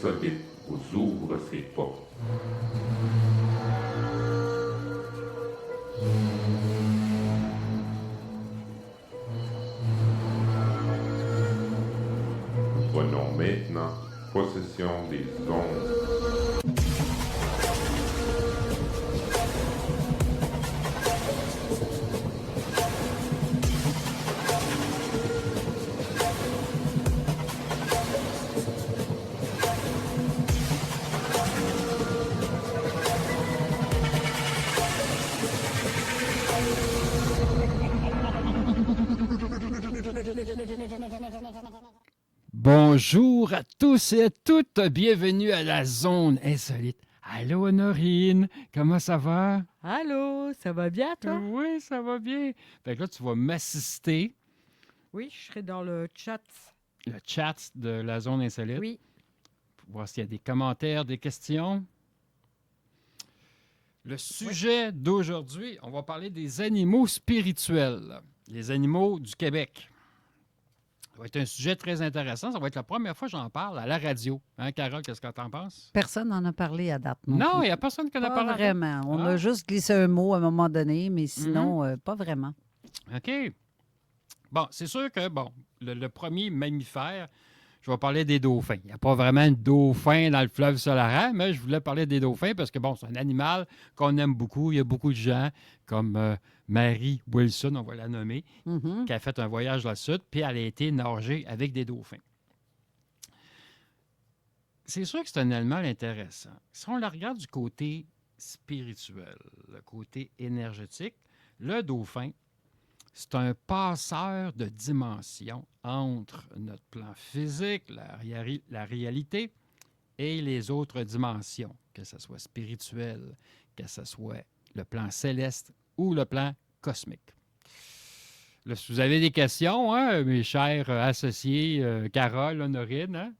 insolite vous ouvre ses portes. Nous prenons maintenant possession des ondes. Bonjour à tous et à toutes, bienvenue à la zone insolite. Allô Honorine, comment ça va? Allô, ça va bien toi? Oui, ça va bien. Fait que là, tu vas m'assister, Oui, je serai dans le chat. le chat de la zone insolite, Oui. pour voir s'il y a des commentaires, des questions. Le sujet d'aujourd'hui, on va parler des animaux spirituels, les animaux du Québec. Ça va être un sujet très intéressant. Ça va être la première fois que j'en parle à la radio. Hein, Carole, qu'est-ce que tu en penses? Personne n'en a parlé à date. Non, il plus. n'y a personne qui en a Pas parlé. vraiment. On Ah. a juste glissé un mot à un moment donné, mais sinon, pas vraiment. OK. Bon, c'est sûr que, le premier mammifère, je vais parler des dauphins. Il n'y a pas vraiment de dauphin dans le fleuve Saint-Laurent, mais je voulais parler des dauphins parce que, c'est un animal qu'on aime beaucoup. Il y a beaucoup de gens, comme Mary Wilson, on va la nommer, Mhm. qui a fait un voyage dans le sud, puis elle a été nager avec des dauphins. C'est sûr que c'est un animal intéressant. Si on la regarde du côté spirituel, le côté énergétique, le dauphin, c'est un passeur de dimension entre notre plan physique, la réalité, et les autres dimensions, que ce soit spirituel, que ce soit le plan céleste ou le plan cosmique. Là, si vous avez des questions, hein, mes chers associés, Carole, Honorine, hein?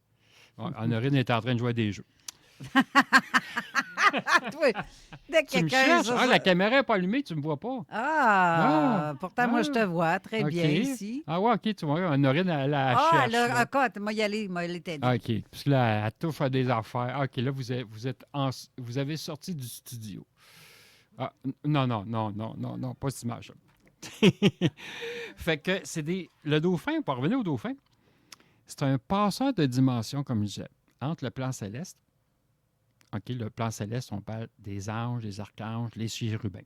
Honorine est en train de jouer à des jeux. Oui. Dès Tu me quelqu'un, cherches? ça, Ah, la caméra n'est pas allumée, tu ne me vois pas. pourtant, moi, je te vois très bien OK. ici. Ah ouais, OK, tu vois, Honorine, elle cherche. Alors, Là. écoute, moi, y aller, t'aider. Ah, OK, parce que là, elle touche à des affaires. Ah, OK, là, vous avez sorti du studio. Ah, non, pas cette image. Fait que le dauphin, pour revenir au dauphin, c'est un passeur de dimension, comme je disais, entre le plan céleste. OK, le plan céleste, on parle des anges, des archanges, les chérubins.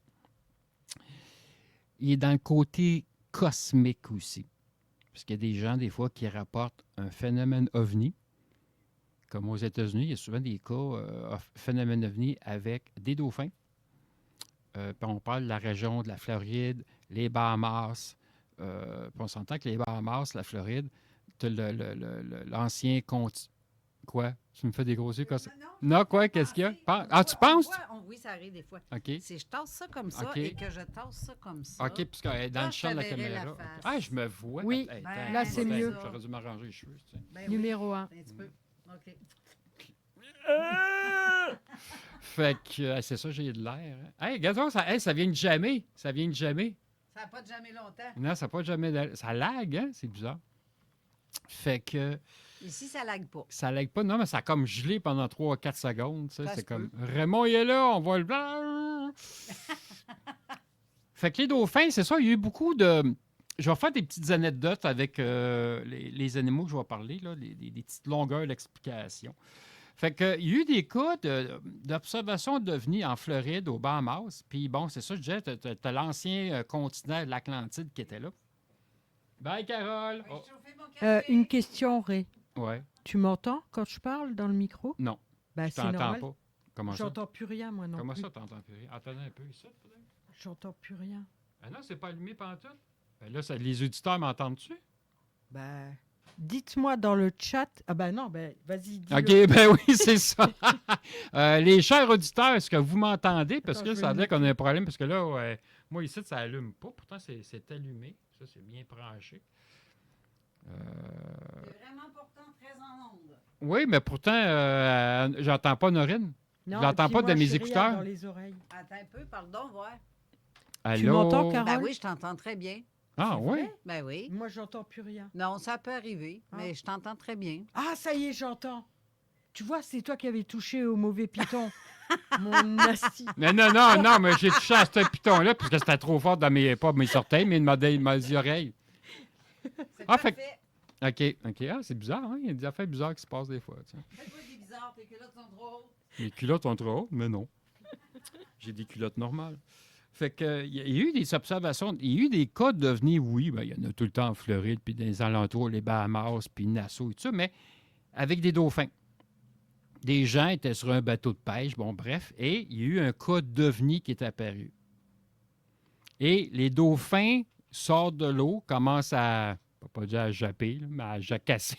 Il est dans le côté cosmique aussi. Parce qu'il y a des gens, des fois, qui rapportent un phénomène ovni. Comme aux États-Unis, il y a souvent des cas phénomène ovni avec des dauphins. Puis on parle de la région de la Floride, les Bahamas. Puis on s'entend que les Bahamas, la Floride, tu as l'ancien continent. Quoi? Tu me fais des gros yeux comme ça? Non, quoi? Qu'est-ce qu'il y a? Ah, tu penses? Oui, ça arrive des fois. OK. Si je tasse ça comme ça OK. et que je tasse ça comme ça. OK, puisqu'elle est dans Là, le je champ de la te verrai la caméra. face. Ah, je me vois. Oui, Attends, là, c'est mieux. J'aurais dû m'arranger les cheveux. Tu sais. Ben oui, Numéro 1. un petit peu. OK. Fait que c'est ça, j'ai de l'air. Hein. Hey, regarde ça vient de jamais. Ça vient de jamais. Ça n'a pas de jamais longtemps. Non, ça n'a pas jamais d'aller. Ça lag, hein? C'est bizarre. Fait que Ici, ça lag pas. ça lag pas. Non, mais ça a comme gelé pendant 3-4 secondes. Tu sais, Ça c'est se comme peut. Raymond, il est là, on va le. Fait que les dauphins, c'est ça, il y a eu beaucoup de. Je vais faire des petites anecdotes avec les animaux que je vais parler, là, des petites longueurs d'explication. Fait que, il y a eu des cas d'observation d'ovnis en Floride, aux Bahamas. Puis bon, c'est ça, je disais, tu as l'ancien continent de l'Atlantide qui était là. Bye, Carole! Oh, Une question, Ray. ouais, Tu m'entends quand je parle dans le micro? non, Ben, je c'est t'entends normal. pas. Comment ça? J'entends plus rien, moi non Comment plus. ça, t'entends plus rien? Attendez un peu ici, peut-être? J'entends plus rien. Ah non, c'est pas allumé pendant tout. Ben là, les auditeurs m'entendent-tu? Ben, dites-moi dans le chat. Ah ben non, ben vas-y, dis-le. OK, ben oui, c'est ça. Les chers auditeurs, est-ce que vous m'entendez? Parce Attends, que je ça a vais l'air qu'on a un problème. Parce que là, moi, ici, ça allume pas. Pourtant, c'est allumé. Ça, c'est bien branché. C'est vraiment important, très en onde. Oui, mais pourtant, j'entends pas Norine. Non, Je l'entends pas dis-moi, de mes chérie, écouteurs. dans les oreilles. Attends un peu, pardon, voir. Allô? m'entends, Carole? Ben oui, je t'entends très bien. Ah C'est oui? vrai? Ben oui. Moi, j'entends plus rien. Non, ça peut arriver, mais je t'entends très bien. Ah, ça y est, j'entends. Tu vois, c'est toi qui avais touché au mauvais piton. Mon assis. Mais non, mais j'ai touché à ce piton-là parce que c'était trop fort dans pas mes orteils, mais dans mes oreilles. C'est Ah, fait parfait. OK. Ah, c'est bizarre, hein? Il y a des affaires bizarres qui se passent des fois. Tiens. Fais-toi des bizarres, tes culottes sont trop hautes. Les culottes sont trop hautes, mais non. J'ai des culottes normales. Fait que, il y a eu des observations, il y a eu des cas d'ovnis, oui, ben, il y en a tout le temps en Floride, puis dans les alentours, les Bahamas, puis Nassau et tout ça, mais avec des dauphins. Des gens étaient sur un bateau de pêche, bon, bref, et il y a eu un cas d'ovni qui est apparu. Et les dauphins sortent de l'eau, commencent à, pas dire à japper, là, mais à jacasser.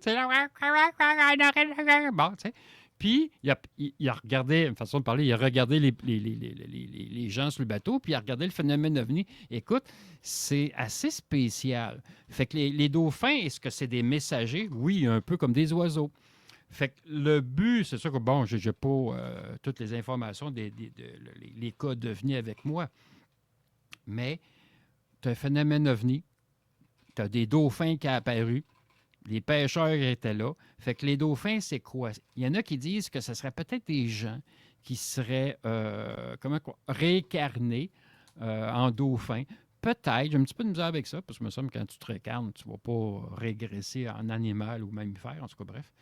C'est là, bon, tu sais. Puis, il a regardé, une façon de parler, il a regardé les gens sur le bateau, puis il a regardé le phénomène ovni. Écoute, c'est assez spécial. Fait que les dauphins, est-ce que c'est des messagers? Oui, un peu comme des oiseaux. Fait que le but, c'est sûr que, bon, je n'ai pas toutes les informations les cas d'OVNI avec moi, mais tu as un phénomène OVNI, tu as des dauphins qui sont apparus, les pêcheurs étaient là. Fait que les dauphins, c'est quoi? Il y en a qui disent que ce serait peut-être des gens qui seraient réincarnés en dauphins. Peut-être, j'ai un petit peu de misère avec ça, parce que me semble que quand tu te réincarnes, tu ne vas pas régresser en animal ou mammifère, en tout cas, bref.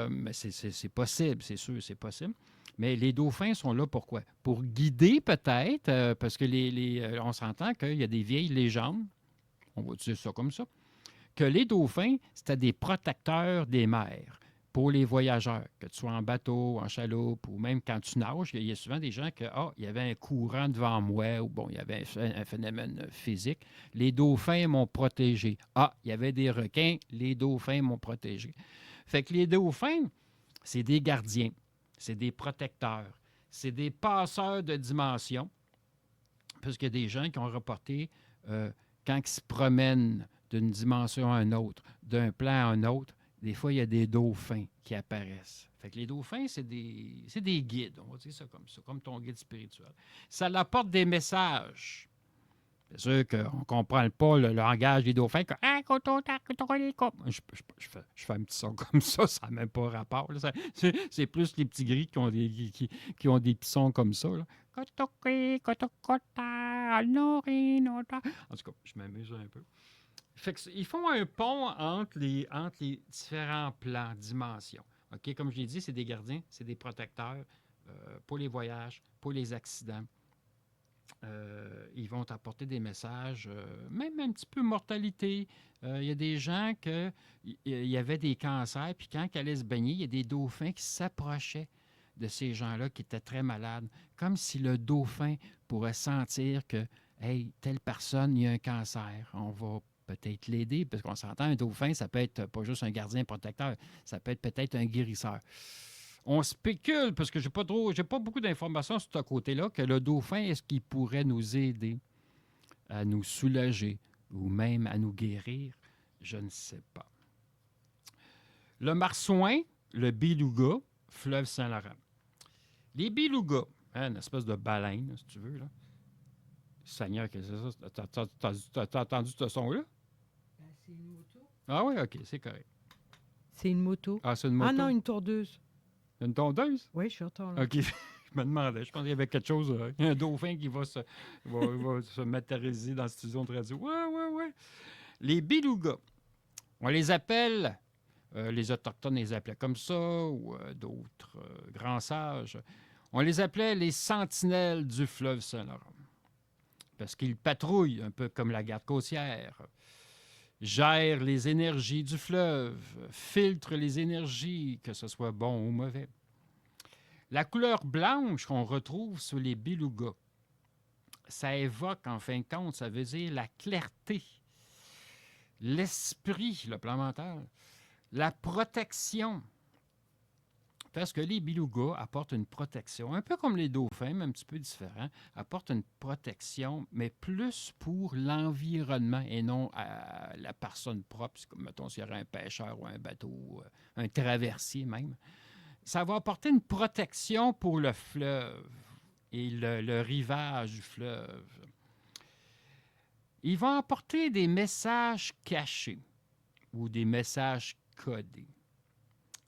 Mais c'est possible, c'est sûr, c'est possible. Mais les dauphins sont là pourquoi? Pour guider peut-être, parce que on s'entend qu'il y a des vieilles légendes, on va dire ça comme ça, que les dauphins, c'était des protecteurs des mers pour les voyageurs, que tu sois en bateau, en chaloupe, ou même quand tu nages, il y a souvent des gens que, il y avait un courant devant moi, ou bon, il y avait un phénomène physique. Les dauphins m'ont protégé. Il y avait des requins, les dauphins m'ont protégé. Fait que les dauphins, c'est des gardiens, c'est des protecteurs, c'est des passeurs de dimension, parce qu'il y a des gens qui ont reporté quand ils se promènent d'une dimension à une autre, d'un plan à un autre, des fois, il y a des dauphins qui apparaissent. Fait que les dauphins, c'est des guides, on va dire ça, comme ton guide spirituel. Ça apporte des messages. C'est sûr qu'on ne comprend pas le langage des dauphins. Je fais un petit son comme ça n'a même pas rapport. C'est plus les petits gris qui ont des petits sons comme ça. Là. En tout cas, je m'amuse un peu. Fait que, ils font un pont entre les différents plans, dimensions. OK? Comme je l'ai dit, c'est des gardiens, c'est des protecteurs pour les voyages, pour les accidents. Ils vont t'apporter des messages, même un petit peu mortalité. Il y a des gens il y avait des cancers, puis quand ils allaient se baigner, il y a des dauphins qui s'approchaient de ces gens-là qui étaient très malades, comme si le dauphin pourrait sentir que, hey, telle personne, il y a un cancer, on va peut-être l'aider, parce qu'on s'entend, un dauphin, ça peut être pas juste un gardien protecteur, ça peut être peut-être un guérisseur. On spécule, parce que j'ai pas beaucoup d'informations sur ce côté-là, que le dauphin, est-ce qu'il pourrait nous aider à nous soulager ou même à nous guérir? Je ne sais pas. Le marsouin, le beluga, fleuve Saint-Laurent. Les belugas, une espèce de baleine, si tu veux, là. Seigneur, qu'est-ce que c'est ça? T'as entendu ce son-là? C'est une moto. Ah oui, OK, c'est correct. C'est une moto. Ah, c'est une moto? Ah non, une tondeuse. Une tondeuse? Oui, je entends là. OK. Je me demandais. Je pense qu'il y avait quelque chose. Il y a un dauphin qui va se matérialiser dans la studio de radio. Ouais. Les belugas. On les appelle, les Autochtones les appelaient comme ça, ou d'autres grands sages. On les appelait les sentinelles du fleuve Saint-Laurent. Parce qu'ils patrouillent, un peu comme la garde côtière, gèrent les énergies du fleuve, filtrent les énergies, que ce soit bon ou mauvais. La couleur blanche qu'on retrouve sur les belugas, ça évoque, en fin de compte, ça veut dire la clarté, l'esprit, le plan mental, la protection. Parce que les belugas apportent une protection, un peu comme les dauphins, mais un petit peu différent, apportent une protection, mais plus pour l'environnement et non à la personne propre, comme, mettons, s'il y aurait un pêcheur ou un bateau, un traversier même. Ça va apporter une protection pour le fleuve et le rivage du fleuve. Ils vont apporter des messages cachés ou des messages codés.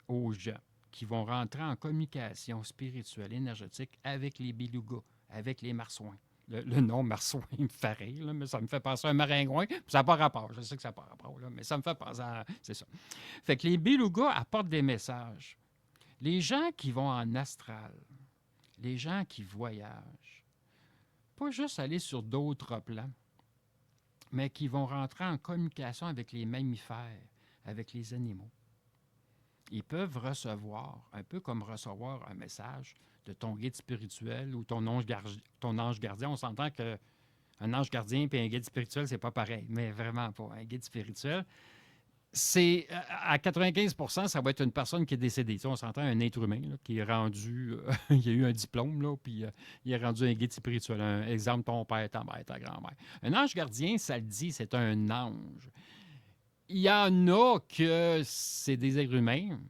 aux gens qui vont rentrer en communication spirituelle, énergétique avec les belugas, avec les marsouins. Le nom marsouin me fait rire, là, mais ça me fait penser à un maringouin. Ça n'a pas rapport. Je sais que ça n'a pas rapport, là, mais ça me fait penser à... C'est ça. Fait que les belugas apportent des messages. Les gens qui vont en astral, les gens qui voyagent, pas juste aller sur d'autres plans, mais qui vont rentrer en communication avec les mammifères, avec les animaux. Ils peuvent recevoir, un peu comme recevoir un message de ton guide spirituel ou ton ange gardien. On s'entend qu'un ange gardien et un guide spirituel, c'est pas pareil, mais vraiment pas. Un guide spirituel, c'est à 95 ça va être une personne qui est décédée. Tu sais, on s'entend un être humain là, qui est rendu, il a eu un diplôme, là, puis il est rendu un guide spirituel. Un exemple, ton père, ta mère, ta grand-mère. Un ange gardien, ça le dit, c'est un ange. Il y en a que c'est des êtres humains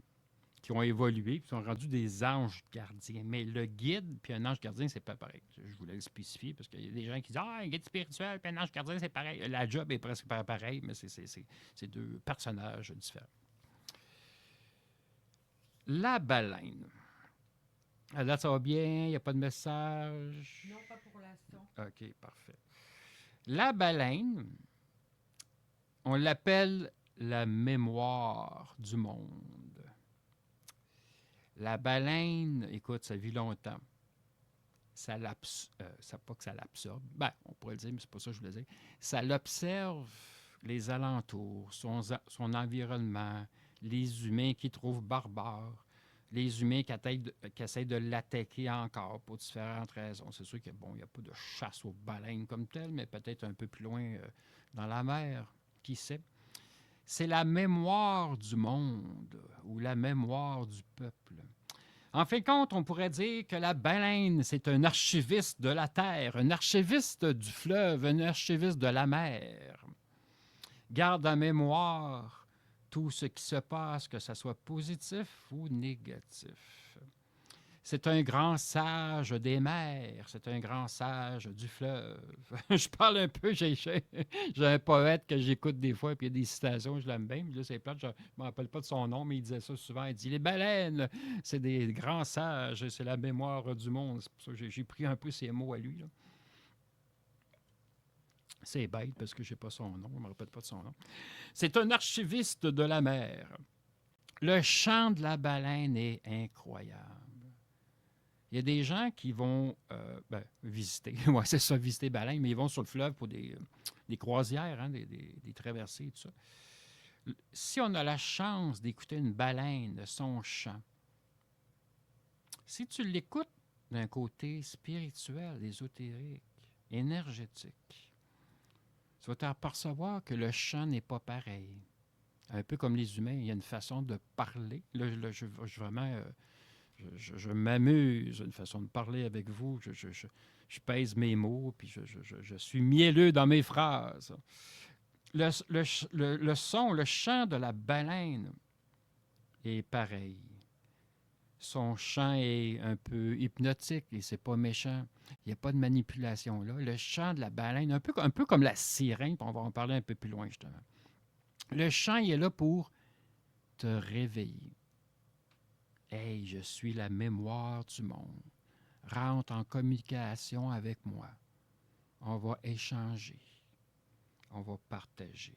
qui ont évolué, qui sont rendus des anges gardiens. Mais le guide puis un ange gardien, c'est pas pareil. Je voulais le spécifier parce qu'il y a des gens qui disent « Ah, un guide spirituel puis un ange gardien, c'est pareil. » La job est presque pareil, mais c'est deux personnages différents. La baleine. Là, ça va bien? Il n'y a pas de message? Non, pas pour l'instant. OK, parfait. La baleine, on l'appelle la mémoire du monde. La baleine, écoute, ça vit longtemps. Ça pas que ça l'absorbe. Ben, on pourrait le dire, mais c'est pas ça que je voulais dire. Ça l'observe, les alentours, son environnement, les humains qui trouvent barbares, les humains qui essayent de l'attaquer encore pour différentes raisons. C'est sûr qu'il n'y a pas de chasse aux baleines comme telle, mais peut-être un peu plus loin dans la mer, qui sait. C'est la mémoire du monde ou la mémoire du peuple. En fin de compte, on pourrait dire que la baleine, c'est un archiviste de la terre, un archiviste du fleuve, un archiviste de la mer. Garde en mémoire tout ce qui se passe, que ce soit positif ou négatif. C'est un grand sage des mers, c'est un grand sage du fleuve. Je parle un peu, j'ai un poète que j'écoute des fois, puis il y a des citations, je l'aime bien, mais là, c'est plate, je ne me rappelle pas de son nom, mais il disait ça souvent. Il dit « Les baleines, c'est des grands sages, c'est la mémoire du monde. » C'est pour ça que j'ai pris un peu ses mots à lui, là. C'est bête parce que je n'ai pas son nom, je ne me rappelle pas de son nom. C'est un archiviste de la mer. Le chant de la baleine est incroyable. Il y a des gens qui vont visiter, ouais, c'est ça, visiter baleine, mais ils vont sur le fleuve pour des croisières, hein, des traversées, tout ça. Si on a la chance d'écouter une baleine, son chant, si tu l'écoutes d'un côté spirituel, ésotérique, énergétique, tu vas t'apercevoir que le chant n'est pas pareil. Un peu comme les humains, il y a une façon de parler. Là, je vraiment... je m'amuse, une façon de parler avec vous. Je pèse mes mots, puis je suis mielleux dans mes phrases. Le son, le chant de la baleine est pareil. Son chant est un peu hypnotique et c'est pas méchant. Il n'y a pas de manipulation là. Le chant de la baleine, un peu comme la sirène, puis on va en parler un peu plus loin justement. Le chant, il est là pour te réveiller. Hey, je suis la mémoire du monde. Rentre en communication avec moi. On va échanger. On va partager.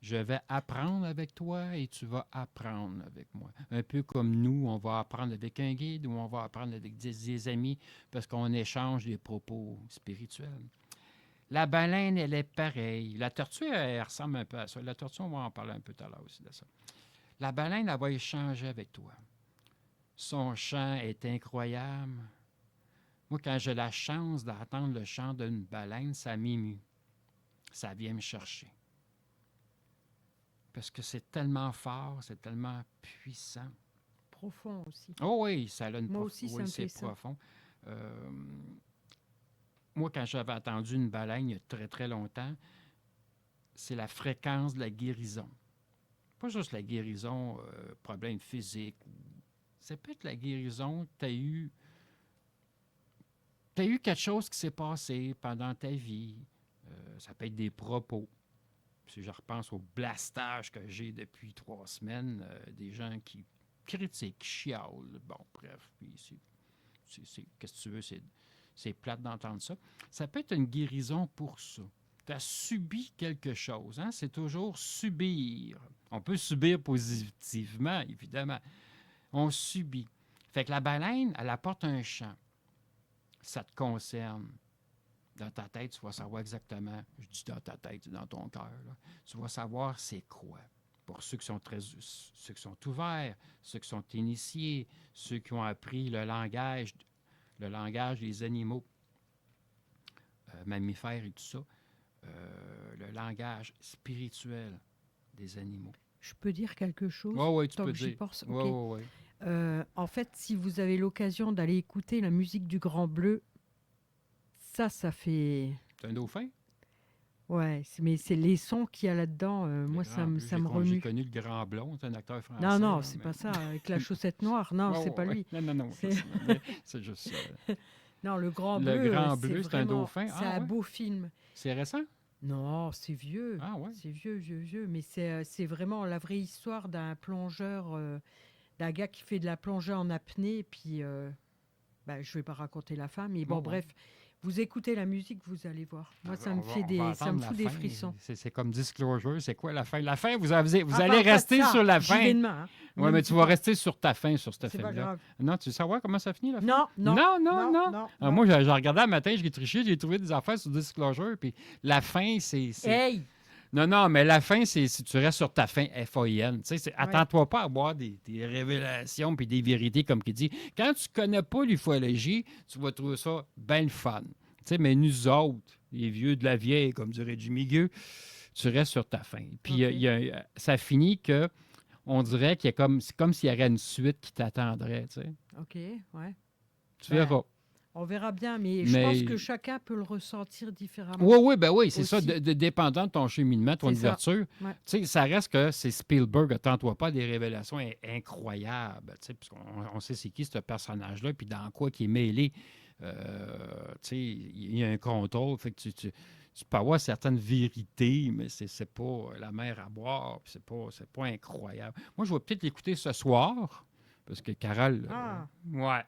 Je vais apprendre avec toi et tu vas apprendre avec moi. Un peu comme nous, on va apprendre avec un guide ou on va apprendre avec des amis parce qu'on échange des propos spirituels. La baleine, elle est pareille. La tortue, elle ressemble un peu à ça. La tortue, on va en parler un peu tout à l'heure aussi de ça. La baleine, elle va échanger avec toi. Son chant est incroyable. Moi, quand j'ai la chance d'entendre le chant d'une baleine, ça m'émue. Ça vient me chercher. Parce que c'est tellement fort, c'est tellement puissant. Profond aussi. Oh oui, ça a une Moi aussi, ça oui, me c'est fait ça. profond. Moi, quand j'avais entendu une baleine il y a très, très longtemps, c'est la fréquence de la guérison. Pas juste la guérison, problème physique. C'est peut-être la guérison que tu as eu. Tu as eu quelque chose qui s'est passé pendant ta vie. Ça peut être des propos. si je repense au blastage que j'ai depuis 3 semaines, des gens qui critiquent, qui chialent. Bon, bref, puis qu'est-ce que tu veux, c'est plate d'entendre ça. Ça peut être une guérison pour ça. Tu as subi quelque chose. Hein? C'est toujours subir. On peut subir positivement, évidemment. On subit. Fait que la baleine, elle apporte un champ. Ça te concerne. Dans ta tête, tu vas savoir exactement. Je dis dans ta tête, dans ton cœur. Là. Tu vas savoir c'est quoi. Pour ceux qui sont ceux qui sont ouverts, ceux qui sont initiés, ceux qui ont appris le langage des animaux, mammifères et tout ça, le langage spirituel des animaux. Je peux dire quelque chose? Oui, tu tant peux que j'y dire. pense? Oui, Ok. oui. En fait, si vous avez l'occasion d'aller écouter la musique du Grand Bleu, ça fait... C'est un dauphin? Ouais, mais c'est les sons qu'il y a là-dedans. Moi, ça me J'ai remue. connu le Grand Blond, c'est un acteur français. Non, non, là, c'est mais- pas ça, avec la chaussette noire. Non, Ouais, c'est pas ouais. lui. Non, C'est- c'est juste... Non, le Grand Le Bleu, Grand Bleu, c'est un vraiment... dauphin. C'est Ah, un ouais? beau film. C'est récent? Non, c'est vieux. Ah, ouais. C'est vieux, vieux, vieux. Mais c'est vraiment la vraie histoire d'un plongeur, d'un gars qui fait de la plongée en apnée. Puis, je ne vais pas raconter la fin, mais bon, Ouais, ouais. bref. Vous écoutez la musique, vous allez voir. Moi, ça me On va- fait on va ça me attendre fout la des fin. frissons. C'est comme Disclosure. C'est quoi la fin? La fin, vous Ah, allez parle pas de rester ça. sur la J'y fin. vais demain. Hein. Oui, Ne mais me tu dis vas pas. rester sur ta fin, sur ce C'est pas film-là. grave. Non, tu veux savoir comment ça finit, la fin? Non, non. Non. Ah, moi, j'ai regardé un matin, j'ai triché, j'ai trouvé des affaires sur Disclosure, puis la fin, c'est... Hey! Non, mais la fin, c'est si tu restes sur ta fin FAIN. Tu sais, attends-toi pas à avoir des révélations puis des vérités, comme qui dit. Quand tu connais pas l'ufologie, tu vas trouver ça bien le fun. Tu sais, mais nous autres, les vieux de la vieille, comme dirait Jimmy Gueux, tu restes sur ta fin. Puis Ok. ça finit que on dirait qu'il y a c'est comme s'il y aurait une suite qui t'attendrait. Tu sais. OK, ouais. Tu Ben, verras. On verra bien, mais je pense que chacun peut le ressentir différemment. Oui, c'est ça, Aussi. dépendant de ton cheminement, ton C'est ça. ouverture. Ouais. Tu sais, ça reste que c'est Spielberg, attends-toi pas à des révélations incroyables, tu sais, puisqu'on on sait c'est qui ce personnage-là, puis dans quoi qui est mêlé. Tu sais, il y a un contrôle, fait que tu peux avoir certaines vérités, mais c'est pas la mer à boire, puis c'est pas incroyable. Moi, je vais peut-être l'écouter ce soir, parce que Carole, Ah. ouais,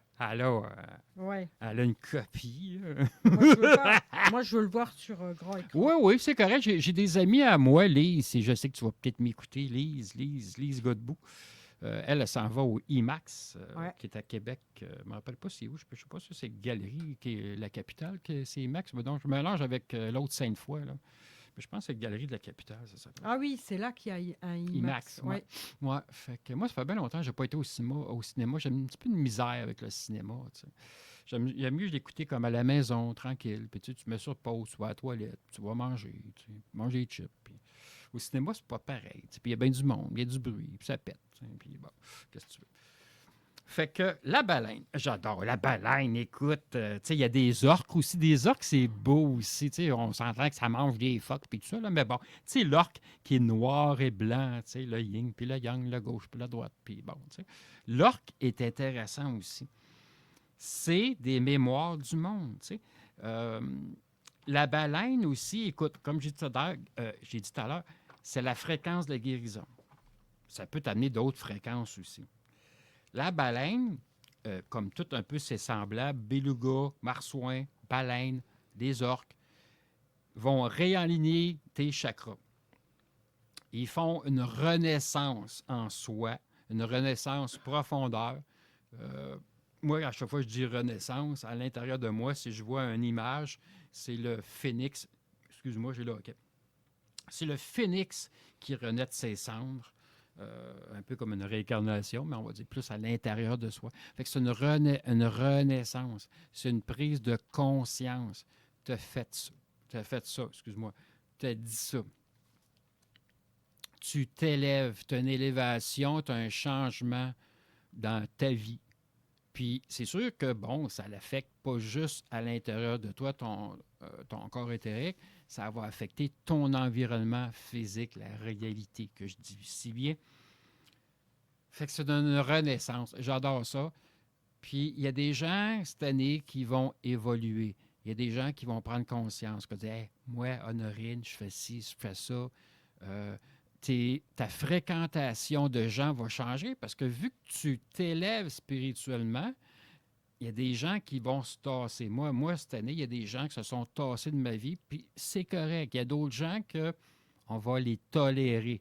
Ouais. elle a une copie. là. Moi, je veux le voir sur grand écran. Oui, c'est correct. J'ai des amis à moi, Lise, et je sais que tu vas peut-être m'écouter, Lise Godbout. Elle s'en va au IMAX, Ouais. qui est à Québec. Je ne me rappelle pas c'est où. Je ne sais pas si c'est Galerie, qui est la capitale, que c'est IMAX. Mais donc, je mélange avec l'autre Sainte-Foy. Là. Mais je pense que c'est Galerie de la capitale, ça s'appelle. Ah oui, c'est là qu'il y a un IMAX. IMAX, ouais. Ouais, fait que moi, ça fait bien longtemps que je n'ai pas été au cinéma. J'ai un petit peu de misère avec le cinéma. Tu sais. J'aime mieux l'écouter comme à la maison, tranquille. Puis tu mets sur pause, tu vas à la toilette, tu vas manger, manger des chips. Puis au cinéma, c'est pas pareil. Puis il y a bien du monde, il y a du bruit, puis ça pète. Puis bon, qu'est-ce que tu veux? Fait que la baleine, j'adore la baleine, écoute, tu sais, il y a des orques aussi. Des orques, c'est beau aussi, tu sais, on s'entend que ça mange des phoques puis tout ça, là, mais bon, tu sais, l'orque qui est noir et blanc, tu sais, le yin puis le yang, le gauche puis la droite, puis bon, tu sais. L'orque est intéressant aussi. C'est des mémoires du monde, tu sais. La baleine aussi, écoute, comme j'ai dit tout à l'heure, c'est la fréquence de la guérison. Ça peut t'amener d'autres fréquences aussi. La baleine, comme tout un peu ses semblables, beluga, marsouin, baleine, des orques, vont réaligner tes chakras. Ils font une renaissance en soi, une renaissance profondeur. Moi, à chaque fois que je dis renaissance, à l'intérieur de moi, si je vois une image, c'est le phénix. Excuse-moi, j'ai là, OK. C'est le phénix qui renaît de ses cendres. Un peu comme une réincarnation, mais on va dire plus à l'intérieur de soi. Fait que c'est une renaissance. C'est une prise de conscience. Tu as fait ça. Excuse-moi. Tu as dit ça. Tu t'élèves. Tu as une élévation, tu as un changement dans ta vie. Puis c'est sûr que, bon, ça l'affecte pas juste à l'intérieur de toi, ton corps éthérique, ça va affecter ton environnement physique, la réalité que je dis si bien. Fait que c'est une renaissance. J'adore ça. Puis il y a des gens cette année qui vont évoluer. Il y a des gens qui vont prendre conscience, que dire hey, moi, Honorine, je fais ci, je fais ça. Ta fréquentation de gens va changer parce que vu que tu t'élèves spirituellement, il y a des gens qui vont se tasser. Moi, cette année, il y a des gens qui se sont tassés de ma vie, puis c'est correct. Il y a d'autres gens qu'on va les tolérer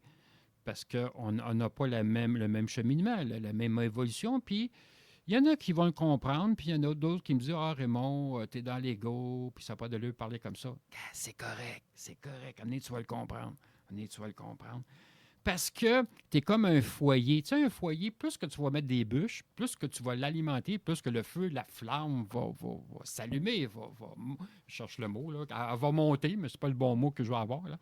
parce qu'on n'a pas le même cheminement, la même évolution. Puis il y en a qui vont le comprendre, puis il y en a d'autres qui me disent Ah, Raymond, t'es dans l'ego, puis ça n'a pas de lieu de parler comme ça. Ah, c'est correct, c'est correct. Amenez, tu vas le comprendre. Amenez, tu vas le comprendre. Parce que tu es comme un foyer. Tu sais, un foyer, plus que tu vas mettre des bûches, plus que tu vas l'alimenter, plus que le feu, la flamme va s'allumer, je cherche le mot, là, elle va monter, mais c'est pas le bon mot que je vais avoir là,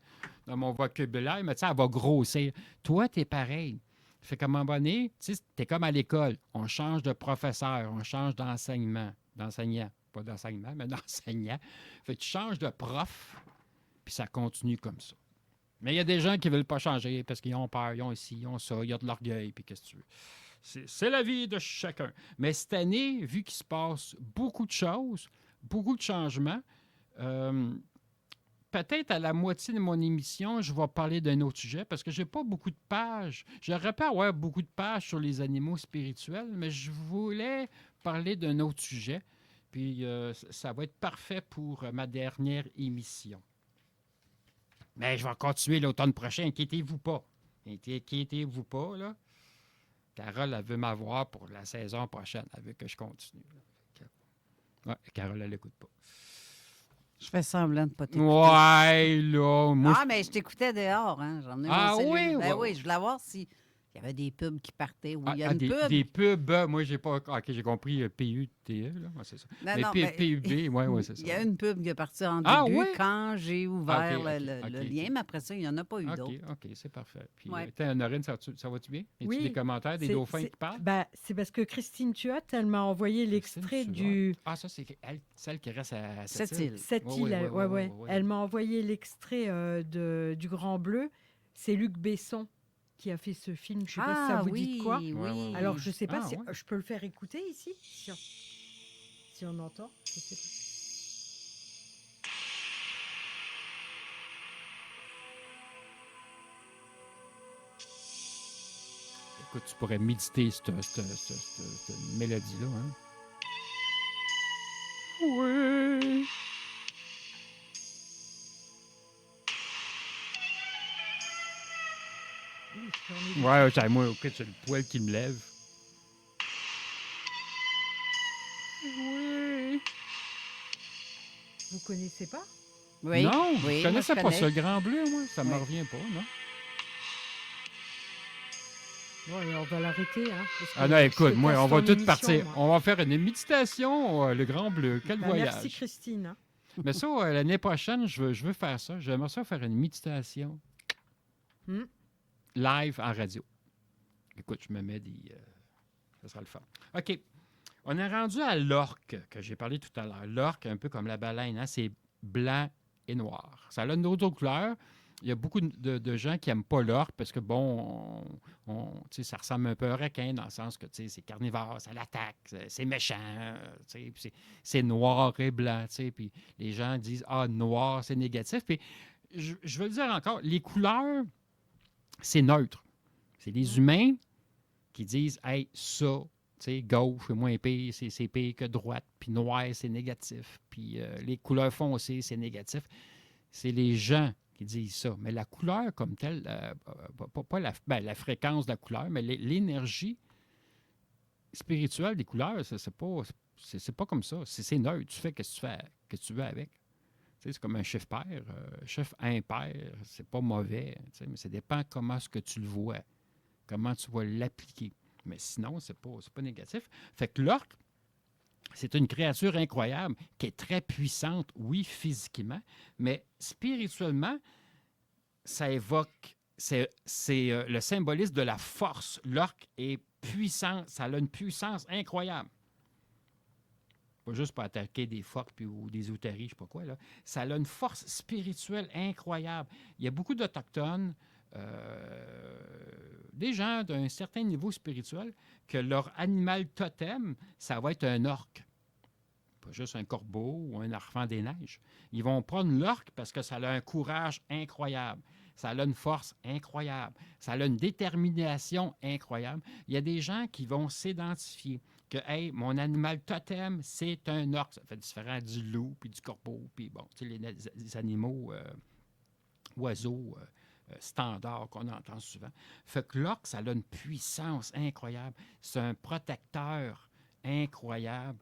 dans mon vocabulaire, mais tu sais, elle va grossir. Toi, tu es pareil. Fait qu'à un moment donné, tu sais, tu es comme à l'école. On change de professeur, on change d'enseignant. Pas d'enseignement, mais d'enseignant. Fait que tu changes de prof, puis ça continue comme ça. Mais il y a des gens qui ne veulent pas changer parce qu'ils ont peur, ils ont ici, ils ont ça, il y a de l'orgueil, puis qu'est-ce que tu veux. C'est la vie de chacun. Mais cette année, vu qu'il se passe beaucoup de choses, beaucoup de changements, peut-être à la moitié de mon émission, je vais parler d'un autre sujet parce que je n'ai pas beaucoup de pages. J'aurais pu avoir beaucoup de pages sur les animaux spirituels, mais je voulais parler d'un autre sujet. Puis ça va être parfait pour ma dernière émission. Mais je vais continuer l'automne prochain, inquiétez-vous pas. Inquiétez-vous pas, là. Carole, elle veut m'avoir pour la saison prochaine. Elle veut que je continue. Ouais, Carole, elle n'écoute pas. Je fais semblant de ne pas t'écouter. Ouais, là. Moi, mais je t'écoutais dehors. Hein. J'en ai Ah mon cellule. oui? Ben Ouais. oui, je voulais voir s'il y avait des pubs qui partaient. Ou il y a une des, pub. des pubs, moi, j'ai pas... OK, j'ai compris PUTE, là. Ouais, c'est ça. Non, mais non, PUB, ouais, c'est ça. Il y a une pub qui est partie en Ah, début oui? quand j'ai ouvert OK, le lien, mais après ça, il n'y en a pas eu d'autres. OK, c'est parfait. Puis, Ouais. Norine, ça va-tu bien? Y a-tu Oui, des commentaires, des dauphins qui parlent? C'est parce que Christine Tuat, elle m'a envoyé l'extrait du... Ah, ça, c'est celle qui reste à Cette cette île. île. Cette Ouais, île, ouais. ouais. Elle m'a envoyé l'extrait du Grand Bleu. C'est Luc Besson qui a fait ce film. Je ne sais pas si ça vous dit de quoi. Oui. Ouais. Alors, je ne sais pas Ah, si ouais. je peux le faire écouter ici. Si on entend, je sais pas. Écoute, tu pourrais méditer cette mélodie-là, hein? Oui! Ouais, moi, écoute, c'est le poil qui me lève. Oui! Vous connaissez pas? Oui. Non, oui, je connaissais moi, pas connais. ce Grand Bleu, moi. Ça ne me Oui. revient pas, non? Ouais, on va l'arrêter. Hein, parce que Ah non, je écoute, te moi, casse on va ton tout émission, partir. moi. On va faire une méditation, le Grand Bleu. Quel voyage! Merci Christine. Hein. Mais ça, l'année prochaine, je veux faire ça. J'aimerais ça faire une méditation live en radio. Écoute, je me mets des... ça sera le fun. OK. On est rendu à l'orque, que j'ai parlé tout à l'heure. L'orque, un peu comme la baleine, hein, c'est blanc et noir. Ça a une autre couleur. Il y a beaucoup de gens qui n'aiment pas l'orque parce que, bon, ça ressemble un peu à un requin dans le sens que c'est carnivore, ça l'attaque, c'est méchant, c'est noir et blanc. Puis les gens disent « Ah, noir, c'est négatif. » Puis je veux le dire encore, les couleurs, c'est neutre. C'est les humains qui disent « Hey, ça, gauche est moins pire, c'est pire que droite. Puis noir, c'est négatif. Puis les couleurs foncées, c'est négatif. » C'est les gens qui disent ça. Mais la couleur comme telle, pas la fréquence de la couleur, mais l'énergie spirituelle des couleurs, c'est pas comme ça. C'est neutre. Tu fais ce que tu veux avec. C'est comme un chiffre pair. Chiffre impair, c'est pas mauvais. Mais ça dépend comment est-ce que tu le vois. Comment tu vas l'appliquer. Mais sinon, c'est pas négatif. Fait que l'orque, c'est une créature incroyable qui est très puissante, oui, physiquement, mais spirituellement, ça évoque, c'est le symbolisme de la force. L'orque est puissant, ça a une puissance incroyable. Pas juste pour attaquer des phoques ou des otaries, je ne sais pas quoi, là. Ça a une force spirituelle incroyable. Il y a beaucoup d'Autochtones, des gens d'un certain niveau spirituel, que leur animal totem, ça va être un orque. Pas juste un corbeau ou un enfant des neiges. Ils vont prendre l'orque parce que ça a un courage incroyable. ça a une force incroyable. Ça a une détermination incroyable. Il y a des gens qui vont s'identifier que, hey, mon animal totem, c'est un orque. Ça fait différent du loup, puis du corbeau, puis bon, tu sais, les animaux, oiseaux standards qu'on entend souvent. Fait que l'orque, ça a une puissance incroyable. C'est un protecteur incroyable.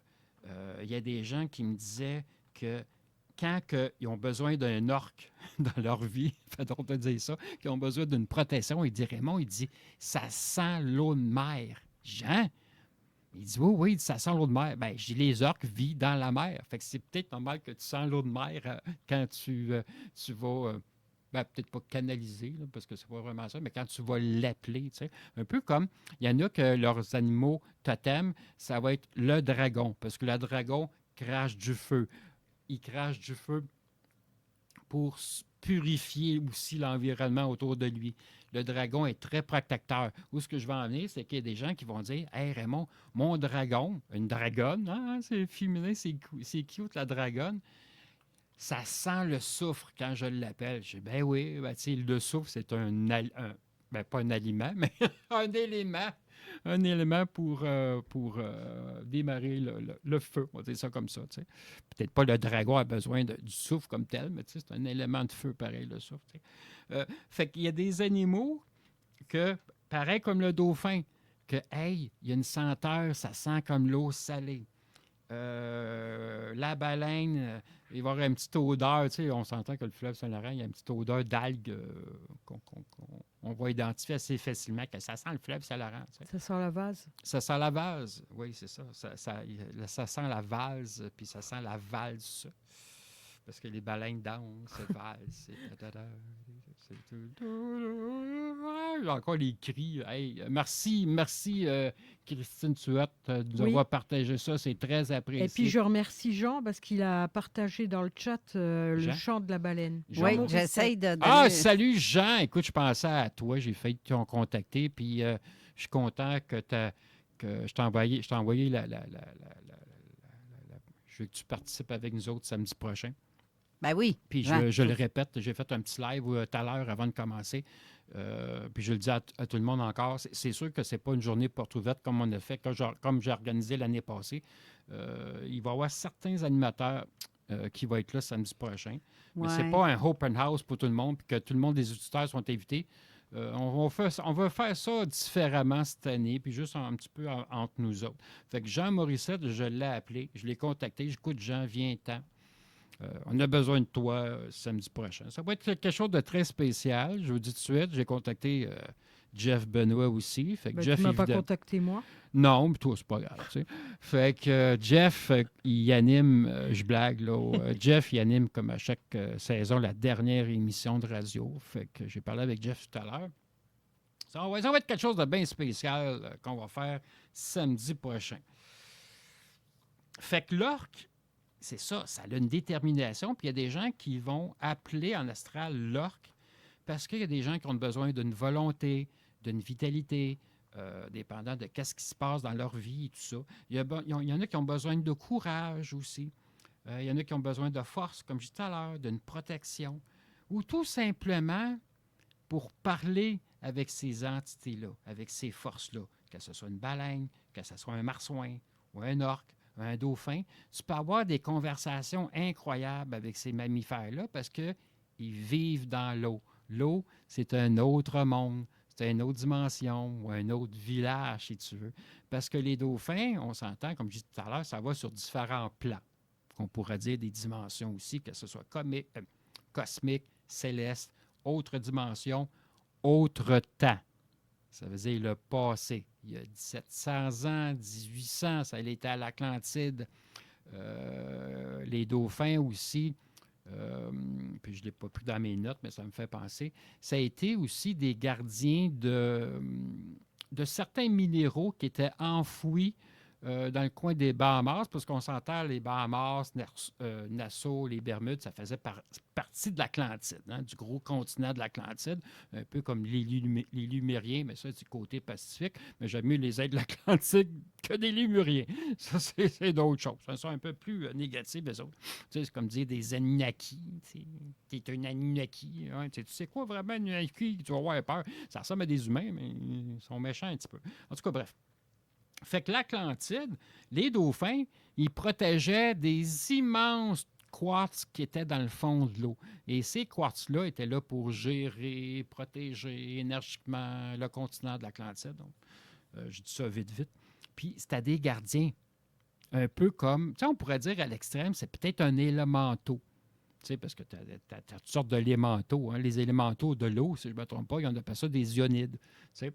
Il y a des gens qui me disaient que quand ils ont besoin d'un orque dans leur vie, on peut dire ça, qu'ils ont besoin d'une protection, il dit Raymond, il dit ça sent l'eau de mer. Jean, il dit oui, oui, ça sent l'eau de mer. Ben, je dis les orques vivent dans la mer. Fait que c'est peut-être normal que tu sens l'eau de mer quand tu vas. Ben, peut-être pas canaliser, là, parce que c'est pas vraiment ça, mais quand tu vas l'appeler, tu sais. Un peu comme, il y en a que leurs animaux totems, ça va être le dragon, parce que le dragon crache du feu. Il crache du feu pour purifier aussi l'environnement autour de lui. Le dragon est très protecteur. Où ce que je vais en venir, c'est qu'il y a des gens qui vont dire Hey Raymond, mon dragon, une dragonne, hein, c'est féminin, c'est cute la dragonne, ça sent le soufre quand je l'appelle. Je dis Ben oui, ben, le soufre, c'est ben, pas un aliment, mais un élément. Un élément pour démarrer le feu, on va dire ça comme ça. T'sais. Peut-être pas le dragon a besoin du soufre comme tel, mais c'est un élément de feu pareil, le soufre. Fait qu'il y a des animaux que, pareil comme le dauphin, que, hey, il y a une senteur, ça sent comme l'eau salée. La baleine, il va y avoir une petite odeur, on s'entend que le fleuve Saint-Laurent, il y a une petite odeur d'algues qu'on va identifier assez facilement, que ça sent le fleuve Saint-Laurent. Ça sent la vase. Ça sent la vase, oui, c'est ça. Ça sent la vase, puis ça sent la valse. Parce que les baleines dansent, valsent. J'ai encore les cris. Hey, merci, Christine Tuat, de nous avoir partagé ça. C'est très apprécié. Et puis, je remercie Jean parce qu'il a partagé dans le chat le chant de la baleine. Oui, j'essaye de... Ah, salut Jean! Écoute, je pensais à toi. J'ai failli te contacter. Puis, je suis content que je t'ai envoyé je veux que tu participes avec nous autres samedi prochain. Ben oui. Puis je le répète, j'ai fait un petit live tout à l'heure avant de commencer. Puis je le dis à tout le monde encore, c'est sûr que ce n'est pas une journée porte ouverte comme on a fait, comme j'ai organisé l'année passée. Il va y avoir certains animateurs qui vont être là samedi prochain. Mais ce n'est pas un open house pour tout le monde, puis que tout le monde des auditeurs sont invités. On va faire ça différemment cette année, puis juste un petit peu entre nous autres. Fait que Jean Morissette, je l'ai appelé, je l'ai contacté, j'écoute Jean, viens-t'en. On a besoin de toi samedi prochain. Ça va être quelque chose de très spécial. Je vous dis tout de suite, j'ai contacté Jeff Benoît aussi. Fait que Jeff, tu ne m'as pas contacté moi? Non, mais toi, c'est pas grave. Tu sais. Fait que Jeff, il anime, je blague, là. Jeff, il anime comme à chaque saison la dernière émission de radio. Fait que j'ai parlé avec Jeff tout à l'heure. Ça va être quelque chose de bien spécial qu'on va faire samedi prochain. Fait que l'orque, c'est ça a une détermination. Puis il y a des gens qui vont appeler en astral l'orque parce qu'il y a des gens qui ont besoin d'une volonté, d'une vitalité, dépendant de qu'est-ce qui se passe dans leur vie et tout ça. Il y en a qui ont besoin de courage aussi. Il y en a qui ont besoin de force, comme je disais tout à l'heure, d'une protection. Ou tout simplement pour parler avec ces entités-là, avec ces forces-là, que ce soit une baleine, que ce soit un marsouin ou un orque, un dauphin, tu peux avoir des conversations incroyables avec ces mammifères-là parce qu'ils vivent dans l'eau. L'eau, c'est un autre monde, c'est une autre dimension ou un autre village, si tu veux. Parce que les dauphins, on s'entend, comme je disais tout à l'heure, ça va sur différents plans. On pourrait dire des dimensions aussi, que ce soit cosmique, céleste, autre dimension, autre temps. Ça veut dire le passé. Il y a 1700 ans, 1800, ça allait été à l'Atlantide. Les dauphins aussi, puis je ne l'ai pas pris dans mes notes, mais ça me fait penser, ça a été aussi des gardiens de certains minéraux qui étaient enfouis dans le coin des Bahamas, parce qu'on s'entend, les Bahamas, Nassau, les Bermudes, ça faisait partie de l'Atlantide, hein, du gros continent de l'Atlantide, un peu comme les Lumériens, mais ça, c'est du côté Pacifique. Mais j'aime mieux les aides de l'Atlantique que des Lémuriens. Ça, c'est d'autres choses. Ça sont un peu plus négatifs, les autres. Tu sais, c'est comme dire des Anunnaki. Tu es un Anunnaki. Hein, tu sais quoi, vraiment, un Anunnaki? Tu vas avoir peur. Ça ressemble à des humains, mais ils sont méchants un petit peu. En tout cas, bref. Fait que l'Atlantide, les dauphins, ils protégeaient des immenses quartz qui étaient dans le fond de l'eau. Et ces quartz-là étaient là pour gérer, protéger énergiquement le continent de l'Atlantide. Donc, je dis ça vite. Puis, c'était des gardiens. Un peu comme, tu sais, on pourrait dire à l'extrême, c'est peut-être un élémentaux. Tu sais, parce que tu as toutes sortes d'élémentaux. Hein. Les élémentaux de l'eau, si je ne me trompe pas, on appelle ça des ionides. Tu sais.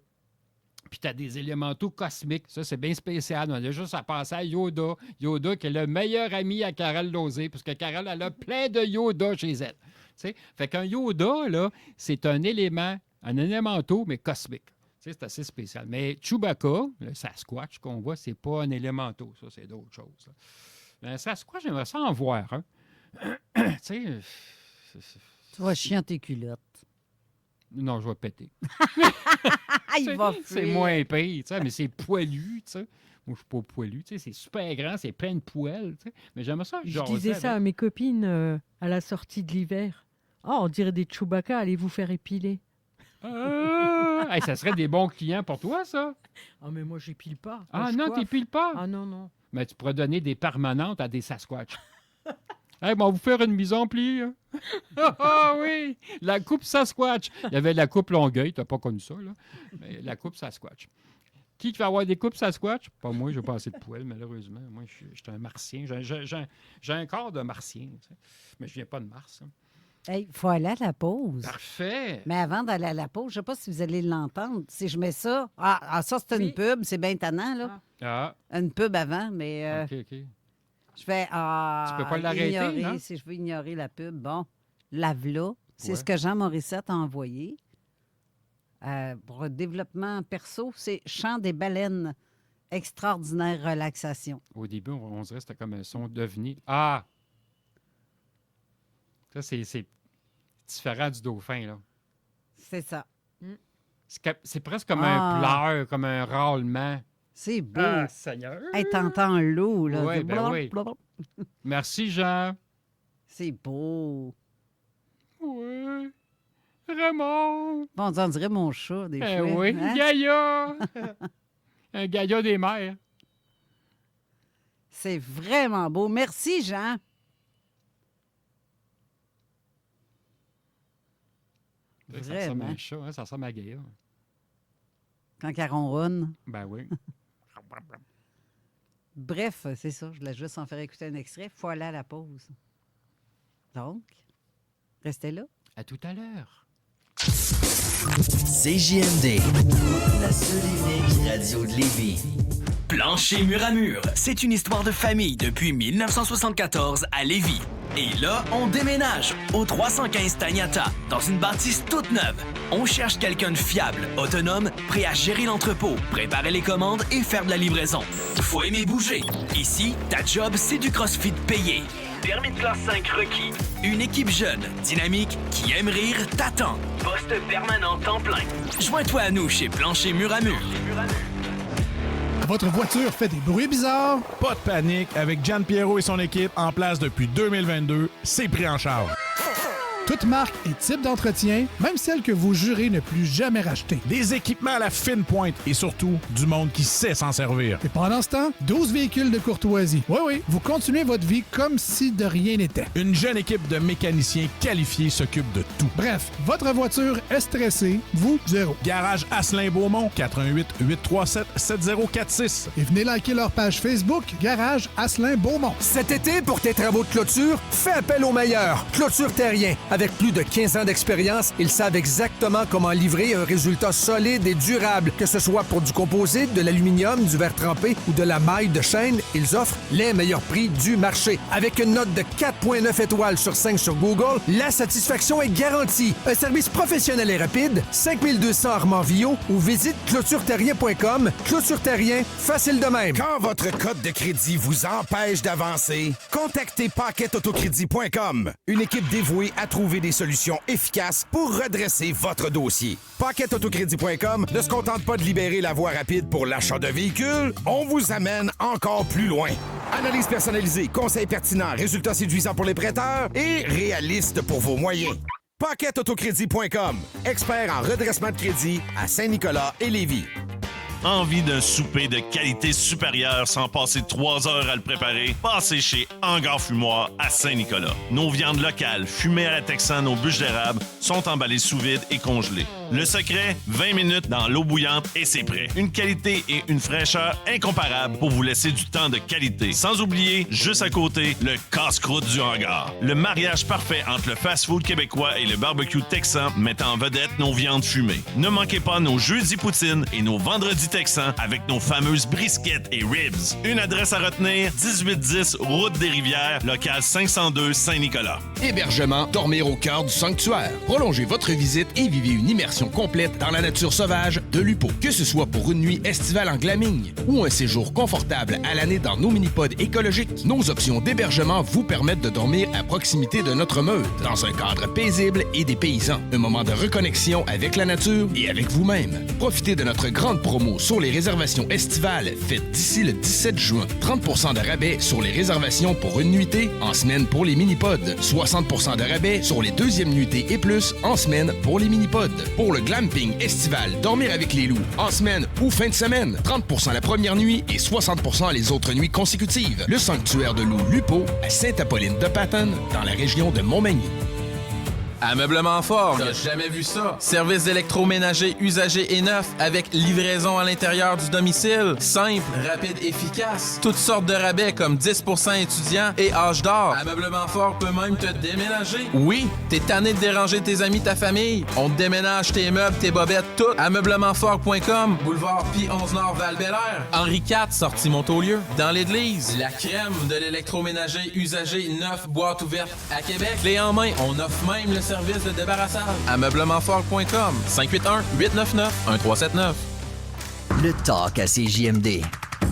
Puis tu as des élémentaux cosmiques. Ça, c'est bien spécial. On a juste à penser à Yoda. Yoda, qui est le meilleur ami à Carole Lozé, parce que Carole, elle a plein de Yoda chez elle. T'sais? Fait qu'un Yoda, là, c'est un élémentaux, mais cosmique. T'sais, c'est assez spécial. Mais Chewbacca, le Sasquatch qu'on voit, c'est pas un élémentaux. Ça, c'est d'autres choses. Là. Mais un Sasquatch, j'aimerais ça en voir. Hein? Tu sais... Tu vas chier en tes culottes. Non, je vais péter. Il va fuir. C'est moins épais, mais c'est poilu, tu sais. Moi, je suis pas poilu, tu sais. C'est super grand, c'est plein de poils, tu sais. Mais j'aimerais ça. Je disais ça à mes copines à la sortie de l'hiver. Oh, on dirait des Chewbacca, allez vous faire épiler. Hey, ça serait des bons clients pour toi, ça. Ah, mais moi, j'épile pas. Ah non, t'épiles pas? Ah non. Mais tu pourrais donner des permanentes à des Sasquatch. Hey, on va vous faire une mise en pli. Hein? Ah oui! La coupe Sasquatch. Il y avait la coupe Longueuil, t'as pas connu ça, là. Mais la coupe Sasquatch. Qui va avoir des coupes Sasquatch? Pas moi, j'ai pas assez de poils, malheureusement. Moi, je suis un martien. J'ai un corps de martien, tu sais. Mais je viens pas de Mars. Hein. Hey, il faut aller à la pause. Parfait! Mais avant d'aller à la pause, je ne sais pas si vous allez l'entendre. Si je mets ça... ça, c'est une pub. C'est bien tannant, là. Ah. Une pub avant, mais... OK. Je fais... tu peux pas l'arrêter, non? Si je veux ignorer la pub, bon, lave-la. C'est Ouais. ce que Jean Morissette a envoyé. Pour le développement perso, c'est Chant des baleines. Extraordinaire relaxation. Au début, on dirait que c'était comme un son d'ovni. Ah! Ça, c'est différent du dauphin, là. C'est ça. C'est presque comme un pleur, comme un râlement. C'est beau. Ah, Seigneur! Hey, t'entends l'eau, là. Oui, ben oui. Blablabla. Merci, Jean. C'est beau. Oui. Raymond. Bon, on dirait mon chat, des fois. Oui, hein? Gaïa. Un Gaïa des mers. C'est vraiment beau. Merci, Jean. Ça ressemble à Vraiment. un chat, hein? Ça ressemble à Gaïa. Quand elle ronronne. Ben oui. Bref, c'est ça. Je voulais juste en faire écouter un extrait. Il faut aller à la pause. Donc, restez là. À tout à l'heure. CJMD, la seule et unique radio de Lévis. Plancher mur à mur, c'est une histoire de famille depuis 1974 à Lévis. Et là, on déménage au 315 Taniata, dans une bâtisse toute neuve. On cherche quelqu'un de fiable, autonome, prêt à gérer l'entrepôt, préparer les commandes et faire de la livraison. Faut aimer bouger. Ici, ta job, c'est du CrossFit payé. Permis de classe 5 requis. Une équipe jeune, dynamique, qui aime rire, t'attend. Poste permanent temps plein. Joins-toi à nous chez Plancher Mur à Mur. Votre voiture fait des bruits bizarres? Pas de panique, avec Gian Pierrot et son équipe en place depuis 2022, c'est pris en charge. Toute marque et type d'entretien, même celle que vous jurez ne plus jamais racheter. Des équipements à la fine pointe et surtout du monde qui sait s'en servir. Et pendant ce temps, 12 véhicules de courtoisie. Oui, vous continuez votre vie comme si de rien n'était. Une jeune équipe de mécaniciens qualifiés s'occupe de tout. Bref, votre voiture est stressée, vous, zéro. Garage Asselin-Beaumont, 88 837 7046. Et venez liker leur page Facebook, Garage Asselin-Beaumont. Cet été, pour tes travaux de clôture, fais appel aux meilleurs. Clôture Terrien. Avec plus de 15 ans d'expérience, ils savent exactement comment livrer un résultat solide et durable. Que ce soit pour du composite, de l'aluminium, du verre trempé ou de la maille de chaîne, ils offrent les meilleurs prix du marché. Avec une note de 4,9 étoiles sur 5 sur Google, la satisfaction est garantie. Un service professionnel et rapide, 5200 Armand-Villot ou visite clôtureterrien.com. Clôture Terrien, facile de même. Quand votre cote de crédit vous empêche d'avancer, contactez PaquetAutoCrédit.com. Une équipe dévouée à trouver des solutions efficaces pour redresser votre dossier. PaquetAutoCrédit.com ne se contente pas de libérer la voie rapide pour l'achat de véhicules, on vous amène encore plus loin. Analyse personnalisée, conseils pertinents, résultats séduisants pour les prêteurs et réalistes pour vos moyens. PaquetAutoCrédit.com, expert en redressement de crédit à Saint-Nicolas et Lévis. Envie d'un souper de qualité supérieure sans passer 3 heures à le préparer? Passez chez Hangar Fumoir à Saint-Nicolas. Nos viandes locales, fumées à la texane aux bûches d'érable, sont emballées sous vide et congelées. Le secret, 20 minutes dans l'eau bouillante et c'est prêt. Une qualité et une fraîcheur incomparables pour vous laisser du temps de qualité. Sans oublier, juste à côté, le casse-croûte du hangar. Le mariage parfait entre le fast-food québécois et le barbecue texan met en vedette nos viandes fumées. Ne manquez pas nos jeudis poutines et nos vendredis texans avec nos fameuses brisquettes et ribs. Une adresse à retenir, 1810 Route des Rivières, local 502 Saint-Nicolas. Hébergement, dormir au cœur du sanctuaire. Prolongez votre visite et vivez une immersion complète dans la nature sauvage de Lupo. Que ce soit pour une nuit estivale en glamming ou un séjour confortable à l'année dans nos mini-pods écologiques, nos options d'hébergement vous permettent de dormir à proximité de notre meute, dans un cadre paisible et dépaysant. Un moment de reconnexion avec la nature et avec vous-même. Profitez de notre grande promo sur les réservations estivales faites d'ici le 17 juin. 30% de rabais sur les réservations pour une nuitée en semaine pour les mini-pods. 60% de rabais sur les deuxièmes nuitées et plus en semaine pour les mini-pods. Pour le glamping estival, dormir avec les loups en semaine ou fin de semaine. 30% la première nuit et 60% les autres nuits consécutives. Le sanctuaire de loups Lupo à Sainte-Apolline-de-Patten dans la région de Montmagny. Ameublement Fort, t'as jamais vu ça? Service d'électroménager usagé et neuf avec livraison à l'intérieur du domicile. Simple, rapide, efficace. Toutes sortes de rabais comme 10% étudiants et âge d'or. Ameublement Fort peut même te déménager. Oui, t'es tanné de déranger tes amis, ta famille. On te déménage tes meubles, tes bobettes, tout. Ameublementfort.com, boulevard Pi 11 Nord Val-Bélair. Henri IV, sortie Montaulieu. Dans l'église, la crème de l'électroménager usagé neuf, boîte ouverte à Québec. Clé en main, on offre même le service de débarrassage. Ameublementfort.com 581-899-1379. Le talk à CJMD,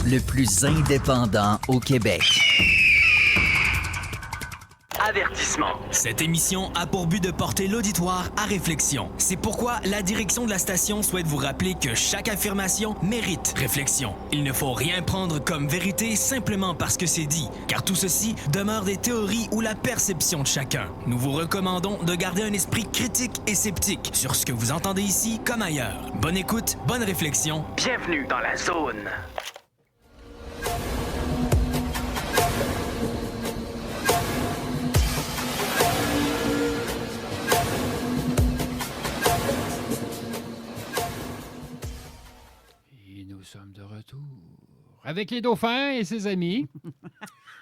le plus indépendant au Québec. Avertissement. Cette émission a pour but de porter l'auditoire à réflexion. C'est pourquoi la direction de la station souhaite vous rappeler que chaque affirmation mérite réflexion. Il ne faut rien prendre comme vérité simplement parce que c'est dit, car tout ceci demeure des théories ou la perception de chacun. Nous vous recommandons de garder un esprit critique et sceptique sur ce que vous entendez ici comme ailleurs. Bonne écoute, bonne réflexion. Bienvenue dans la zone. Nous sommes de retour avec les dauphins et ses amis.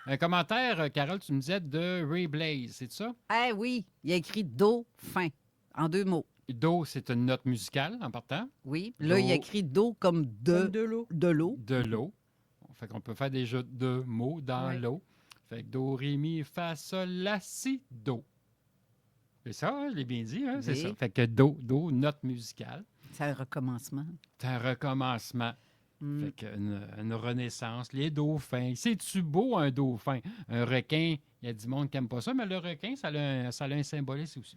Un commentaire, Carole, tu me disais de Ray Blaze, c'est ça? Eh oui, il a écrit dauphin en 2 mots. Do, c'est une note musicale en partant. Oui, là, il a écrit do comme de l'eau. De l'eau. De l'eau. Fait qu'on peut faire des jeux de mots dans l'eau. Fait que do, ré, mi, fa, sol, la, si, do. C'est ça, hein, je l'ai bien dit, hein? C'est ça. Fait que do, note musicale. C'est un recommencement. C'est un recommencement. Fait qu'une renaissance. Les dauphins. C'est-tu beau, un dauphin? Un requin, il y a du monde qui n'aime pas ça, mais le requin, ça a un symbolisme aussi.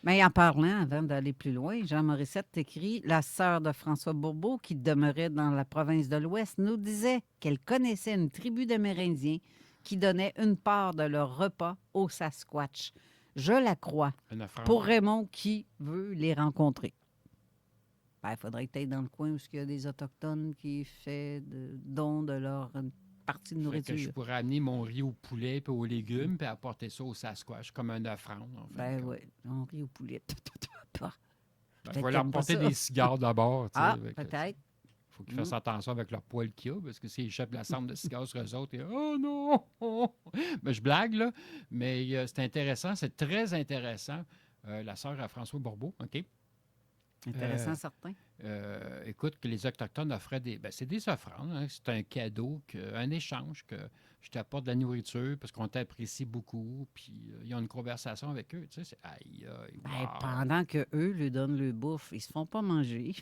Mais en parlant, avant d'aller plus loin, Jean Morissette écrit « La sœur de François Bourbeau, qui demeurait dans la province de l'Ouest, nous disait qu'elle connaissait une tribu d'Amérindiens qui donnait une part de leur repas aux Sasquatch. Je la crois. Pour Raymond qui veut les rencontrer. » Il faudrait que tu ailles dans le coin où il y a des Autochtones qui font don de leur partie de nourriture. Que je pourrais amener mon riz au poulet et aux légumes puis apporter ça au Sasquatch comme un offrande. Oui, mon riz au poulet. Il va leur apporter des cigares d'abord. Ah, peut-être. faut qu'ils fassent attention avec leur poil qu'il y a, parce que s'ils échappent la cendre de cigare sur eux autres, oh non! Mais je blague, là. Mais c'est intéressant, c'est très intéressant. La sœur à François Bourbeau, OK? Intéressant, certain. Écoute, que les Autochtones offraient c'est des offrandes, hein, c'est un cadeau, un échange, que je t'apporte de la nourriture parce qu'on t'apprécie beaucoup, puis ils ont une conversation avec eux, tu sais, c'est aïe, wow. Pendant qu'eux lui donnent le bouffe, ils se font pas manger.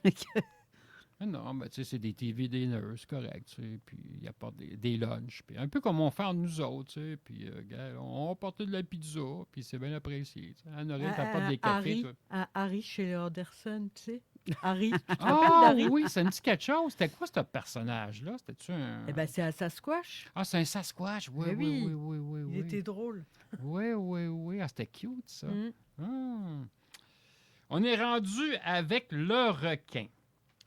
Non, mais tu sais, c'est des TV dinners, c'est correct, tu sais, puis ils apportent des lunchs, puis un peu comme on fait entre nous autres, tu sais, puis on apporte de la pizza, puis c'est bien apprécié, tu sais. Anne-Aurélie t'apporte des cafés, toi. Harry chez les Anderson, tu sais. Harry, tu te rappelles Ah d'Harry? oui, ça me dit quelque chose. C'était quoi ce personnage-là? C'était-tu un... Eh bien, c'est un Sasquatch. Ah, c'est un Sasquatch, oui, Eh oui, oui, oui, oui, oui. Il était drôle. Oui, oui, oui. Ah, c'était cute, ça. On est rendu avec le requin.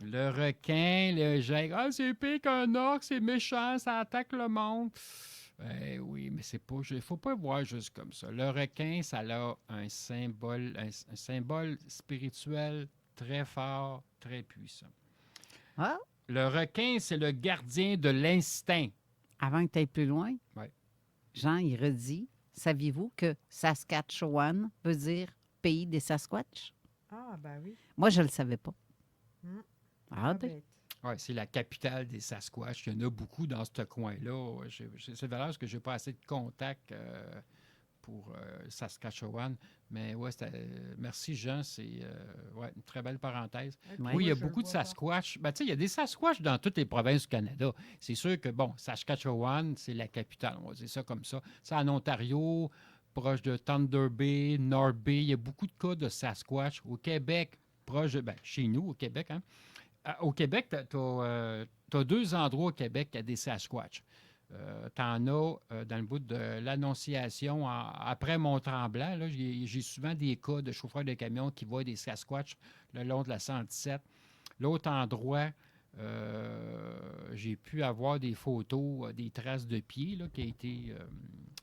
Le requin, le gègue. Ah, c'est pire qu'un orque, c'est méchant, ça attaque le monde. Ben oui, mais c'est pas. Il faut pas voir juste comme ça. Le requin, ça a un symbole spirituel très fort, très puissant. Ah. Le requin, c'est le gardien de l'instinct. Avant que tu ailles plus loin, Jean, il redit, saviez-vous que Saskatchewan veut dire pays des Sasquatch? Ah, ben oui. Moi, je ne le savais pas. Oui, c'est la capitale des Sasquatch. Il y en a beaucoup dans ce coin-là. C'est valable parce que je n'ai pas assez de contacts pour Saskatchewan. Mais ouais, merci Jean, c'est une très belle parenthèse. Ouais. Oui, il y a beaucoup de Sasquatch. Ben, tu sais, il y a des Sasquatch dans toutes les provinces du Canada. C'est sûr que, Saskatchewan, c'est la capitale. On va dire ça comme ça. C'est en Ontario, proche de Thunder Bay, North Bay. Il y a beaucoup de cas de Sasquatch. Au Québec, proche de... chez nous, au Québec, hein. Au Québec, tu as 2 endroits au Québec qui a des Sasquatch. Tu en as dans le bout de l'Annonciation, après Mont-Tremblant. Là, j'ai souvent des cas de chauffeurs de camions qui voient des Sasquatch le long de la 117. L'autre endroit, j'ai pu avoir des photos, des traces de pieds là, qui a été,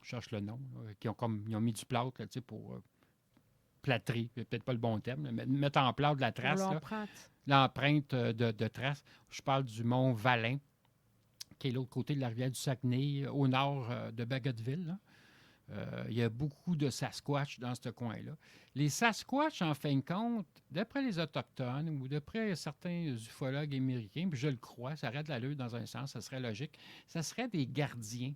je cherche le nom, là, ils ont mis du plâtre là, pour plâtrer, c'est peut-être pas le bon terme, mais mettre en plâtre de la trace. L'empreinte de trace. Je parle du mont Valin, qui est l'autre côté de la rivière du Saguenay, au nord de Bagotville. Il y a beaucoup de Sasquatch dans ce coin-là. Les Sasquatch, en fin de compte, d'après les Autochtones ou d'après certains ufologues américains, puis je le crois, ça aurait de l'allure dans un sens, ça serait logique, ça serait des gardiens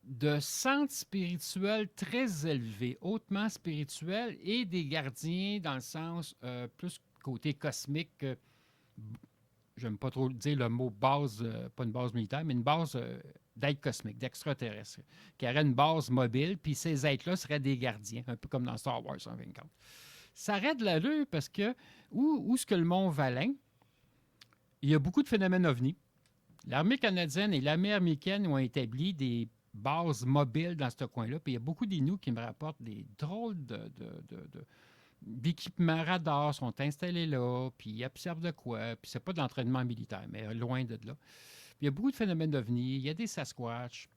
de centres spirituels très élevés, hautement spirituels, et des gardiens dans le sens plus côté cosmique. J'aime pas trop dire le mot base, pas une base militaire, mais une base d'êtres cosmiques, d'extraterrestres, qui aurait une base mobile, puis ces êtres-là seraient des gardiens, un peu comme dans Star Wars en 24. Ça aurait de l'allure parce que où est-ce que le Mont Valin, il y a beaucoup de phénomènes ovnis. L'armée canadienne et l'armée américaine ont établi des bases mobiles dans ce coin-là. Puis il y a beaucoup d'Inuits qui me rapportent des drôles d'équipements radars sont installés là, puis ils observent de quoi. Puis c'est pas de l'entraînement militaire, mais loin de là. Puis il y a beaucoup de phénomènes d'ovnis. Il y a des Sasquatch.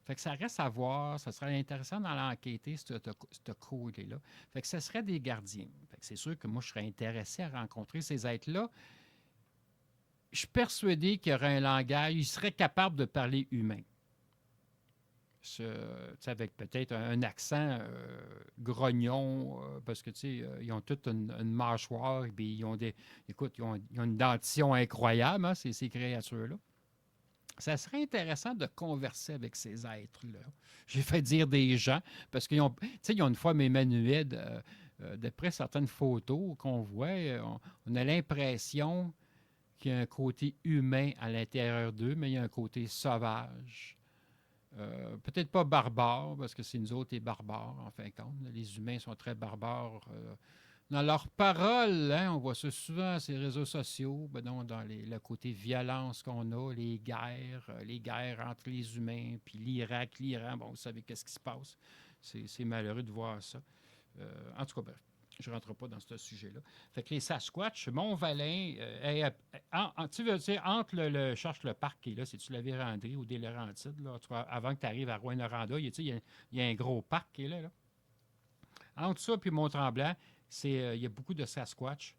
Fait que ça reste à voir. Ça serait intéressant dans l'enquêter, ce côté-là. Fait que ça serait des gardiens. Fait que c'est sûr que moi, je serais intéressé à rencontrer ces êtres-là. Je suis persuadé qu'il y aurait un langage. Ils seraient capables de parler humain. Avec peut-être un accent grognon, parce que ils ont toute une mâchoire, et ils ont une dentition incroyable, hein, ces créatures-là. Ça serait intéressant de converser avec ces êtres-là. J'ai fait dire des gens, parce qu'ils ont une forme humanoïde. D'après certaines photos qu'on voit, on a l'impression qu'il y a un côté humain à l'intérieur d'eux, mais il y a un côté sauvage. Peut-être pas barbare, parce que c'est nous autres les barbares, en fin de compte. Les humains sont très barbares dans leurs paroles. Hein, on voit ça souvent sur les réseaux sociaux, dans le côté violence qu'on a, les guerres entre les humains, puis l'Irak, l'Iran, vous savez qu'est-ce qui se passe. C'est malheureux de voir ça. En tout cas, bref. Je ne rentre pas dans ce sujet-là. Fait que les Sasquatch, Mont-Valin, entre le cherche le parc qui est là, c'est-tu la Vérandrie ou des Laurentides, là, avant que tu arrives à Rouyn-Noranda, il y a un gros parc qui est là. Entre ça et Mont-Tremblant, il y a beaucoup de Sasquatch.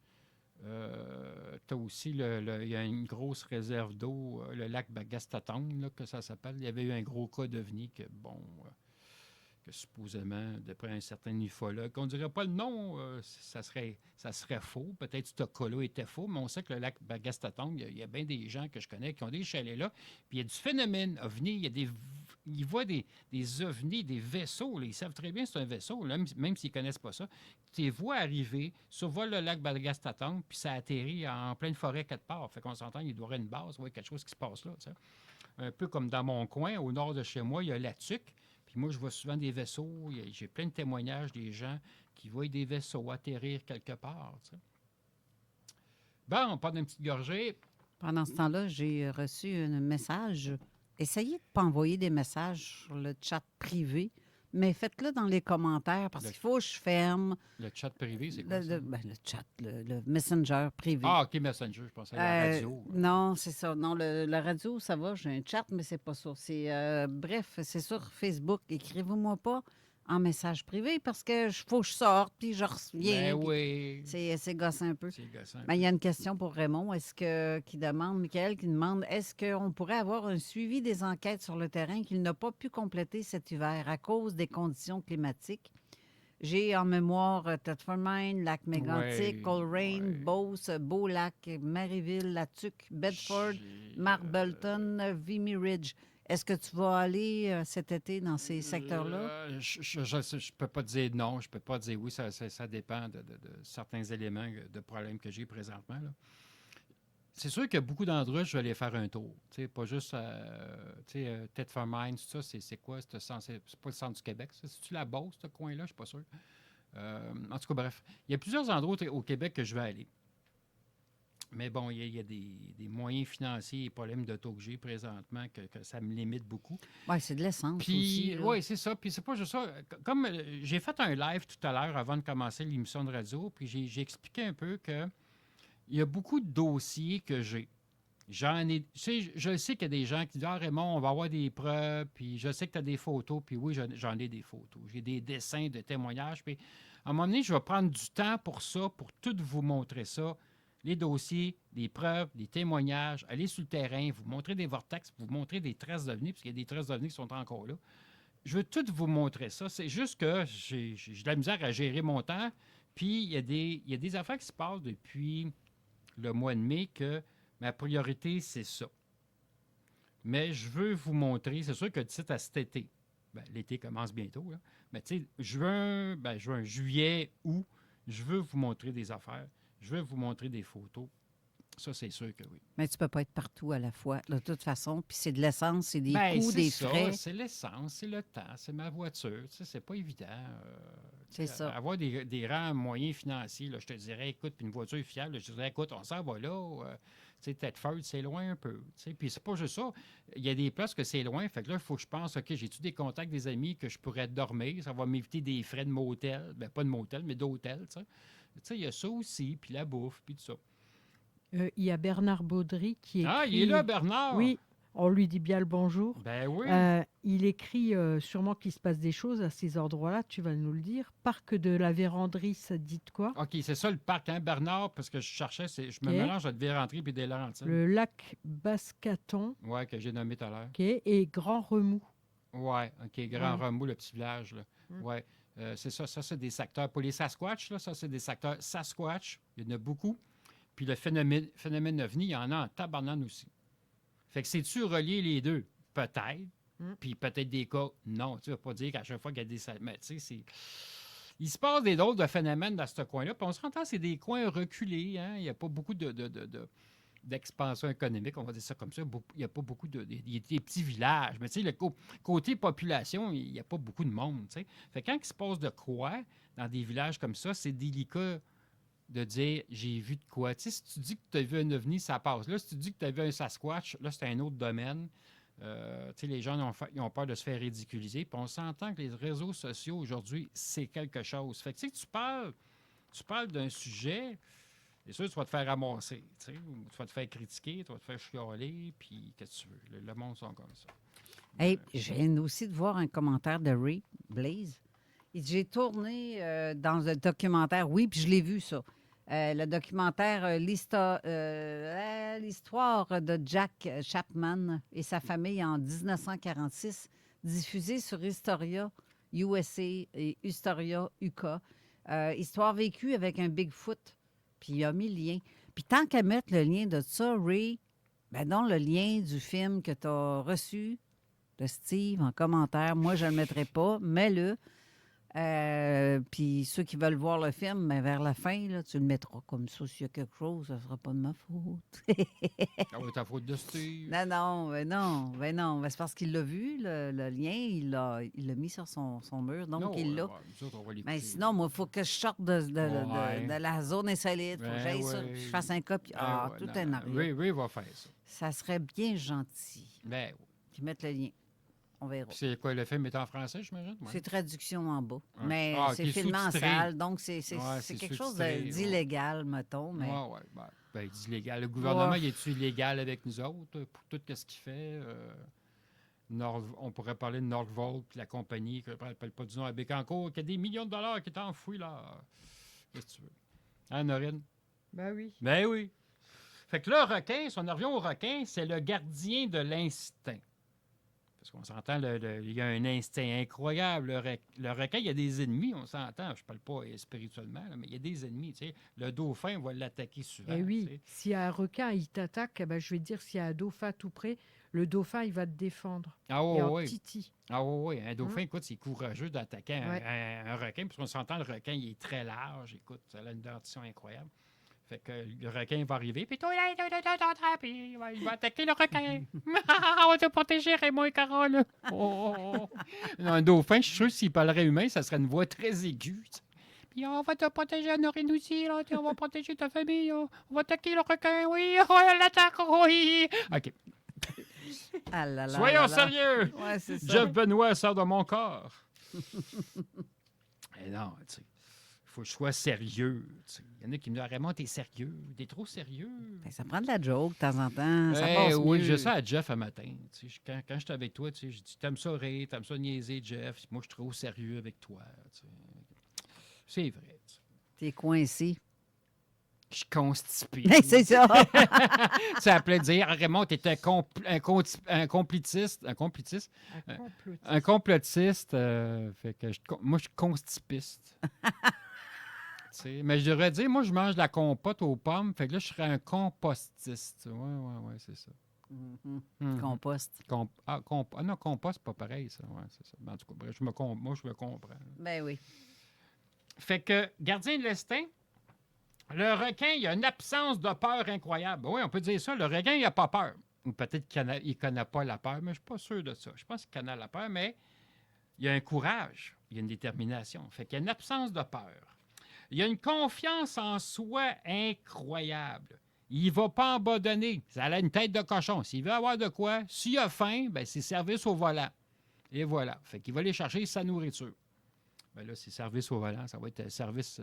Tu as aussi, il y a une grosse réserve d'eau, le lac Bagastatong, là, que ça s'appelle. Il y avait eu un gros cas d'OVNI que supposément, d'après un certain ufologue, on ne dirait pas le nom, ça serait faux. Peut-être que ce cas-là était faux, mais on sait que le lac Bagastatong, il y a bien des gens que je connais qui ont des chalets là. Puis il y a du phénomène OVNI, ils voient des ovnis, des vaisseaux. Là, ils savent très bien que c'est un vaisseau, là, même s'ils ne connaissent pas ça. Tu les vois arriver, survolent le lac Bagastatong, puis ça atterrit en pleine forêt quelque part. Fait qu'on s'entend, il doit y avoir une base, ouais, quelque chose qui se passe là. Ça. Un peu comme dans mon coin, au nord de chez moi, il y a la Tuque. Puis moi, je vois souvent des vaisseaux. J'ai plein de témoignages des gens qui voient des vaisseaux atterrir quelque part. Tu sais. Bon, on part d'une petite gorgée. Pendant ce temps-là, j'ai reçu un message. Essayez de ne pas envoyer des messages sur le chat privé, mais faites-le dans les commentaires parce qu'il faut que je ferme. Le chat privé, c'est quoi ça? Le chat, le messenger privé. Ah, OK, Messenger, je pensais à la radio. Non, c'est ça. Non, la radio, ça va, j'ai un chat, mais c'est pas ça. Bref, c'est sur Facebook. Écrivez-moi pas en message privé parce que faut que je sorte, puis je reviens. Ben oui. C'est gossant un peu. C'est gossant. Ben, il y a une question pour Raymond. Michael qui demande, est-ce qu'on pourrait avoir un suivi des enquêtes sur le terrain qu'il n'a pas pu compléter cet hiver à cause des conditions climatiques? J'ai en mémoire Thetford Mine, Lac Mégantic, Coleraine, Beauce, Beau-Lac, Maryville, La Tuque, Bedford, Marbleton, Vimy Ridge. Est-ce que tu vas aller cet été dans ces secteurs-là? Je ne peux pas dire non, je ne peux pas dire oui. Ça dépend de certains éléments de problèmes que j'ai présentement. Là. C'est sûr qu'il y a beaucoup d'endroits où je vais aller faire un tour. T'sais, pas juste Thetford Mine, tout ça, c'est quoi? C'est pas le centre du Québec. C'est-tu la Beauce, ce coin-là? Je ne suis pas sûr. En tout cas, bref. Il y a plusieurs endroits au Québec que je vais aller. Mais bon, il y a des moyens financiers et problèmes d'auto que j'ai présentement que ça me limite beaucoup. Oui, c'est de l'essence aussi. Oui, c'est ça. Puis c'est pas juste ça. Comme j'ai fait un live tout à l'heure avant de commencer l'émission de radio, puis j'ai expliqué un peu que il y a beaucoup de dossiers que j'ai. J'en ai. Tu sais, je sais qu'il y a des gens qui disent « Ah, Raymond, on va avoir des preuves, puis je sais que tu as des photos. » Puis oui, j'en ai des photos. J'ai des dessins de témoignages. Puis à un moment donné, je vais prendre du temps pour ça, pour tout vous montrer ça. Les dossiers, des preuves, des témoignages, aller sur le terrain, vous montrer des vortex, vous montrer des traces d'OVNI, parce qu'il y a des traces d'OVNI qui sont encore là. Je veux tout vous montrer ça. C'est juste que j'ai de la misère à gérer mon temps. Puis il y a des affaires qui se passent depuis le mois de mai que ma priorité, c'est ça. Mais je veux vous montrer, c'est sûr que d'ici à cet été, l'été commence bientôt, là, mais tu sais, juin, juillet, août, je veux vous montrer des affaires. Je veux vous montrer des photos. Ça, c'est sûr que oui. Mais tu ne peux pas être partout à la fois, de toute façon. Puis c'est de l'essence, c'est des coûts, des frais. C'est l'essence, c'est le temps, c'est ma voiture. Tu sais, c'est pas évident. C'est ça. Avoir des rangs moyens financiers, là, je te dirais, écoute, puis une voiture fiable, je te dirais, écoute, on s'en va là. Tu sais, Thetford, c'est loin un peu. Tu sais, puis c'est pas juste ça. Il y a des places que c'est loin. Fait que là, il faut que je pense, OK, j'ai-tu des contacts, des amis que je pourrais dormir? Ça va m'éviter des frais de motel. Bien, pas de motel, mais d'hôtel, tu sais. Tu sais, il y a ça aussi, puis la bouffe, puis tout ça. Il y a Bernard Baudry qui écrit... Ah, il est là, Bernard! Oui, on lui dit bien le bonjour. Ben oui. Il écrit sûrement qu'il se passe des choses à ces endroits-là, tu vas nous le dire. Parc de la Vérandrie, ça dit de quoi? OK, c'est ça le parc, hein, Bernard, parce que je cherchais, je me mélange entre Vérandrie et des Laurentides. Le lac Bascaton. Oui, que j'ai nommé tout à l'heure. OK, et Grand Remous. Oui, OK, Grand Remous, le petit village, là. Oui. C'est ça, c'est des secteurs. Pour les Sasquatch, là, ça, c'est des secteurs Sasquatch. Il y en a beaucoup. Puis le phénomène OVNI, il y en a en tabarnane aussi. Fait que c'est-tu relié les deux? Peut-être. Puis peut-être des cas, non. Tu ne vas pas dire qu'à chaque fois qu'il y a des... Mais tu sais, c'est... Il se passe des drôles de phénomènes dans ce coin-là. Puis on se rend compte, c'est des coins reculés. Hein? Il n'y a pas beaucoup d'expansion économique, on va dire ça comme ça. Il n'y a pas beaucoup il y a des petits villages. Mais tu sais, le côté population, il n'y a pas beaucoup de monde. Tu sais. Fait que quand il se passe de quoi dans des villages comme ça, c'est délicat de dire « j'ai vu de quoi ». Tu sais, si tu dis que tu as vu un ovni, ça passe. Là, si tu dis que tu as vu un Sasquatch, là, c'est un autre domaine. Tu sais, les gens ils ont peur de se faire ridiculiser. Puis on s'entend que les réseaux sociaux, aujourd'hui, c'est quelque chose. Fait que tu sais, tu parles d'un sujet... C'est sûr, tu vas te faire ramasser, tu vas te faire critiquer, tu vas te faire chialer, puis qu'est-ce que tu veux? Le monde sont comme ça. Hey, je viens aussi de voir un commentaire de Ray Blaze. Il dit, j'ai tourné dans un documentaire, oui, puis je l'ai vu, ça. Le documentaire l'histoire de Jack Chapman et sa famille en 1946, diffusé sur Historia USA et Historia UK. Histoire vécue avec un Bigfoot. Puis il a mis le lien. Puis tant qu'à mettre le lien de ça, Ray, donc le lien du film que tu as reçu de Steve en commentaire, moi je ne le mettrai pas, mets-le. Puis ceux qui veulent voir le film, mais vers la fin, là, tu le mettras comme ça. S'il y a quelque chose, ça ne sera pas de ma faute. Ah oui, ta faute de Steve. Non. Ben, c'est parce qu'il l'a vu, le lien, il l'a mis sur son mur, donc il l'a. Mais sinon, moi, il faut que je sorte de la zone insolite. Il faut que j'aille ça, que je fasse un copie. Tout un arrière. Oui, va faire ça. Ça serait bien gentil. Ben oui. Qu'ils mettent le lien. On verra. C'est quoi, le film est en français, j'imagine? Ouais. C'est traduction en bas. Ouais. Mais c'est filmé en salle, donc c'est quelque chose d'illégal, mettons. Mais... Oui. Ben, d'illégal. Le gouvernement, il est-tu illégal avec nous autres pour tout ce qu'il fait? On pourrait parler de Northvolt, puis la compagnie, que je ne rappelle pas du nom, à Bécancour, qui a des millions de dollars qui est enfouis là. Qu'est-ce que tu veux? Hein, Norine? Ben oui. Ben oui. Fait que le requin, si on revient au requin, c'est le gardien de l'instinct. Parce qu'on s'entend, il y a un instinct incroyable. Le requin, il y a des ennemis, on s'entend. Je ne parle pas spirituellement, là, mais il y a des ennemis. Tu sais. Le dauphin va l'attaquer souvent. Eh oui, tu sais. s'il y a un requin, il t'attaque, je vais te dire, s'il y a un dauphin tout près, le dauphin, il va te défendre. Ah oui, titi. Ah oui. Un dauphin, écoute, c'est courageux d'attaquer un requin. Parce qu'on s'entend, le requin, il est très large. Écoute, ça a une dentition incroyable. Fait que le requin va arriver, puis toi, il va attaquer le requin. On va te protéger, Raymond et Carole. Un dauphin, je suis sûr que s'il parlerait humain, ça serait une voix très aiguë. Puis on va te protéger, Norine aussi, là, on va protéger ta famille. On va attaquer le requin, oui, on l'attaque, oui. OK. Soyons sérieux. Ouais, c'est ça. Jeff Benoît sort de mon corps. Et non, tu sais. Il faut que je sois sérieux. Il y en a qui me disent Raymond, t'es sérieux, t'es trop sérieux. Ben, ça prend de la joke de temps en temps. Ça passe oui, mieux. j'ai ça à Jeff un matin. Quand j'étais avec toi, j'ai dit t'aimes ça rire, t'aimes ça niaiser, Jeff. Moi, je suis trop sérieux avec toi. C'est vrai. T'es coincé. Je suis constipé. C'est ça. Ça appelait dire Raymond, t'es un complotiste. Un complotiste. Fait que moi, je suis constipiste. Mais je devrais dire, moi, je mange de la compote aux pommes. Fait que là, je serais un compostiste. Oui, c'est ça. Compost. Non, compost, c'est pas pareil, ça. Ouais, c'est ça. En tout cas, bref, moi, je me comprends. Ben oui. Fait que, gardien de l'instinct, le requin, il a une absence de peur incroyable. Oui, on peut dire ça. Le requin, il n'a pas peur. Ou peut-être qu'il ne connaît pas la peur, mais je ne suis pas sûr de ça. Je pense qu'il connaît la peur, mais il y a un courage, il y a une détermination. Fait qu'il y a une absence de peur. Il y a une confiance en soi incroyable. Il ne va pas abandonner. Ça a une tête de cochon. S'il veut avoir de quoi, s'il a faim, ben c'est service au volant. Et voilà. Fait qu'il va aller chercher sa nourriture. Ben là, c'est service au volant. Ça va être service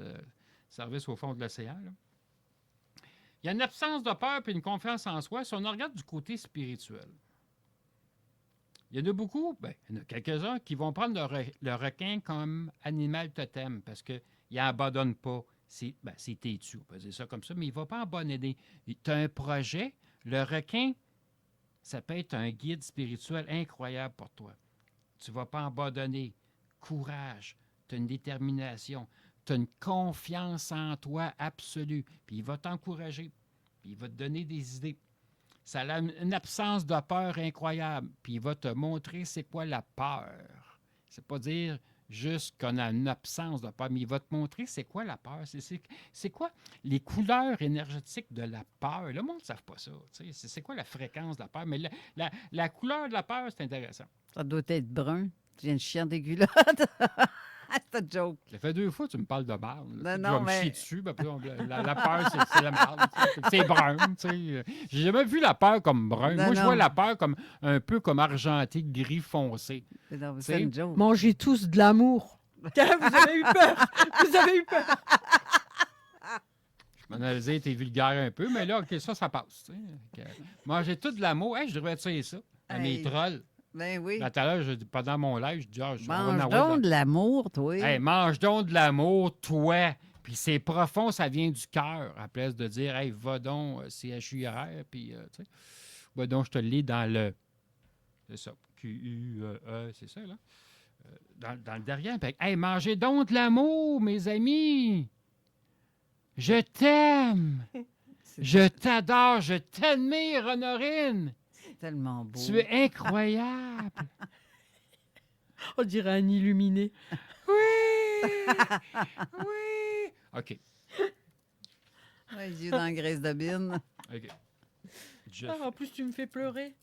au fond de l'océan. Là. Il y a une absence de peur et une confiance en soi. Si on regarde du côté spirituel, il y en a beaucoup, il y en a quelques-uns qui vont prendre le requin comme animal totem parce qu'il n'abandonne pas. C'est têtu, on peut dire ça comme ça, mais il ne va pas abandonner. Tu as un projet, le requin, ça peut être un guide spirituel incroyable pour toi. Tu ne vas pas abandonner. Courage, tu as une détermination, tu as une confiance en toi absolue, puis il va t'encourager, puis il va te donner des idées. Ça a une absence de peur incroyable, puis il va te montrer c'est quoi la peur. C'est pas dire juste qu'on a une absence de peur, mais il va te montrer c'est quoi la peur. C'est quoi les couleurs énergétiques de la peur. Le monde ne savent pas ça. C'est quoi la fréquence de la peur, mais la couleur de la peur, c'est intéressant. Ça doit être brun. Tu viens de chier des culottes. C'est un joke. Ça fait 2 fois que tu me parles de marde. Tu vas me chier dessus. La peur, c'est la marde. C'est brun. J'ai jamais vu la peur comme brun. Moi, je vois la peur comme un peu comme argenté, gris foncé. C'est une joke. Mangez tous de l'amour. Vous avez eu peur. Vous avez eu peur. Je m'en allais dire, t'es vulgaire un peu, mais là, OK, ça passe. Manger tout de l'amour. Hey, je devrais essayer ça à mes trolls. Ben oui. Tout à l'heure, pendant mon live, je dis mange donc de l'amour, toi. Hey, mange donc de l'amour, toi. Puis c'est profond, ça vient du cœur, à place de dire « Hey, va donc, C-H-U-R », puis tu sais, va donc, je te le lis dans le... C'est ça, Q-U-E, c'est ça, là. Dans le derrière. Puis, hey, mangez donc de l'amour, mes amis! Je t'aime! Je t'adore! Je t'admire, Honorine! C'est tellement beau. Tu es incroyable! On dirait un illuminé. Oui! Oui! OK. Les yeux dans la graisse de bine. OK. En plus, tu me fais pleurer.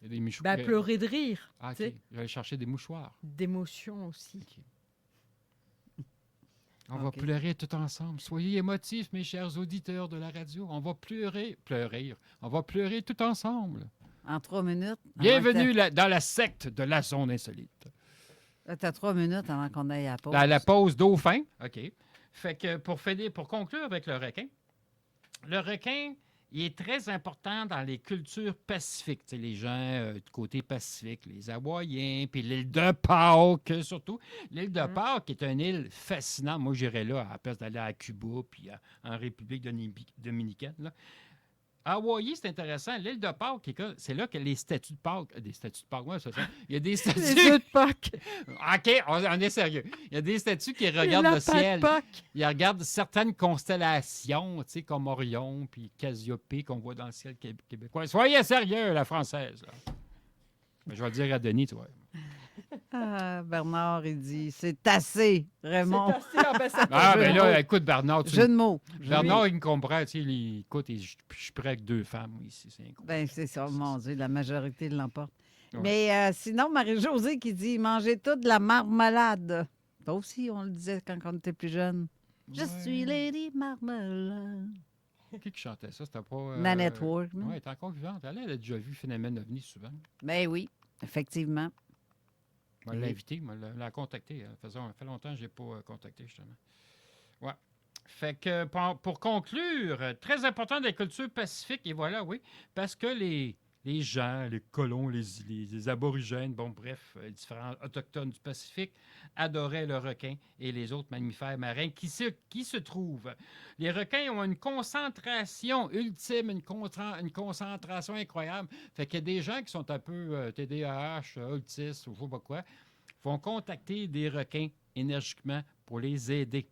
Il y a des mouchoirs. Pleurer de rire. Ah, OK. Je vais aller chercher des mouchoirs. D'émotion aussi. Okay. On va pleurer tout ensemble. Soyez émotifs, mes chers auditeurs de la radio. On va pleurer. On va pleurer tout ensemble. En 3 minutes. Bienvenue dans la secte de la zone insolite. Là, t'as 3 minutes avant qu'on aille à la pause. La pause dauphin. OK. Fait que pour conclure avec le requin, il est très important dans les cultures pacifiques. T'sais, les gens du côté pacifique, les Hawaïens, puis l'île de Pâques surtout. L'île de Pâques est une île fascinante. Moi, j'irais là à la place d'aller à Cuba puis en République dominicaine. Là. Hawaï, c'est intéressant. L'île de Pâques, c'est là que les statues de Pâques... Des statues de Pâques, oui, c'est ça. Il y a des statues... Les œufs de Pâques. OK, on est sérieux. Il y a des statues qui regardent le ciel. Ils regardent certaines constellations, tu sais, comme Orion puis Cassiopée qu'on voit dans le ciel québécois. Soyez sérieux, la française. Là. Mais je vais le dire à Denis, tu vois. Bernard, il dit, c'est assez, Raymond. C'est assez, ben là, écoute, Bernard. Jeu de mots. Bernard, il me comprend, tu sais, écoute, je suis prêt avec 2 femmes ici, c'est incroyable. Ben, c'est ça, mon Dieu, la majorité l'emporte. Ouais. Mais sinon, Marie-Josée qui dit, mangez tout de la marmelade. Toi aussi, on le disait quand on était plus jeune. Ouais. Je suis Lady Marmelade. Qui chantait ça? C'était pas... Nanette Ward. Oui, elle est encore vivante. Elle a déjà vu Phénomène OVNI souvent. Ben oui, effectivement. Je l'ai invité, je l'ai contacté. Ça fait longtemps que je n'ai pas contacté, justement. Ouais. Fait que, pour conclure, très important des cultures pacifiques, et voilà, oui, parce que les gens, les colons, les aborigènes, bon, bref, les différents autochtones du Pacifique adoraient le requin et les autres mammifères marins qui se trouvent. Les requins ont une concentration ultime, une concentration incroyable. Fait qu'il y a des gens qui sont un peu TDAH, autistes ou je ne sais pas quoi, vont contacter des requins énergiquement pour les aider.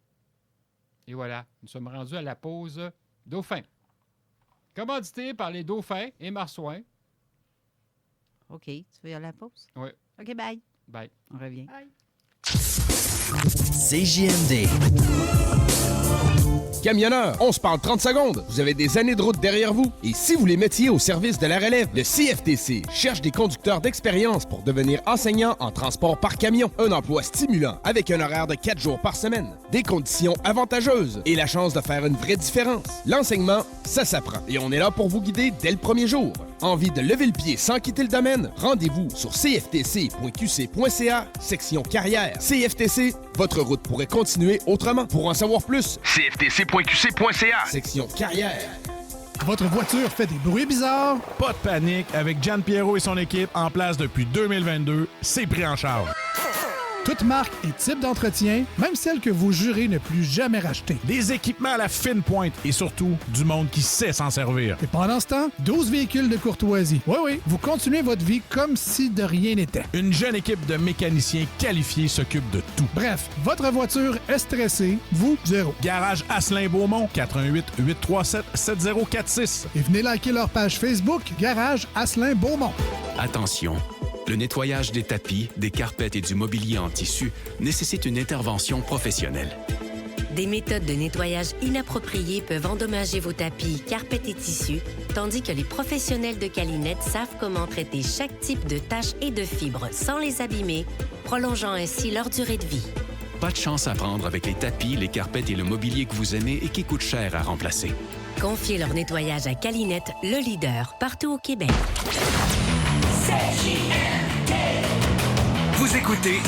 Et voilà, nous sommes rendus à la pause dauphin. Commandité par les dauphins et marsouins. OK. Tu veux y aller à la pause? Oui. OK, bye. Bye. On revient. Bye. CJMD. Camionneur, on se parle 30 secondes. Vous avez des années de route derrière vous. Et si vous les mettiez au service de la relève, le CFTC cherche des conducteurs d'expérience pour devenir enseignant en transport par camion. Un emploi stimulant avec un horaire de 4 jours par semaine. Des conditions avantageuses et la chance de faire une vraie différence. L'enseignement, ça s'apprend. Et on est là pour vous guider dès le premier jour. Envie de lever le pied sans quitter le domaine? Rendez-vous sur cftc.qc.ca, section carrière. CFTC, votre route pourrait continuer autrement. Pour en savoir plus, cftc.qc.ca, section carrière. Votre voiture fait des bruits bizarres? Pas de panique, avec Gian Piero et son équipe en place depuis 2022, c'est pris en charge. Toute marque et type d'entretien, même celle que vous jurez ne plus jamais racheter. Des équipements à la fine pointe et surtout du monde qui sait s'en servir. Et pendant ce temps, 12 véhicules de courtoisie. Oui, vous continuez votre vie comme si de rien n'était. Une jeune équipe de mécaniciens qualifiés s'occupe de tout. Bref, votre voiture est stressée, vous, zéro. Garage Asselin-Beaumont, 88 837 7046. Et venez liker leur page Facebook, Garage Asselin-Beaumont. Attention, le nettoyage des tapis, des carpettes et du mobilier en tissu nécessite une intervention professionnelle. Des méthodes de nettoyage inappropriées peuvent endommager vos tapis, carpettes et tissus, tandis que les professionnels de Calinette savent comment traiter chaque type de taches et de fibres sans les abîmer, prolongeant ainsi leur durée de vie. Pas de chance à prendre avec les tapis, les carpettes et le mobilier que vous aimez et qui coûtent cher à remplacer. Confiez leur nettoyage à Calinette, le leader, partout au Québec. Vous écoutez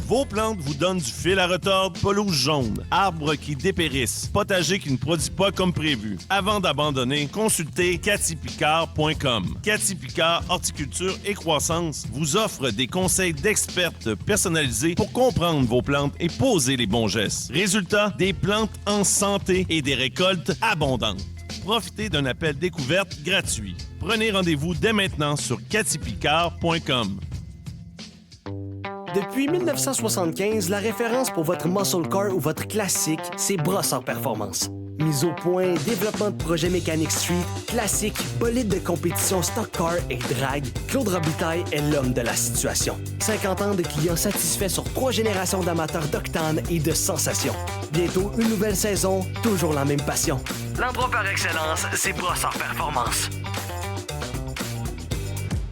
Vos plantes vous donnent du fil à retordre, pelouse jaune, arbres qui dépérissent, potager qui ne produit pas comme prévu. Avant d'abandonner, consultez cathypicard.com. Cathy Picard Horticulture et Croissance vous offre des conseils d'expertes personnalisés pour comprendre vos plantes et poser les bons gestes. Résultat, des plantes en santé et des récoltes abondantes. Profitez d'un appel découverte gratuit. Prenez rendez-vous dès maintenant sur cathypicard.com. Depuis 1975, la référence pour votre muscle car ou votre classique, c'est Brossard Performance. Mise au point, développement de projets mécaniques street, classique, bolide de compétition stock car et drag, Claude Robitaille est l'homme de la situation. 50 ans de clients satisfaits sur 3 générations d'amateurs d'octane et de sensations. Bientôt une nouvelle saison, toujours la même passion. L'endroit par excellence, c'est Brossard Performance.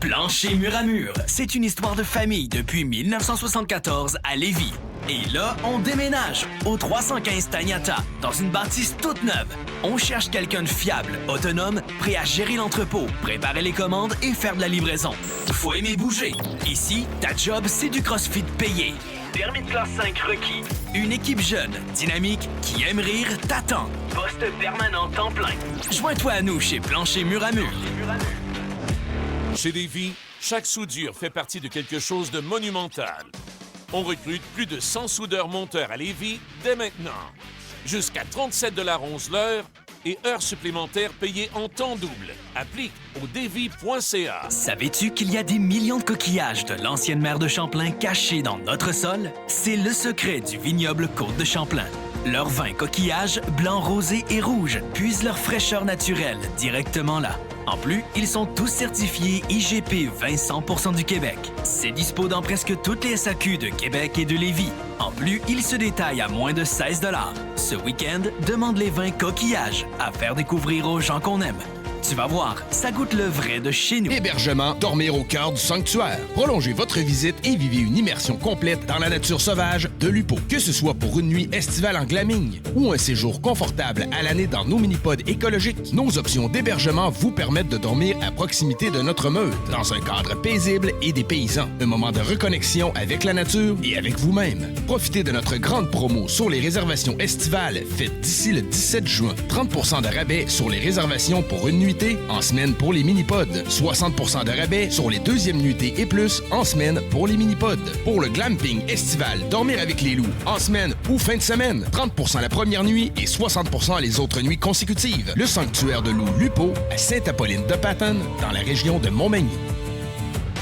Plancher mur à mur, c'est une histoire de famille depuis 1974 à Lévis. Et là, on déménage au 315 Taniata, dans une bâtisse toute neuve. On cherche quelqu'un de fiable, autonome, prêt à gérer l'entrepôt, préparer les commandes et faire de la livraison. Faut aimer bouger. Ici, ta job, c'est du CrossFit payé. Permis de classe 5 requis. Une équipe jeune, dynamique, qui aime rire, t'attend. Poste permanent temps plein. Joins-toi à nous chez Plancher mur à mur. Chez Lévis, chaque soudure fait partie de quelque chose de monumental. On recrute plus de 100 soudeurs-monteurs à Lévis dès maintenant. Jusqu'à 37,11 l'heure et heures supplémentaires payées en temps double. Applique au devis.ca. Savais-tu qu'il y a des millions de coquillages de l'ancienne mer de Champlain cachés dans notre sol? C'est le secret du vignoble Côte de Champlain. Leurs vins coquillages, blancs, rosés et rouges, puisent leur fraîcheur naturelle directement là. En plus, ils sont tous certifiés IGP 20 100% du Québec. C'est dispo dans presque toutes les SAQ de Québec et de Lévis. En plus, ils se détaillent à moins de 16 $. Ce week-end, demande les vins coquillages à faire découvrir aux gens qu'on aime. Tu vas voir, ça goûte le vrai de chez nous. Hébergement, dormir au cœur du sanctuaire. Prolongez votre visite et vivez une immersion complète dans la nature sauvage de Lupo. Que ce soit pour une nuit estivale en glamming ou un séjour confortable à l'année dans nos mini-pods écologiques, nos options d'hébergement vous permettent de dormir à proximité de notre meute, dans un cadre paisible et des paysans. Un moment de reconnexion avec la nature et avec vous-même. Profitez de notre grande promo sur les réservations estivales faites d'ici le 17 juin. 30% de rabais sur les réservations pour une nuitée en semaine pour les mini-pods. 60% de rabais sur les deuxièmes nuitées et plus en semaine pour les mini-pods. Pour le glamping estival, dormir avec les loups en semaine ou fin de semaine. 30% la première nuit et 60% les autres nuits consécutives. Le sanctuaire de loups Lupo à Sainte-Apolline-de-Patten dans la région de Montmagny.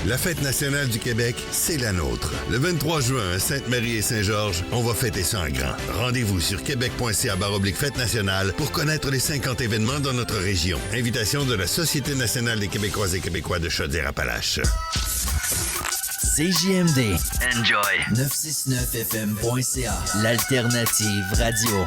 La Fête nationale du Québec, c'est la nôtre. Le 23 juin, à Sainte-Marie et Saint-Georges, on va fêter ça en grand. Rendez-vous sur québec.ca/fête nationale pour connaître les 50 événements dans notre région. Invitation de la Société nationale des Québécoises et Québécois de Chaudière-Appalaches. CJMD. Enjoy. 969fm.ca. L'alternative radio.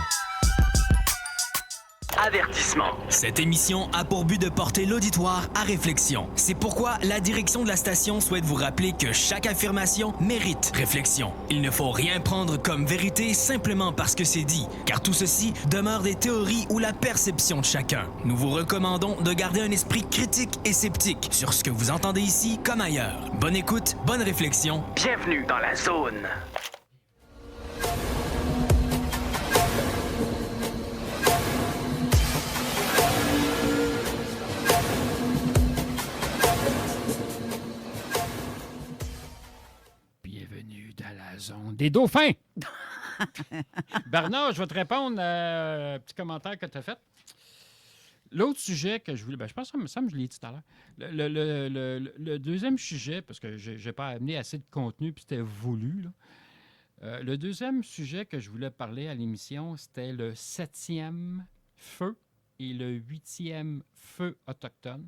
Avertissement. Cette émission a pour but de porter l'auditoire à réflexion. C'est pourquoi la direction de la station souhaite vous rappeler que chaque affirmation mérite réflexion. Il ne faut rien prendre comme vérité simplement parce que c'est dit, car tout ceci demeure des théories ou la perception de chacun. Nous vous recommandons de garder un esprit critique et sceptique sur ce que vous entendez ici comme ailleurs. Bonne écoute, bonne réflexion. Bienvenue dans la zone. Zone des dauphins. Bernard, je vais te répondre à un petit commentaire que tu as fait. L'autre sujet que je voulais... je pense que je l'ai dit tout à l'heure. Le deuxième sujet, parce que je n'ai pas amené assez de contenu, puis c'était voulu. Là. Le deuxième sujet que je voulais parler à l'émission, c'était le 7e feu et le 8e feu autochtone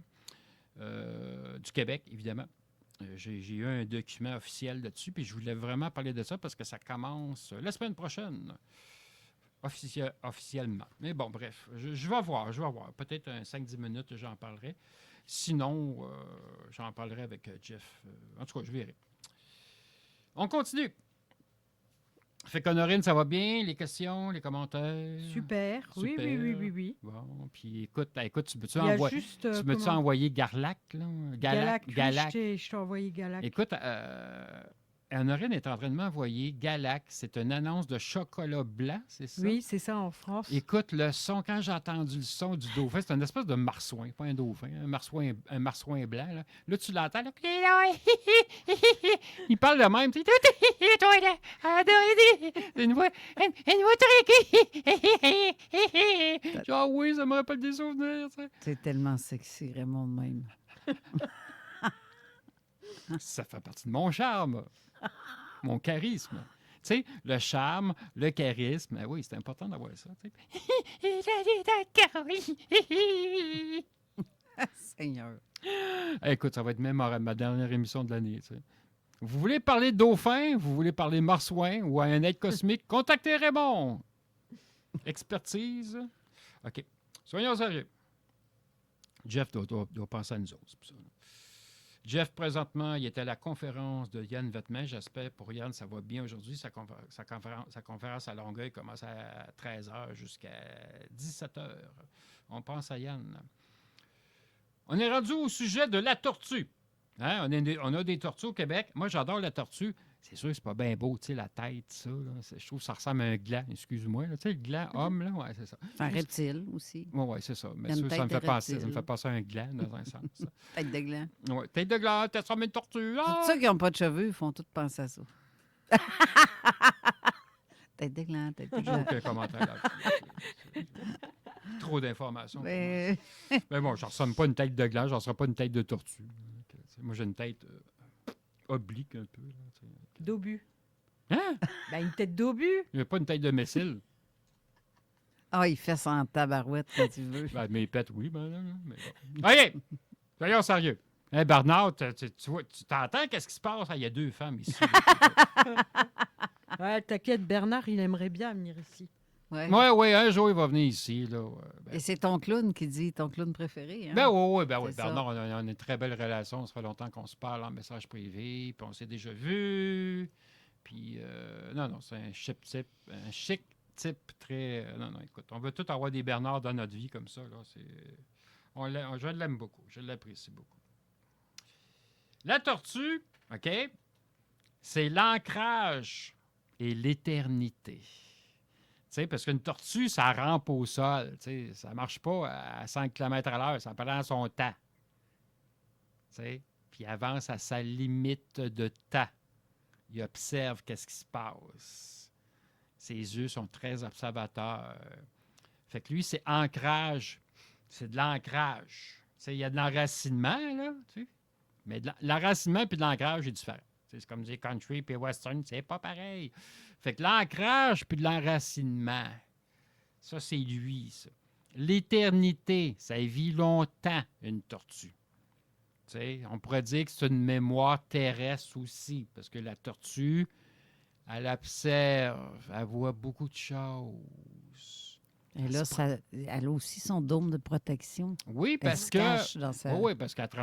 du Québec, évidemment. J'ai eu un document officiel là-dessus, puis je voulais vraiment parler de ça parce que ça commence la semaine prochaine, officiellement. Mais bon, bref, je vais voir. Peut-être 5-10 minutes, j'en parlerai. Sinon, j'en parlerai avec Jeff. En tout cas, je verrai. On continue. Fait qu'Honorine, ça va bien? Les questions, les commentaires? Super. Oui. Bon, puis écoute, tu peux-tu envoyer Garlac? Là? Galac. Je t'ai envoyé Galac. Écoute, Honorine est en train de m'envoyer Galax. C'est une annonce de chocolat blanc, c'est ça? Oui, c'est ça en France. Écoute, le son, quand j'ai entendu le son du dauphin, c'est une espèce de marsouin, pas un dauphin, un marsouin blanc. Là tu l'entends, là. Il parle de même. C'est une voix très... Genre, oui, ça me rappelle des souvenirs. Ça. C'est tellement sexy, Raymond, de même. Ça fait partie de mon charme, mon charisme. Tu sais, le charme, le charisme, oui, c'est important d'avoir ça. Seigneur. Écoute, ça va être mémorable, ma dernière émission de l'année. Tu sais. Vous voulez parler de dauphin, vous voulez parler marsouin ou à un être cosmique, contactez Raymond. Expertise. OK. Soyons sérieux. Jeff doit penser à nous autres. C'est pour ça, là. Jeff, présentement, il était à la conférence de Yann Vettman. J'espère pour Yann, ça va bien aujourd'hui. Sa conférence à Longueuil commence à 13h jusqu'à 17h. On pense à Yann. On est rendu au sujet de la tortue. Hein? On a des tortues au Québec. Moi, j'adore la tortue. C'est sûr que c'est pas bien beau, tu sais, la tête, ça. Là. Je trouve que ça ressemble à un gland, excuse-moi. Tu sais, le gland homme, là, ouais, c'est ça. Un reptile aussi. Oui, c'est ça. Mais ça me fait penser à un gland, dans un sens. Tête de gland. Oui, tête de gland, t'as ressemble à une tortue. Ah! Tous ceux qui n'ont pas de cheveux, ils font tous penser à ça. Tête de gland, tête de gland. Aucun commentaire là. Trop d'informations. Mais bon, je ne ressemble pas à une tête de gland, je ne ressemble pas à une tête de tortue. Moi, j'ai une tête oblique un peu. Là, d'obus. Hein? Ben, une tête d'obus. Il n'y a pas une tête de missile. Ah, il fait ça en tabarouette quand il veut. Ben, mes pètes, oui. Ben, là, mais bon. OK! Soyons sérieux. Hey, Bernard, tu t'entends qu'est-ce qui se passe? Il y a 2 femmes ici. Ouais, t'inquiète, Bernard, il aimerait bien venir ici. Oui, un jour, il va venir ici. Là. Et c'est ton clown qui dit ton clown préféré. Hein? Ben oui. Bernard, on a une très belle relation. Ça fait longtemps qu'on se parle en message privé, puis on s'est déjà vus. Puis, non, c'est un chic type très... non, écoute, on veut tous avoir des Bernards dans notre vie comme ça. Là. Je l'aime beaucoup. Je l'apprécie beaucoup. La tortue, OK, c'est l'ancrage et l'éternité. Tu sais, parce qu'une tortue, ça rampe au sol. Tu sais, ça ne marche pas à 5 km/h. Ça prend son temps. Tu sais, puis il avance à sa limite de temps. Il observe qu'est-ce qui se passe. Ses yeux sont très observateurs. Fait que lui, c'est ancrage. C'est de l'ancrage. Tu sais, il y a de l'enracinement, là. Tu sais. Mais l'enracinement puis de l'ancrage est différent. C'est comme dire country puis western, c'est pas pareil. Fait que l'ancrage puis de l'enracinement, ça, c'est lui, ça. L'éternité, ça vit longtemps, une tortue. T'sais, on pourrait dire que c'est une mémoire terrestre aussi, parce que la tortue, elle observe, elle voit beaucoup de choses. Et là, elle a aussi son dôme de protection. Oui, parce parce qu'elle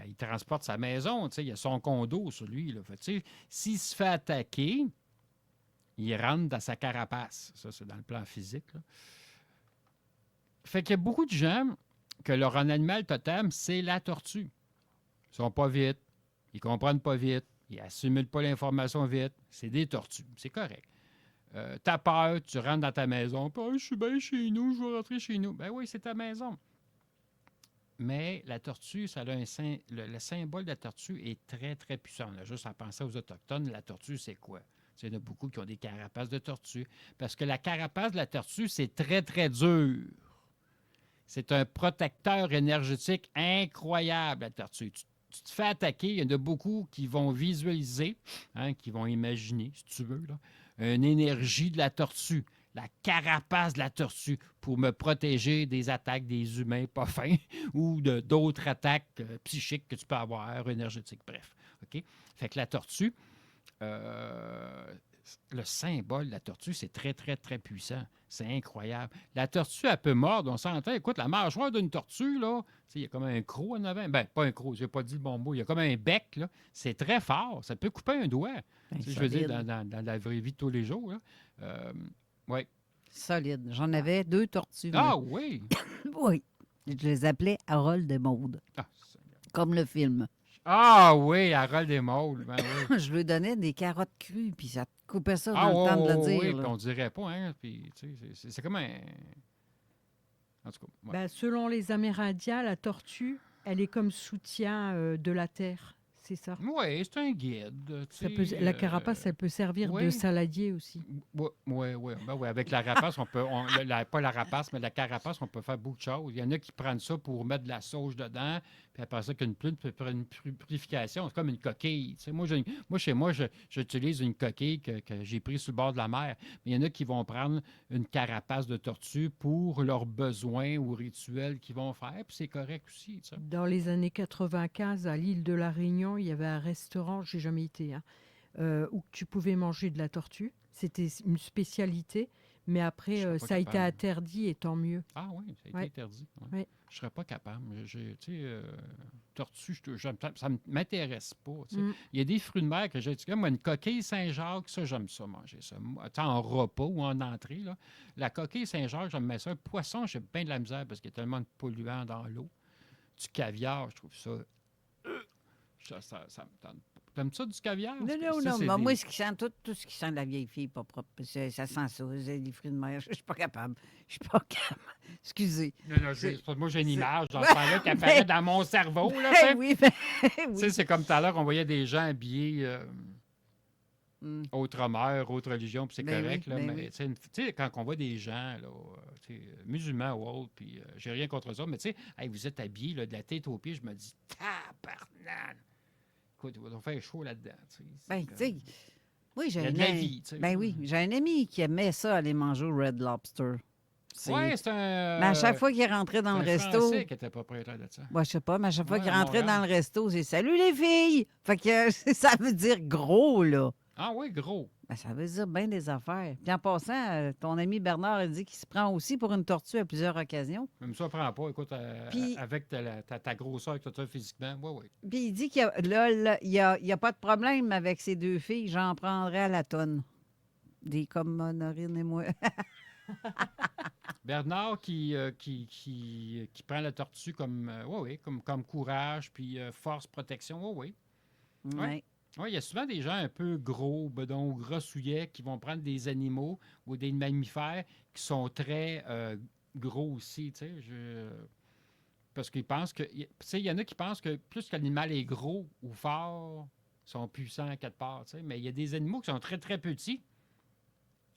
il transporte sa maison. Il a son condo sur lui. Là. Fait, s'il se fait attaquer, il rentre dans sa carapace. Ça, c'est dans le plan physique. Là. Fait qu'il y a beaucoup de gens que leur animal totem, c'est la tortue. Ils sont pas vite. Ils comprennent pas vite. Ils assimilent pas l'information vite. C'est des tortues. C'est correct. T'as peur, tu rentres dans ta maison. Je suis bien chez nous, je veux rentrer chez nous. Ben oui, c'est ta maison. Mais la tortue, ça a le symbole de la tortue est très, très puissant. Là, juste à penser aux Autochtones, la tortue, c'est quoi? Il y en a beaucoup qui ont des carapaces de tortue. Parce que la carapace de la tortue, c'est très, très dur. C'est un protecteur énergétique incroyable, la tortue. Tu te fais attaquer, il y en a beaucoup qui vont visualiser, qui vont imaginer, si tu veux, là, une énergie de la tortue, la carapace de la tortue pour me protéger des attaques des humains pas fins ou d'autres attaques psychiques que tu peux avoir, énergétiques, bref. OK? Fait que la tortue, le symbole de la tortue, c'est très, très, très puissant. C'est incroyable. La tortue, elle peut mordre, on s'entend. Écoute, la mâchoire d'une tortue, là, il y a comme un croc en avant. Ben, pas un croc, j'ai pas dit le bon mot. Il y a comme un bec, là. C'est très fort. Ça peut couper un doigt. Je veux dire, dans la vraie vie de tous les jours, là. Oui. Solide. J'en avais 2 tortues. Ah oui? Oui. Je les appelais Harold et Maude. Ah, comme le film. Ah oui, Harold des Maules. Ben oui. Je lui donnais des carottes crues, puis ça te coupait ça dans Ah le temps de le oui, dire. oui, là. puis on dirait pas, hein. Puis, tu sais, c'est comme un... En tout cas, ouais. Ben, selon les Amérindiens, la tortue, elle est comme soutien de la terre. C'est ça. Oui, c'est un guide. Ça peut, la carapace, elle peut servir de saladier aussi. Oui. Ben ouais, avec la rapace, on peut. Pas la rapace, mais la carapace, on peut faire beaucoup de choses. Il y en a qui prennent ça pour mettre de la sauge dedans, puis après ça, qu'une plume peut faire une purification. C'est comme une coquille. Tu sais, moi, chez moi, j'utilise une coquille que j'ai prise sur le bord de la mer. Mais il y en a qui vont prendre une carapace de tortue pour leurs besoins ou rituels qu'ils vont faire, puis c'est correct aussi. Tu sais. Dans les années 95, à l'île de la Réunion, il y avait un restaurant, j'ai jamais été, où tu pouvais manger de la tortue. C'était une spécialité, mais après, ça a été interdit et tant mieux. Ah oui, ça a été interdit. Ouais. Ouais. Je ne serais pas capable. Tortue, ça ne m'intéresse pas. Tu sais. Il y a des fruits de mer que j'ai dit. Moi, une coquille Saint-Jacques, ça, j'aime ça manger ça. En repas ou en entrée, là, la coquille Saint-Jacques, j'aime ça. Un poisson, j'ai bien de la misère parce qu'il y a tellement de polluants dans l'eau. Du caviar, je trouve ça... Ça me tente pas. T'aimes ça du caviar? Non. Moi, ce qui sent, tout ce qui sent de la vieille fille, pas propre. Ça sent ça, des fruits de mer. Je suis pas capable. Excusez. Non, moi, j'ai une image dans ce temps-là qui apparaît dans mon cerveau. Là, oui. C'est comme tout à l'heure, on voyait des gens habillés autre mer, autre religion, puis c'est correct. Mais tu sais, quand on voit des gens là, musulmans ou autres, puis j'ai rien contre ça, mais tu sais, vous êtes habillés là, de la tête aux pieds, je me dis, tabarnak! Écoute, on fait chaud là-dedans. Oui, j'ai il y a de la vie. J'ai un ami qui aimait ça, aller manger au Red Lobster. Oui, c'est un... Mais à chaque fois qu'il rentrait dans le resto... Français qui était propriétaire de ça. Je sais pas, mais à chaque fois qu'il rentrait dans le resto, c'est « Salut les filles! » Fait que ça veut dire gros, là. Ah oui, gros. Ça veut dire bien des affaires. Puis en passant, ton ami Bernard a dit qu'il se prend aussi pour une tortue à plusieurs occasions. Même ça, prend pas. Écoute, avec ta grosseur que tu as physiquement, oui. Puis il dit qu'il n'y a pas de problème avec ces deux filles. J'en prendrais à la tonne. Des comme Honorine et moi. Bernard qui prend la tortue comme, comme courage, puis force, protection, oui. Oui, il y a souvent des gens un peu gros, bedons, grossouillets, qui vont prendre des animaux ou des mammifères qui sont très gros aussi, tu sais. Parce qu'ils pensent que... Tu sais, il y en a qui pensent que plus que l'animal est gros ou fort, ils sont puissants à quelque part, tu sais. Mais il y a des animaux qui sont très, très petits.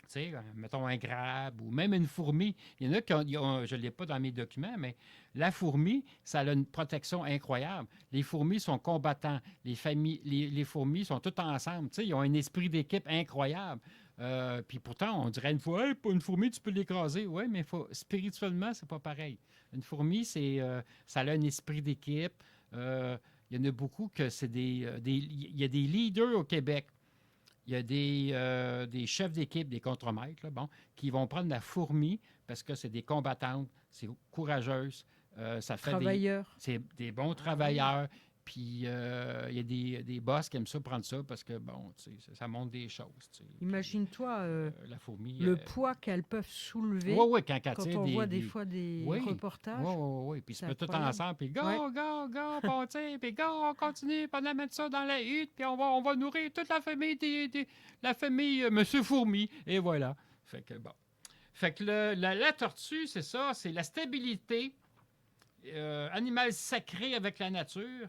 Tu sais, mettons un crabe ou même une fourmi. Il y en a qui ont je ne l'ai pas dans mes documents, mais la fourmi, ça a une protection incroyable. Les fourmis sont combattants. Les fourmis sont toutes ensemble. Tu sais, ils ont un esprit d'équipe incroyable. Puis pourtant, on dirait une fois, pour une fourmi, tu peux l'écraser. Oui, mais spirituellement, c'est pas pareil. Une fourmi, ça a un esprit d'équipe. Il y en a beaucoup que c'est il y a des leaders au Québec. Il y a des chefs d'équipe, des contremaîtres, là, qui vont prendre la fourmi parce que c'est des combattantes, c'est courageuses. Ça fait c'est des bons travailleurs. Puis il y a des boss qui aiment ça, prendre ça parce que, bon, ça montre des choses. Imagine-toi la fourmi, le poids qu'elles peuvent soulever quand on voit des fois des reportages. Oui. Puis ils se mettent tout ensemble, puis go, on tire, puis go, on continue, puis on amène ça dans la hutte, puis on va nourrir toute la famille, la famille Monsieur Fourmi. Et voilà. Fait que la tortue, c'est ça, c'est la stabilité, animal sacré avec la nature.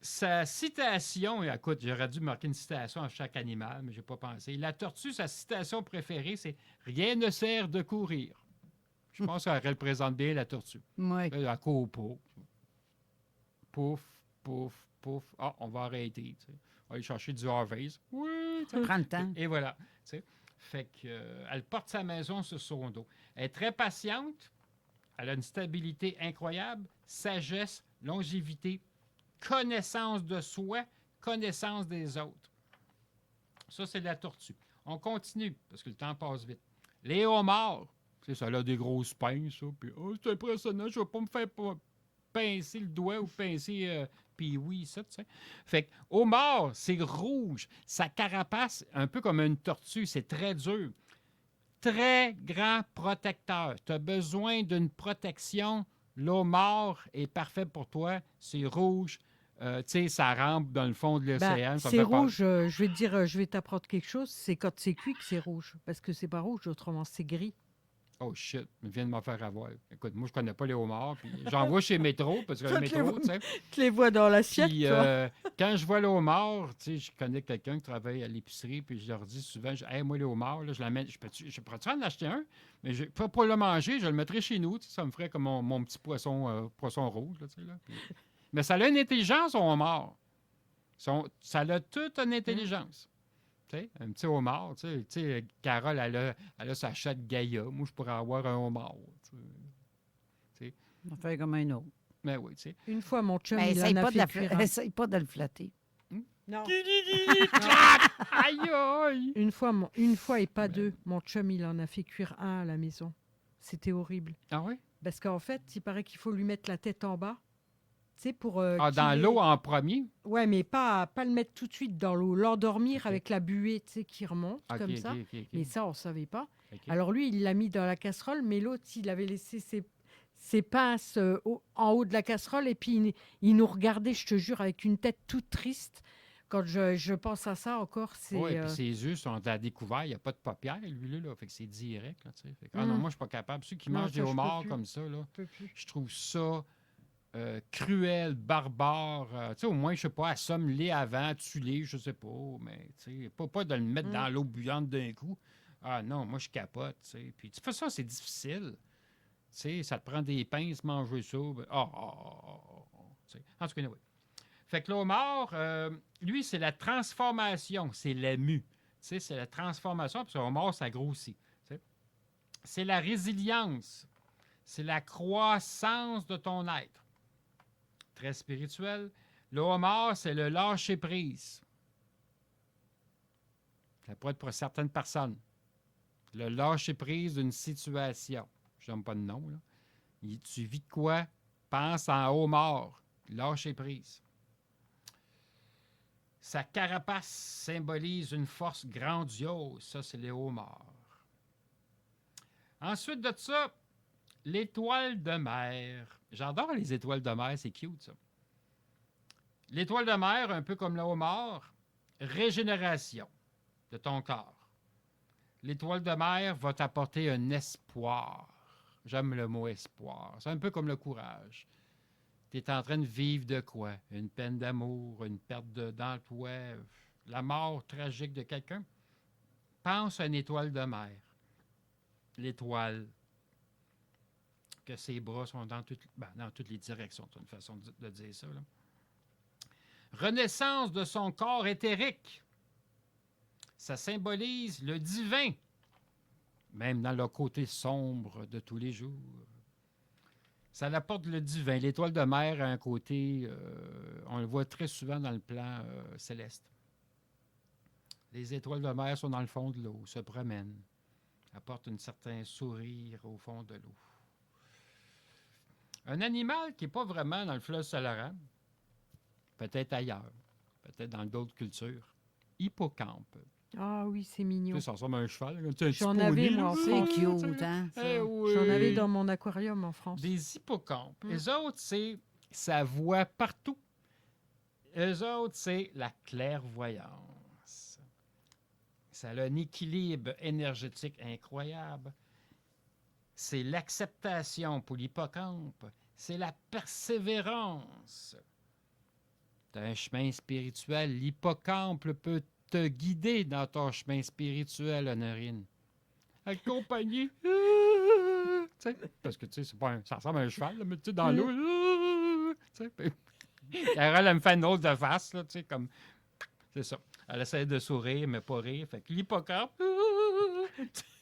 Sa citation, écoute, j'aurais dû marquer une citation à chaque animal, mais je n'ai pas pensé. La tortue, sa citation préférée, c'est « Rien ne sert de courir ». Je pense qu'elle représente bien la tortue. Oui. Elle court pas. Pouf, pouf, pouf. Ah, on va arrêter. Tu sais. On va aller chercher du Harvey's. Oui. Prends le temps. Et voilà. Tu sais. Fait qu'elle porte sa maison sur son dos. Elle est très patiente. Elle a une stabilité incroyable. Sagesse, longévité, connaissance de soi, connaissance des autres. Ça, c'est la tortue. On continue, parce que le temps passe vite. Les homards, c'est ça, là, des grosses pinces, ça. Puis, c'est impressionnant, je ne vais pas me faire pincer le doigt ou pincer... puis oui, ça, tu sais. Fait que, homard, c'est rouge. Sa carapace, un peu comme une tortue, c'est très dur. Très grand protecteur. Tu as besoin d'une protection. L'homard est parfait pour toi. C'est rouge. ça rampe dans le fond de l'océan. Ça C'est fait rouge, je vais te dire, je vais t'apprendre quelque chose, c'est quand c'est cuit que c'est rouge, parce que c'est pas rouge, autrement c'est gris. Oh shit, ils viennent de m'en faire avoir. Écoute, moi, je connais pas les homards. Puis j'en vois chez Métro, parce que le Métro, tu sais. Tu les vois dans l'assiette, Puis toi. quand je vois le homard, tu sais, je connais quelqu'un qui travaille à l'épicerie, puis je leur dis souvent, hey, moi, le homard, là, je l'amène. Je pourrais-tu en acheter un? Mais pas pour le manger, je le mettrais chez nous. Tu sais, ça me ferait comme mon petit poisson rouge, là, tu sais, là. Puis... Mais ça a une intelligence, au homard. Ça a toute une intelligence. Un petit homard. Tu sais, Carole, elle a sa chatte Gaïa. Moi, je pourrais avoir un homard. On va faire comme un autre. Mais oui, tu sais. Une fois, mon chum, Ben, il en a fait cuire un. essaye pas de le flatter. Non. Aïe, aïe! Une fois et pas deux, mon chum, il en a fait cuire un à la maison. C'était horrible. Ah oui? Parce qu'en fait, il paraît qu'il faut lui mettre la tête en bas. Pour, dans l'eau en premier? Oui, mais pas le mettre tout de suite dans l'eau. L'endormir avec la buée qui remonte comme ça. Mais ça, on ne savait pas. Alors lui, il l'a mis dans la casserole, mais l'autre, il avait laissé ses pinces en haut de la casserole et puis il nous regardait, je te jure, avec une tête toute triste. Quand je pense à ça encore, c'est... Oui, puis ses yeux sont à découvert. Il n'y a pas de paupières, lui, là. Fait que c'est direct, là, tu sais. Non, moi, je ne suis pas capable. Ceux qui mangent des homards comme ça, là, je trouve ça... cruel, barbare. Au moins, je sais pas, assomme-les avant, tue-les, je sais pas, mais pas de le mettre dans l'eau bouillante d'un coup. Ah non, moi, je capote. Puis tu fais ça, c'est difficile. Ça te prend des pinces, manger ça. En tout cas, oui. Fait que le homard, lui, c'est la transformation, c'est la mue. C'est la transformation, parce que le homard, ça grossit. C'est la résilience, c'est la croissance de ton être. Très spirituel. Le homard, c'est le lâcher-prise. Ça pourrait être pour certaines personnes. Le lâcher-prise d'une situation. Je n'aime pas de nom, là. Tu vis de quoi? Pense en homard. Lâcher-prise. Sa carapace symbolise une force grandiose. Ça, c'est les homards. Ensuite de ça, l'étoile de mer. J'adore les étoiles de mer, c'est cute, ça. L'étoile de mer, un peu comme le homard, régénération de ton corps. L'étoile de mer va t'apporter un espoir. J'aime le mot espoir. C'est un peu comme le courage. Tu es en train de vivre de quoi? Une peine d'amour, une perte d'emploi, la mort tragique de quelqu'un. Pense à une étoile de mer. L'étoile que ses bras sont dans toutes les directions. C'est une façon de dire ça, là. Renaissance de son corps éthérique. Ça symbolise le divin, même dans le côté sombre de tous les jours. Ça apporte le divin. L'étoile de mer a un côté, on le voit très souvent dans le plan céleste. Les étoiles de mer sont dans le fond de l'eau, se promènent, apportent un certain sourire au fond de l'eau. Un animal qui n'est pas vraiment dans le fleuve Saint-Laurent, peut-être ailleurs, peut-être dans d'autres cultures. Hippocampe. Ah oui, c'est mignon. Ça ressemble à un cheval. J'en avais, moi, en France. C'est cute, hein? Oui. J'en avais dans mon aquarium en France. Des hippocampes. Les autres, ça voit partout. Les autres, c'est la clairvoyance. Ça a un équilibre énergétique incroyable. C'est l'acceptation pour l'hippocampe. C'est la persévérance. Tu as un chemin spirituel. L'hippocampe peut te guider dans ton chemin spirituel, Honorine. Accompagné. Parce que, tu sais, ça ressemble à un cheval, là, mais tu sais, dans l'eau. Carole, elle me fait une autre de face, là, tu sais, comme... C'est ça. Elle essaie de sourire, mais pas rire. Fait que l'hippocampe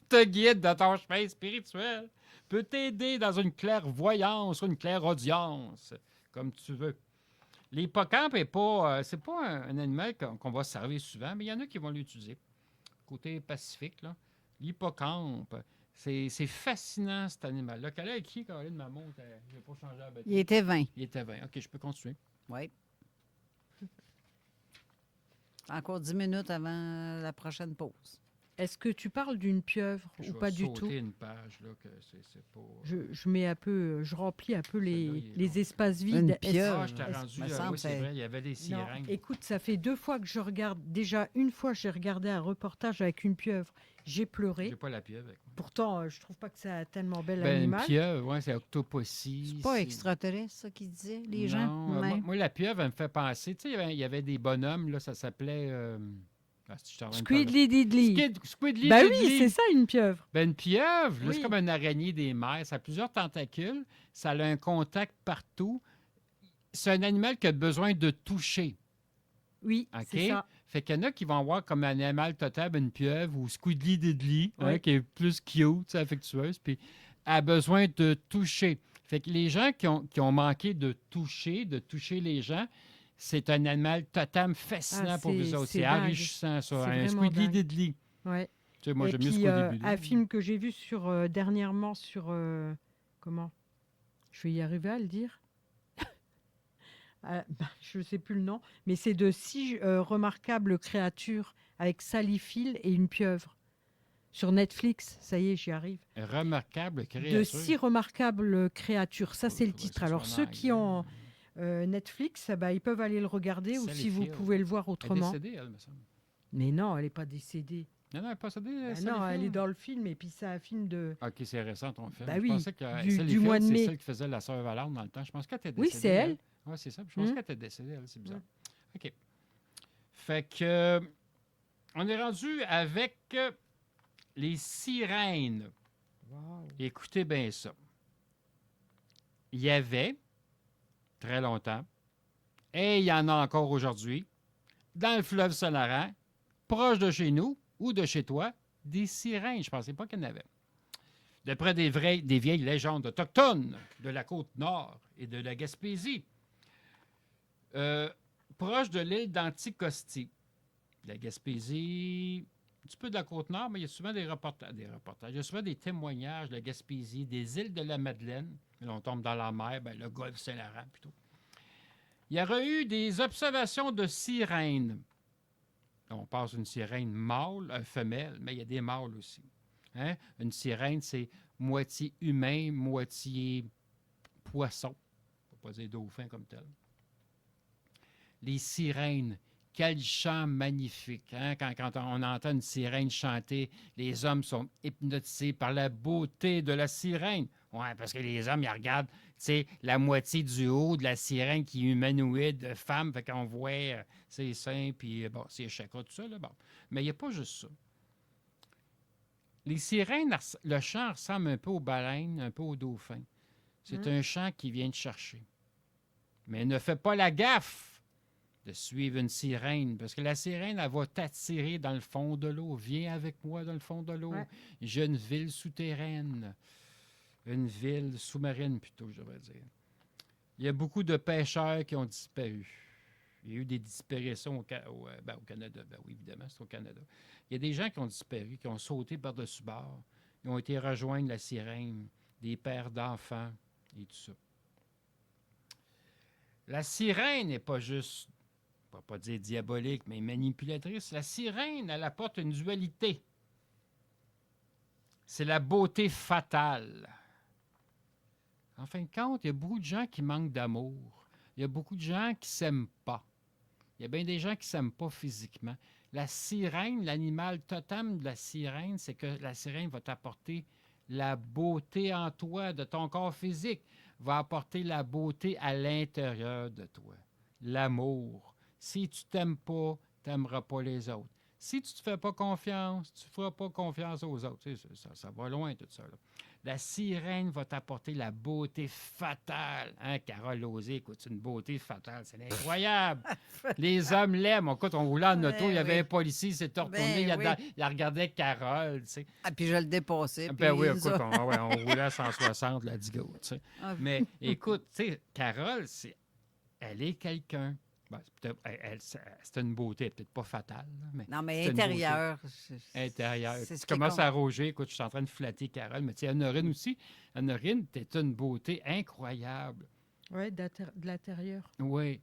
te guide dans ton chemin spirituel. Peut t'aider dans une clairvoyance ou une clairaudience, comme tu veux. L'hippocampe n'est pas... c'est pas un animal qu'on va servir souvent, mais il y en a qui vont l'utiliser. Côté pacifique, là. L'hippocampe, c'est fascinant, cet animal-là. Quelle est qui, Caroline, ma montre? Je n'ai pas changé la batterie. Il était 20. Il était 20. OK, je peux continuer. Oui. Encore 10 minutes avant la prochaine pause. Est-ce que tu parles d'une pieuvre ou pas du tout? Je vais sauter une page, là, que c'est pas... Je mets un peu, je remplis un peu les espaces vides. Une pieuvre. Je t'ai rendu, oui, c'est vrai, il y avait des sirènes. Non, écoute, ça fait 2 fois que je regarde. Déjà, une fois, j'ai regardé un reportage avec une pieuvre. J'ai pleuré. J'ai pas la pieuvre avec moi. Pourtant, je trouve pas que c'est un tellement bel Une animal. pieuvre, oui, c'est Octopussy. C'est pas extraterrestre, ça, qu'ils disaient, les gens? Non, moi, la pieuvre, elle me fait penser... Tu sais, il y avait des bonhommes, là, ça s'appelait... Squidly Diddly. Squidly Ben Diddly. oui, c'est ça, une pieuvre. Ben, une pieuvre, là, Oui. c'est comme une araignée des mers. Ça a plusieurs tentacules. Ça a un contact partout. C'est un animal qui a besoin de toucher. Oui, OK? c'est ça. Fait qu'il y en a qui vont voir comme un animal totem une pieuvre ou Squidly Diddly, Oui. qui est plus cute, affectueuse, puis elle a besoin de toucher. Fait que les gens qui ont manqué de toucher les gens, c'est un animal totem fascinant pour vous autres. C'est dingue. enrichissant, ça. C'est Un vraiment Squidly dingue. Diddly. Ouais. Tu sais, moi, Et j'aime mieux puis, Squidly Diddly. un film que j'ai vu dernièrement sur... comment? Je vais y arriver à le dire. Je ne sais plus le nom, mais c'est de 6 remarquables créatures avec Sally Field et une pieuvre. Sur Netflix, ça y est, j'y arrive. Remarquable créature. De 6 remarquables créatures, ça c'est le titre. Alors ceux qui ont Netflix, ils peuvent aller le regarder ou Sally si vous Field. pouvez le voir autrement. Elle est décédée, elle, me semble. Mais non, elle n'est pas décédée. Non, elle n'est pas décédée. Non, elle est dans le film et puis c'est un film de... OK, c'est récent ton film. Bah Je oui, pensais que du Sally mois de Field, mai. c'est celle qui faisait la sœur Valente dans le temps. Je pense qu'elle était décédée. Oui, c'est elle. Oui, c'est ça. Je pense Mhm. qu'elle était décédée, elle. C'est bizarre. OK. Fait que... on est rendu avec les sirènes. Wow. Écoutez bien ça. Il y avait, très longtemps, et il y en a encore aujourd'hui, dans le fleuve Saint-Laurent, proche de chez nous ou de chez toi, des sirènes. Je ne pensais pas qu'il y en avait. D'après des vieilles légendes autochtones de la côte nord et de la Gaspésie, proche de l'île d'Anticosti. La Gaspésie, un petit peu de la Côte-Nord, mais il y a souvent des reportages. Il y a souvent des témoignages de la Gaspésie, des îles de la Madeleine. Là, on tombe dans la mer, le golfe Saint-Laurent plutôt. Il y aurait eu des observations de sirènes. On passe une sirène mâle, une femelle, mais il y a des mâles aussi. Hein? Une sirène, c'est moitié humain, moitié poisson. On ne va pas dire dauphin comme tel. Les sirènes, quel chant magnifique. Hein? Quand on entend une sirène chanter, les hommes sont hypnotisés par la beauté de la sirène. Oui, parce que les hommes, ils regardent la moitié du haut de la sirène qui est humanoïde, femme, fait qu'on voit ses seins, puis ses chakras, tout ça. Là, bon. Mais il n'y a pas juste ça. Les sirènes, le chant ressemble un peu aux baleines, un peu aux dauphins. C'est un chant qui vient te chercher. Mais ne fais pas la gaffe de suivre une sirène, parce que la sirène, elle va t'attirer dans le fond de l'eau. Viens avec moi dans le fond de l'eau. Ouais. J'ai une ville souterraine. Une ville sous-marine, plutôt, je devrais dire. Il y a beaucoup de pêcheurs qui ont disparu. Il y a eu des disparitions au Canada. Ben oui, évidemment, c'est au Canada. Il y a des gens qui ont disparu, qui ont sauté par-dessus bord. Ils ont été rejoindre la sirène, des pères d'enfants et tout ça. La sirène n'est pas juste, on ne va pas dire diabolique, mais manipulatrice. La sirène, elle apporte une dualité. C'est la beauté fatale. En fin de compte, il y a beaucoup de gens qui manquent d'amour. Il y a beaucoup de gens qui ne s'aiment pas. Il y a bien des gens qui ne s'aiment pas physiquement. La sirène, l'animal totem de la sirène, c'est que la sirène va t'apporter la beauté en toi, de ton corps physique, va apporter la beauté à l'intérieur de toi. L'amour. Si tu ne t'aimes pas, tu n'aimeras pas les autres. Si tu ne te fais pas confiance, tu ne feras pas confiance aux autres. Tu sais, ça va loin, tout ça. Là. La sirène va t'apporter la beauté fatale. Hein, Carole Lozé, écoute, c'est une beauté fatale. C'est incroyable. Les hommes l'aiment. Écoute, on roulait en auto, il y avait un policier, il s'est retourné, il regardait Carole. Tu sais. Ah, puis je le dépassais. Ben oui, écoute, on roulait à 160, la digo. Tu sais. Mais écoute, tu sais, Carole, elle est quelqu'un. Ben, c'est une beauté, peut-être pas fatale. Mais non, mais intérieure. Intérieure. Tu commences à rougir. Écoute, je suis en train de flatter Carole. Mais tu sais, Honorine aussi. Honorine, t'es une beauté incroyable. Oui, de l'intérieur. Oui.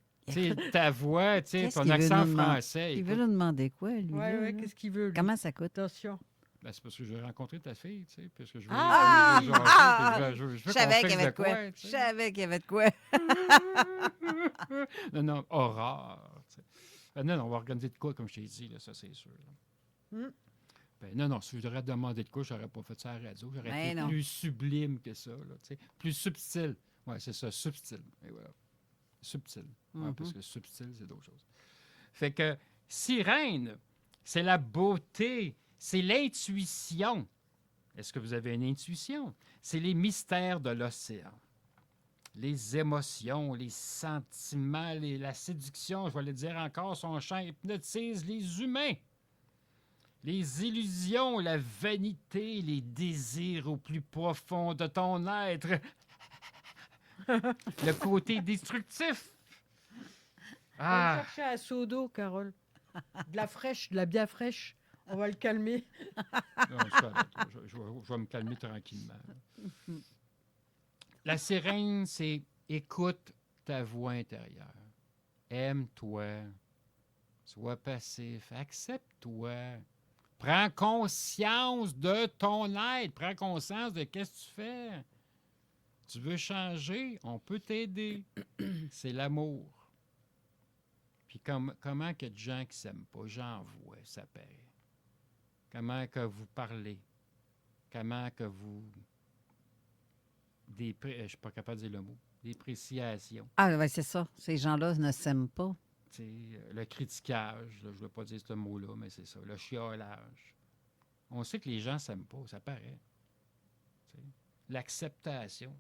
Ta voix, Qu'est-ce ton qu'il veut accent nous demander? français. Il écoute. veut nous demander quoi, lui? Ouais, là, ouais, là? qu'est-ce qu'il veut, lui? Comment ça coûte? Attention. Ben, c'est parce que je veux rencontrer ta fille, parce que je veux... Ah! je veux jaser, puis je veux Je qu'on savais qu'il y fixe avait de de quoi. tu sais. Je savais qu'il y avait de quoi. Non, horreur. Ben, non, on va organiser de quoi, comme je t'ai dit, là, ça, c'est sûr. Hmm. Ben, non, si je t'aurais demandé de quoi, je n'aurais pas fait ça à la radio. J'aurais Ben été non. plus sublime que ça, là, plus subtil. Oui, c'est ça, subtil. Et voilà. Subtil. Ouais, parce que subtil, c'est d'autres choses. Fait que sirène, c'est la beauté, c'est l'intuition. Est-ce que vous avez une intuition? C'est les mystères de l'océan. Les émotions, les sentiments, la séduction, je vais le dire encore, son chant hypnotise les humains. Les illusions, la vanité, les désirs au plus profond de ton être. Le côté destructif. Va le chercher un seau d'eau, Carole. De la fraîche, de la bien fraîche. On va le calmer. Non, je vais me calmer tranquillement. La sirène, c'est écoute ta voix intérieure. Aime-toi. Sois passif. Accepte-toi. Prends conscience de ton être. Prends conscience de qu'est-ce que tu fais. Tu veux changer, on peut t'aider. C'est l'amour. Puis comment qu'il y a de gens qui ne s'aiment pas? J'en vois, ça paraît. Comment que vous parlez? Comment que vous... je ne suis pas capable de dire le mot. Dépréciation. Ah, oui, c'est ça. Ces gens-là ne s'aiment pas. Le critiquage, là, je ne veux pas dire ce mot-là, mais c'est ça. Le chiolage. On sait que les gens ne s'aiment pas, ça paraît. T'sais. L'acceptation.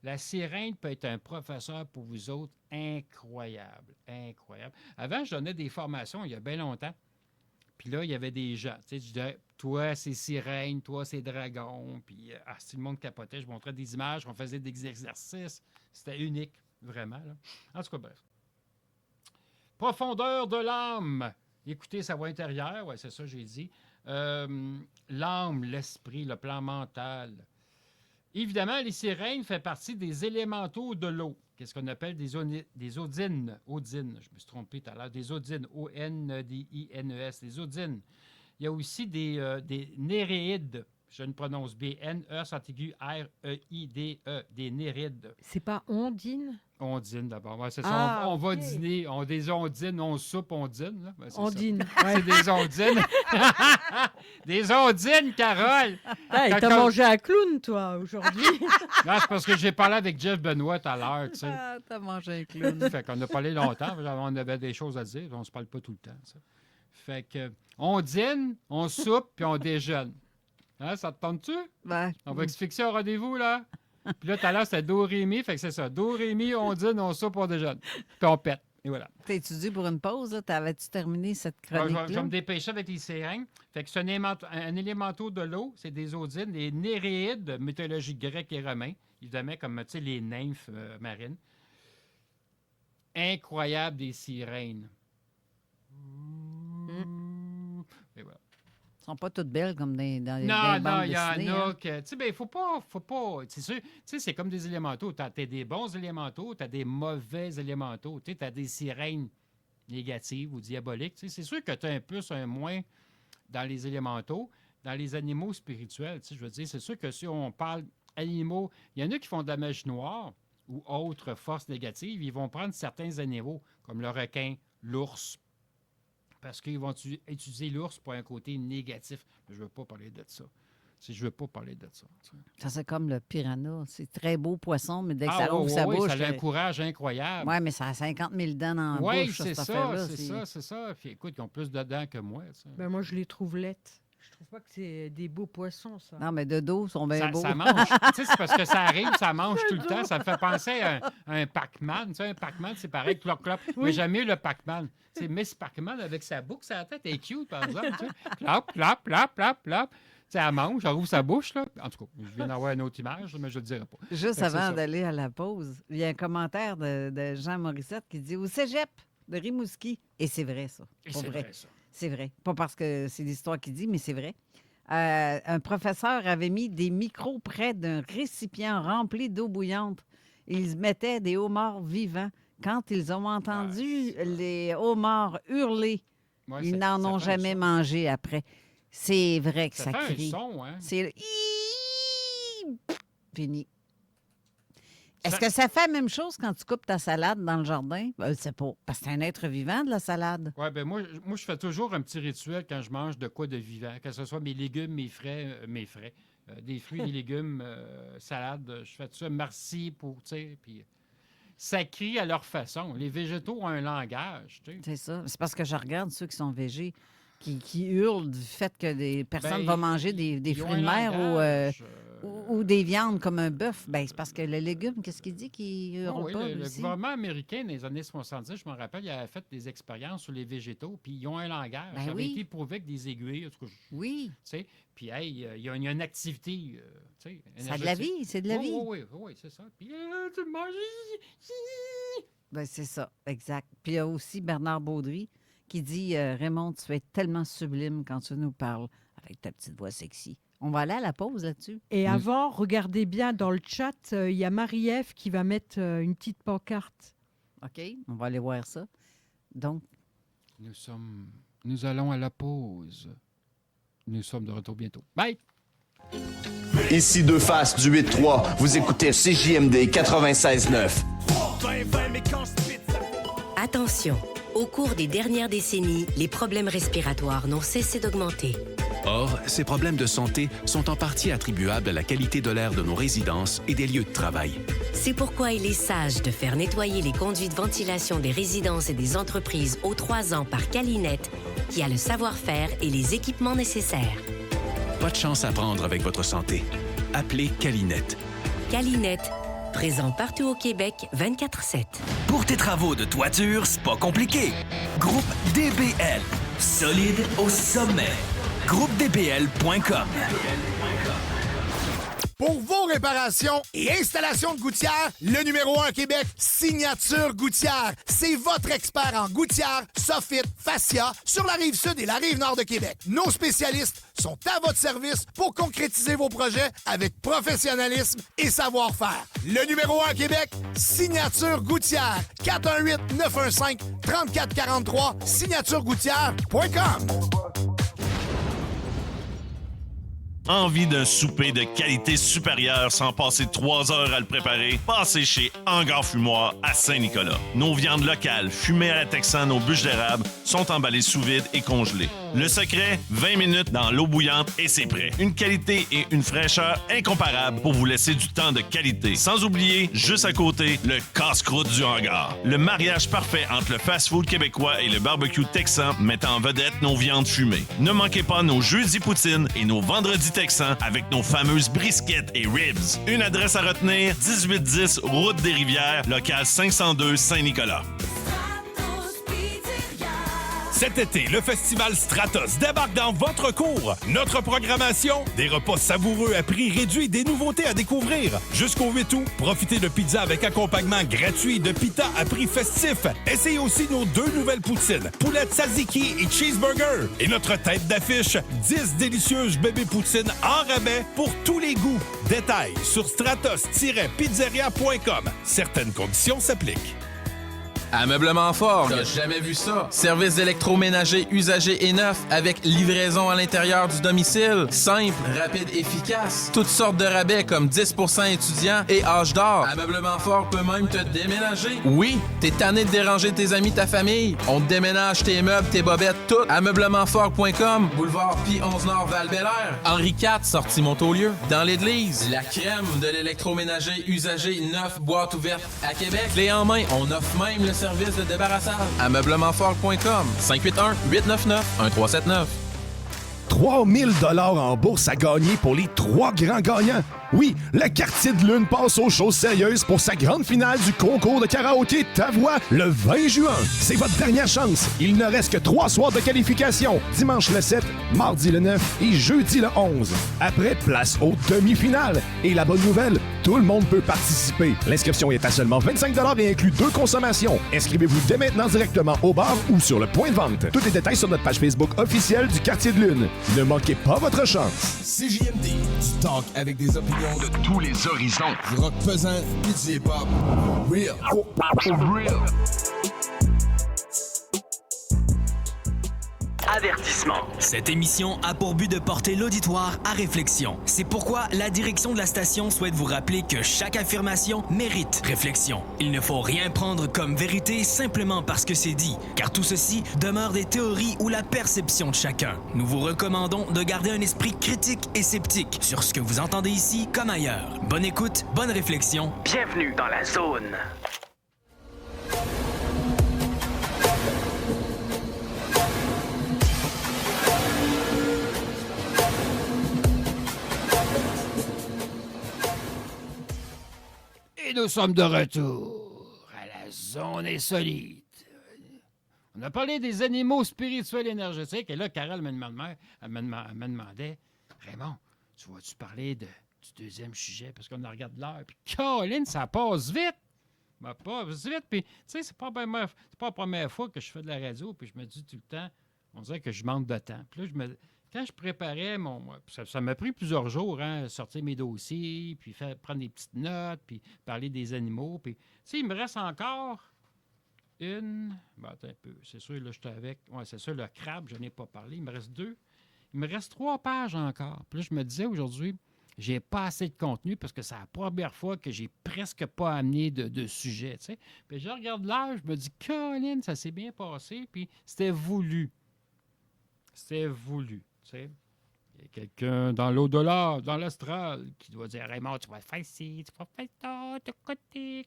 La sirène peut être un professeur pour vous autres incroyable, incroyable. Avant, je donnais des formations il y a bien longtemps. Puis là, il y avait des gens. Tu sais, je disais, toi, c'est sirène, toi, c'est dragon. Puis, si le monde capotait, je montrais des images, on faisait des exercices. C'était unique, vraiment. Là. En tout cas, bref. Profondeur de l'âme. Écoutez sa voix intérieure, oui, c'est ça, j'ai dit. L'âme, l'esprit, le plan mental. Évidemment, les sirènes font partie des élémentaux de l'eau. Qu'est-ce qu'on appelle des odines? Odines, je me suis trompé tout à l'heure. Des odines, O-N-D-I-N-E-S, des odines. Il y a aussi des néréides. Je ne prononce B, N-E-R-E-I-D-E, des néréides. C'est pas ondine? Ondine, d'abord. Ouais, c'est ça. On va dîner. Des ondines, on soupe, on dîne. Là. Ben, ondine. C'est des ondines. Des ondines, Carole. Hey, t'as mangé un clown, toi, aujourd'hui. Non, c'est parce que j'ai parlé avec Jeff Benoît tout à l'heure. Tu sais. Ah, t'as mangé un clown. Fait qu'on a parlé longtemps. On avait des choses à dire. On se parle pas tout le temps. Ça. Fait que on dîne, on soupe, puis on déjeune. Hein, ça te tente-tu? Ben. On va expliquer au rendez-vous, là. Puis là, tout à l'heure, c'était Do, Ré, Mi. Fait que c'est ça. Do, Ré, Mi, on dîne, on soupe, on déjeune. Puis on pète. Et voilà. T'as étudié pour une pause, là? T'avais-tu terminé cette chronique-là? Je vais me dépêcher avec les sirènes. Fait que c'est un élémentaux de l'eau, c'est des odines, des néréides, mythologie grecque et romaine, évidemment, comme les nymphes marines. Incroyable des sirènes. Et voilà. Elles sont pas toutes belles comme dans les bandes Non, il y en dessinées, a que... Tu sais, ben, faut pas... C'est sûr, tu sais, c'est comme des élémentaux. T'as des bons élémentaux, t'as des mauvais élémentaux. Tu sais, t'as des sirènes négatives ou diaboliques. Tu sais, c'est sûr que t'as un plus, un moins dans les élémentaux. Dans les animaux spirituels, tu sais, je veux dire, c'est sûr que si on parle animaux, il y en a qui font de la magie noire ou autres forces négatives. Ils vont prendre certains animaux, comme le requin, l'ours, parce qu'ils vont utiliser l'ours pour un côté négatif. Mais je ne veux pas parler de ça. Je veux pas parler de ça. Ça, c'est comme le piranha. C'est très beau poisson, mais dès que ça ouvre sa bouche... ça a un courage incroyable. Oui, mais ça a 50 000 dents dans la bouche, Oui, cette c'est ça, affaire-là. c'est ça. Puis écoute, ils ont plus de dents que moi. Ben, moi, je les trouve laides. Je trouve pas que c'est des beaux poissons, ça. Non, mais de dos, ils sont bien beaux. Ça mange. Tu sais, c'est parce que ça arrive, ça mange tout le temps. Ça me fait penser à un Pac-Man. Tu sais, un Pac-Man, c'est pareil, cloc-cloc. Oui. Mais j'aime mieux le Pac-Man. Tu sais, Miss Pac-Man, avec sa boucle sur la tête, elle est cute, par exemple. Tu sais. Plop, plop, plop, plop, plop. Tu sais, elle mange, elle rouvre sa bouche, là. En tout cas, je viens d'avoir une autre image, mais je ne le dirai pas. Juste avant d'aller à la pause, il y a un commentaire de Jean Morissette qui dit « Au cégep de Rimouski ». Et c'est vrai, ça. Et c'est vrai, ça. C'est vrai. Pas parce que c'est l'histoire qui dit, mais c'est vrai. Un professeur avait mis des micros près d'un récipient rempli d'eau bouillante. Il mettait des homards vivants quand ils ont entendu les homards hurler, ils n'en ont jamais mangé après. C'est vrai que ça crie. Ça fait un son, hein? C'est le... Fini. Est-ce que ça fait la même chose quand tu coupes ta salade dans le jardin? Je ne sais pas. Parce que c'est un être vivant, de la salade. Oui, bien moi, je fais toujours un petit rituel quand je mange de quoi de vivant, que ce soit mes légumes, mes frais, des fruits, des légumes, salade. Je fais ça, merci pour, tu sais, puis ça crie à leur façon. Les végétaux ont un langage, tu sais. C'est ça. C'est parce que je regarde ceux qui sont végés, qui hurlent du fait que des personnes vont manger des fruits de mer ou des viandes comme un bœuf. Ben, c'est parce que le légume, qu'est-ce qu'il dit qu'il hurle pas? Le gouvernement américain, dans les années 70, je me rappelle, il avait fait des expériences sur les végétaux, puis ils ont un langage. Ça avait été prouvé avec des aiguilles. En tout cas, oui. Tu sais, puis, il y a une activité, tu sais, c'est de la vie, c'est de la vie. Oui, c'est ça. Puis, tu manges. Ben, c'est ça, exact. Puis, il y a aussi Bernard Baudry qui dit Raymond, tu es tellement sublime quand tu nous parles avec ta petite voix sexy. On va aller à la pause là-dessus. Et avant, regardez bien dans le chat, il y a Marie-Ève qui va mettre une petite pancarte. OK, on va aller voir ça. Donc, nous allons à la pause. Nous sommes de retour bientôt. Bye! Ici Deux Faces du 8-3. Vous écoutez CJMD 96.9. Attention! Au cours des dernières décennies, les problèmes respiratoires n'ont cessé d'augmenter. Or, ces problèmes de santé sont en partie attribuables à la qualité de l'air de nos résidences et des lieux de travail. C'est pourquoi il est sage de faire nettoyer les conduits de ventilation des résidences et des entreprises aux 3 ans par Calinet, qui a le savoir-faire et les équipements nécessaires. Pas de chance à prendre avec votre santé. Appelez Calinet. Calinet, présent partout au Québec, 24/7. Pour tes travaux de toiture, c'est pas compliqué. Groupe DBL. Solide au sommet. GroupeDBL.com. Pour vos réparations et installations de gouttières, le numéro 1 à Québec, Signature Gouttière. C'est votre expert en gouttière, soffit, fascia sur la rive sud et la rive nord de Québec. Nos spécialistes sont à votre service pour concrétiser vos projets avec professionnalisme et savoir-faire. Le numéro 1 à Québec, Signature Gouttière. 418-915-3443, signaturegouttière.com. Envie d'un souper de qualité supérieure sans passer 3 heures à le préparer? Passez chez Hangar Fumoir à Saint-Nicolas. Nos viandes locales, fumées à la texane aux bûches d'érable, sont emballées sous vide et congelées. Le secret, 20 minutes dans l'eau bouillante et c'est prêt. Une qualité et une fraîcheur incomparables pour vous laisser du temps de qualité. Sans oublier, juste à côté, le casse-croûte du hangar. Le mariage parfait entre le fast-food québécois et le barbecue texan mettant en vedette nos viandes fumées. Ne manquez pas nos jeudis poutines et nos vendredis texans avec nos fameuses brisquettes et ribs. Une adresse à retenir, 1810 Route des Rivières, local 502 Saint-Nicolas. Cet été, le festival Stratos débarque dans votre cour. Notre programmation, des repas savoureux à prix réduit, des nouveautés à découvrir. Jusqu'au 8 août, profitez de pizza avec accompagnement gratuit de pita à prix festif. Essayez aussi nos 2 nouvelles poutines, poulet tzatziki et cheeseburger. Et notre tête d'affiche, 10 délicieuses bébés poutines en rabais pour tous les goûts. Détails sur stratos-pizzeria.com. Certaines conditions s'appliquent. Ameublement Fort, t'as jamais vu ça? Service d'électroménager usagé et neuf avec livraison à l'intérieur du domicile. Simple, rapide, efficace. Toutes sortes de rabais comme 10% étudiants et âge d'or. Ameublement Fort peut même te déménager. Oui, t'es tanné de déranger tes amis, ta famille. On te déménage tes meubles, tes bobettes, tout. Ameublementfort.com, boulevard Pi 11 Nord Val-Bélair. Henri IV, sortie Montaulieu. Dans l'église, la crème de l'électroménager usagé neuf, boîte ouverte à Québec. Clé en main, on offre même le service de débarrassage. Ameublementfort.com 581-899-1379. 3000 $ en bourse à gagner pour les 3 grands gagnants. Oui, le Quartier de Lune passe aux choses sérieuses pour sa grande finale du concours de karaoké Ta Voix le 20 juin. C'est votre dernière chance. Il ne reste que 3 soirs de qualification. Dimanche le 7, mardi le 9 et jeudi le 11. Après, place aux demi-finales. Et la bonne nouvelle, tout le monde peut participer. L'inscription est à seulement 25 $ et inclut 2 consommations. Inscrivez-vous dès maintenant directement au bar ou sur le point de vente. Tous les détails sur notre page Facebook officielle du Quartier de Lune. Ne manquez pas votre chance. CJMD, du talk avec des opinions de tous les horizons. Du rock pesant, puis du hip-hop. Real. Real. Avertissement. Cette émission a pour but de porter l'auditoire à réflexion. C'est pourquoi la direction de la station souhaite vous rappeler que chaque affirmation mérite réflexion. Il ne faut rien prendre comme vérité simplement parce que c'est dit, car tout ceci demeure des théories ou la perception de chacun. Nous vous recommandons de garder un esprit critique et sceptique sur ce que vous entendez ici comme ailleurs. Bonne écoute, bonne réflexion. Bienvenue dans la zone. Et nous sommes de retour à la zone insolite. On a parlé des animaux spirituels énergétiques. Et là, Carole me demandait, Raymond, tu vas-tu parler du deuxième sujet? Parce qu'on regarde l'heure. Puis, Caroline, ça passe vite. Ça passe vite. Puis, tu sais, c'est pas la première fois que je fais de la radio. Puis, je me dis tout le temps, on dirait que je manque de temps. Puis là, quand je préparais ça m'a pris plusieurs jours, sortir mes dossiers, puis prendre des petites notes, puis parler des animaux. Puis, tu sais, il me reste encore une... attends un peu. C'est sûr, là, j'étais avec... Ouais, c'est sûr, le crabe, je n'ai pas parlé. Il me reste 2. Il me reste 3 pages encore. Puis là, je me disais aujourd'hui, j'ai pas assez de contenu parce que c'est la première fois que j'ai presque pas amené de sujet, tu sais. Puis je regarde l'heure, je me dis, Colin, ça s'est bien passé, puis c'était voulu. C'était voulu. Il y a quelqu'un dans l'au-delà, dans l'astral, qui doit dire, Raymond, tu vas faire ci, tu vas faire ça, de côté,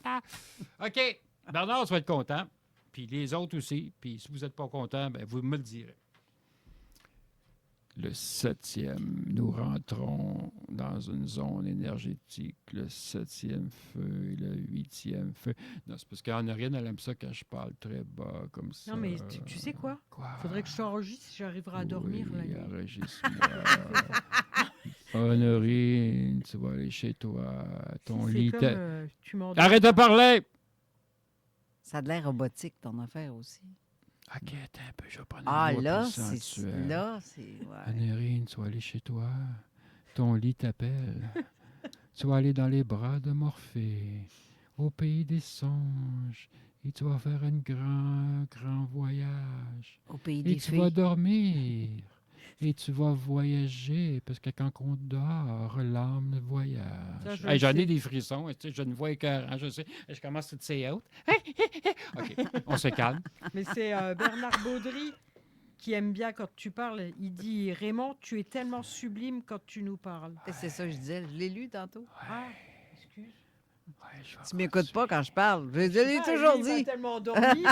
ça. OK, Bernard, tu vas être content. Puis les autres aussi. Puis si vous n'êtes pas content, ben vous me le direz. Le 7e, nous rentrons dans une zone énergétique. Le 7e feu et le 8e feu. Non, c'est parce qu'Anne-Rien, elle aime ça quand je parle très bas, comme ça. Non, mais tu sais quoi? Faudrait que je t'enregistre si j'arriverai à dormir. Oui, enregistre-moi. Honorine, tu vas aller chez toi. Ton lit... Arrête de parler! Ça a l'air robotique, ton affaire aussi. OK, attends un peu, je vais prendre une voix là, plus sensuelle. Là, c'est... Ouais. Honorine, tu vas aller chez toi. Ton lit t'appelle. Tu vas aller dans les bras de Morphée, au pays des songes, et tu vas faire un grand voyage. Au pays des filles. Et tu vas dormir. Et tu vas voyager, parce que quand on dort, l'âme voyage. J'en ai des frissons, tu sais, je ne vois écœurant, je sais. Je commence à say out. OK, on se calme. Mais c'est Bernard Baudry qui aime bien quand tu parles. Il dit, Raymond, tu es tellement sublime quand tu nous parles. Ouais. C'est ça que je disais. Je l'ai lu tantôt. Ouais. Ah, excuse. Ouais, tu m'écoutes pas quand je parle. Je l'ai toujours dit. Il m'a tellement dormi.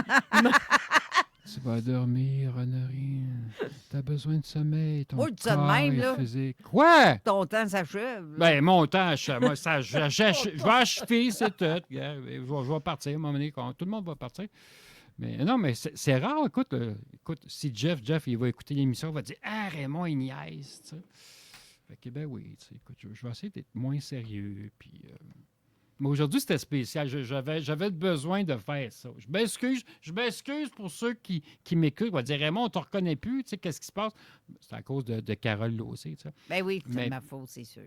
Tu vas dormir, Honorine. T'as besoin de sommeil. Ton corps même, est là. physique. Quoi? Ton temps s'achève. Ben, mon temps, je vais achever, c'est tout. Je vais partir, à un moment donné, quand tout le monde va partir. Mais non, mais c'est rare. Écoute, si Jeff, il va écouter l'émission, il va dire « Ah, Raymond, il niaise. » Fait que, ben oui, écoute, je vais essayer d'être moins sérieux, puis... Mais aujourd'hui, c'était spécial. J'avais besoin de faire ça. Je m'excuse pour ceux qui m'écoutent. On va dire, Raymond, on ne te reconnaît plus. Tu sais, qu'est-ce qui se passe? C'est à cause de Carole Laussé. Tu sais. Ben oui, c'est ma faute, c'est sûr.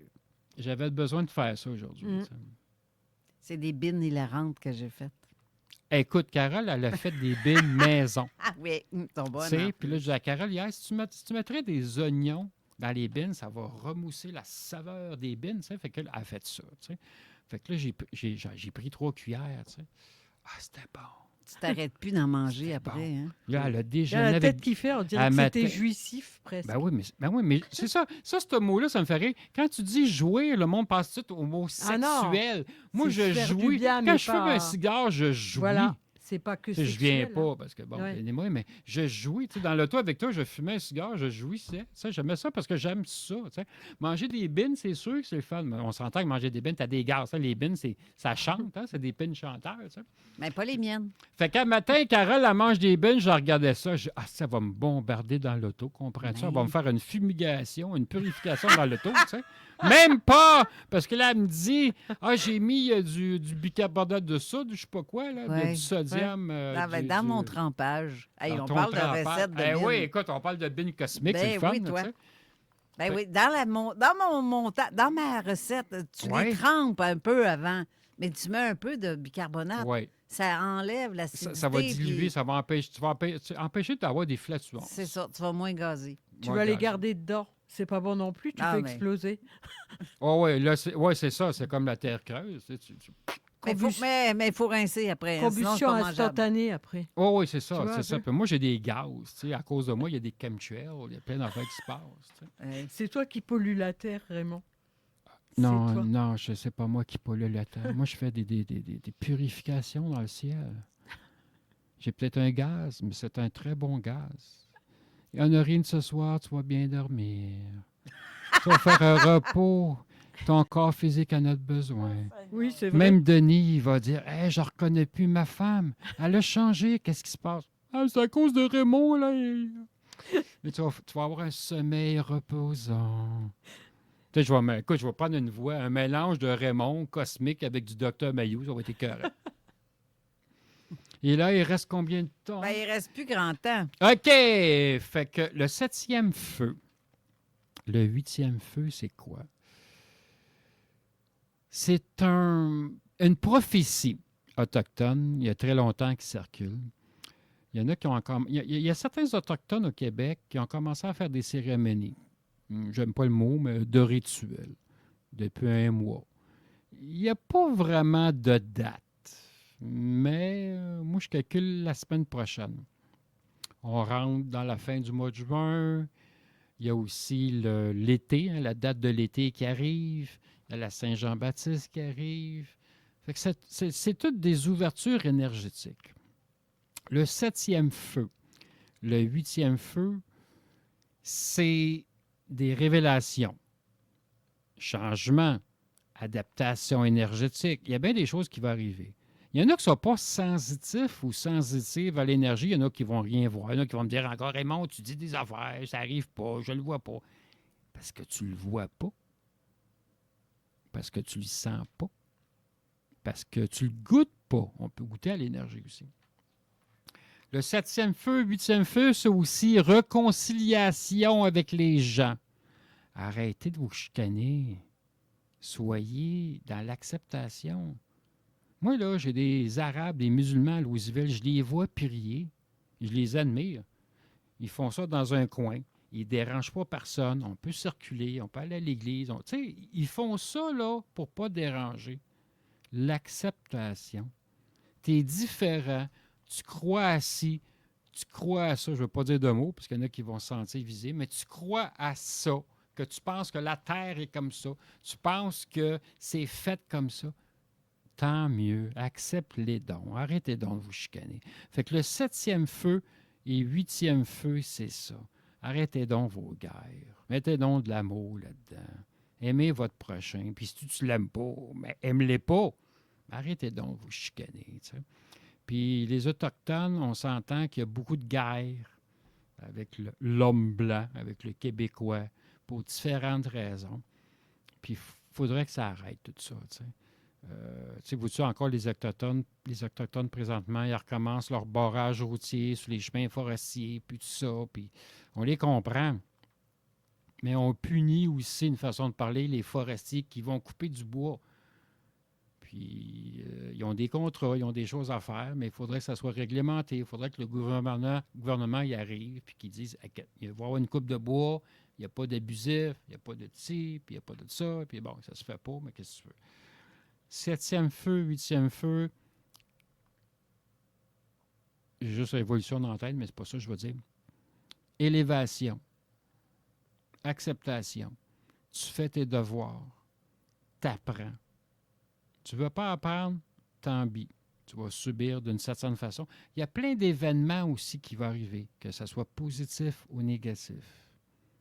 J'avais besoin de faire ça aujourd'hui. C'est des bines hilarantes que j'ai faites. Écoute, Carole, elle a fait des bines maison. Ah oui, ils sont bonnes. Puis là, je dis à Carole hier, si tu mettrais des oignons dans les bines, ça va remousser la saveur des bines. Tu sais. Fait qu'elle a fait ça. Tu sais. Fait que là, j'ai pris 3 cuillères, tu sais. Ah, c'était bon. Tu t'arrêtes plus d'en manger après, bon. Hein? Là, elle a déjeuné la tête qui fait, on dirait que c'était jouissif, presque. Ben oui, mais c'est ça. Ça, ce mot-là, ça me fait rire. Quand tu dis jouir, le monde passe tout au mot sexuel. Moi, je jouis. Quand je fume un cigare, je jouis. Voilà. C'est pas que sexuel. Je viens pas, parce que, bon, moi, mais je jouis. Tu sais, dans l'auto avec toi, je fumais un cigare, je jouissais. J'aimais ça parce que j'aime ça. Tu sais. Manger des bines, c'est sûr que c'est le fun. On s'entend que manger des bines, t'as des gaz. Les bines, ça chante. Hein? C'est des pines chanteurs. Tu sais. Mais pas les miennes. Fait qu'un matin, Carole, elle mange des bines, je regardais ça. Ça va me bombarder dans l'auto. Comprends-tu? Ça va me faire une fumigation, une purification dans l'auto. Tu sais. Même pas! Parce que là, elle me dit, j'ai mis du bicarbonate de soude, je sais pas quoi, là, du sodium. deuxième. Dans mon trempage. Hey, dans on ton parle de trempage. recettes de bines. Oui, écoute, on parle de bines cosmiques, c'est le fun. Oui, là, toi. tu sais. Ben Fait- oui, dans ma recette, tu Ouais. les trempes un peu avant, mais tu mets un peu de bicarbonate. Ouais. Ça enlève l'acidité. Ça va diluer, puis ça va empêcher, tu vas empêcher d'avoir des flatulences. c'est ça, tu vas moins gazer. Tu vas les garder dedans. C'est pas bon non plus, tu Ah, fais mais- exploser. Oh, oui, là, c'est ça, c'est comme la terre creuse. Mais il faut rincer après. hein, sinon, c'est Combustion pas mangeable. instantanée après. Oh, oui, c'est ça, Tu vois, c'est un ça. peu? Puis moi, j'ai des gaz, tu sais, à cause de moi, il y a des chemtrails, il y a plein d'affaires qui se passent. tu sais. C'est toi qui pollues la terre, Raymond. Non, toi. non, c'est pas moi qui pollue la terre. Moi, je fais des purifications dans le ciel. J'ai peut-être un gaz, mais c'est un très bon gaz. Et en urine ce soir, tu vas bien dormir. Tu vas faire un repos. Ton corps physique en a besoin. Oui, c'est vrai. Même Denis, il va dire « Hey, je reconnais plus ma femme. Elle a changé. Qu'est-ce qui se passe? Ah, c'est à cause de Raymond, là. » Mais tu vas avoir un sommeil reposant. Tu sais, je vais prendre une voix, un mélange de Raymond cosmique avec du Dr Mayou. Ça va être écœurant. Et là, il reste combien de temps? Ben, il reste plus grand temps. OK! Fait que le 7e feu, le 8e feu, c'est quoi? C'est une prophétie autochtone, il y a très longtemps qui circule. Il y en a qui ont encore. Il y a certains Autochtones au Québec qui ont commencé à faire des cérémonies. J'aime pas le mot, mais de rituels. Depuis un mois. Il n'y a pas vraiment de date. Mais moi, je calcule la semaine prochaine. On rentre dans la fin du mois de juin. Il y a aussi l'été, hein, la date de l'été qui arrive. Il y a la Saint-Jean-Baptiste qui arrive. Fait que c'est toutes des ouvertures énergétiques. Le 7e feu, le 8e feu, c'est des révélations, changements, adaptation énergétique. Il y a bien des choses qui vont arriver. Il y en a qui ne sont pas sensitifs ou sensitives à l'énergie. Il y en a qui ne vont rien voir. Il y en a qui vont me dire encore, Raymond, tu dis des affaires, ça n'arrive pas, je ne le vois pas. Parce que tu ne le vois pas. Parce que tu ne le sens pas. Parce que tu ne le goûtes pas. On peut goûter à l'énergie aussi. Le 7e feu, 8e feu, c'est aussi réconciliation avec les gens. Arrêtez de vous chicaner. Soyez dans l'acceptation. Moi, là, j'ai des Arabes, des musulmans à Louisville, je les vois prier. Je les admire. Ils font ça dans un coin. Ils ne dérangent pas personne. On peut circuler, on peut aller à l'église. Tu sais, ils font ça, là, pour ne pas déranger. L'acceptation. Tu es différent. Tu crois à ci. Tu crois à ça. Je ne veux pas dire de mots, parce qu'il y en a qui vont se sentir visés, mais tu crois à ça. Que tu penses que la Terre est comme ça. Tu penses que c'est fait comme ça. Tant mieux. Accepte les dons. Arrêtez donc de vous chicaner. Fait que le 7e feu et 8e feu, c'est ça. Arrêtez donc vos guerres. Mettez donc de l'amour là-dedans. Aimez votre prochain. Puis si tu ne l'aimes pas, mais aime-les pas. Arrêtez donc de vous chicaner. Tu sais. Puis les Autochtones, on s'entend qu'il y a beaucoup de guerres avec l'homme blanc, avec le Québécois, pour différentes raisons. Puis il faudrait que ça arrête tout ça. Tu sais. Vous savez encore les Autochtones présentement, ils recommencent leur barrage routier sur les chemins forestiers, puis tout ça, puis on les comprend. Mais on punit aussi, une façon de parler, les forestiers qui vont couper du bois. Puis ils ont des contrats, ils ont des choses à faire, mais il faudrait que ça soit réglementé. Il faudrait que le gouvernement y arrive, puis qu'ils disent il va y avoir une coupe de bois, il n'y a pas d'abusif, il n'y a pas de ci, puis il n'y a pas de ça, puis bon, ça se fait pas, mais qu'est-ce que tu veux? 7e feu, 8e feu. J'ai juste l'évolution dans la tête, mais c'est pas ça que je veux dire. Élévation. Acceptation. Tu fais tes devoirs. T'apprends. Tu ne veux pas apprendre, tant pis. Tu vas subir d'une certaine façon. Il y a plein d'événements aussi qui vont arriver, que ce soit positif ou négatif.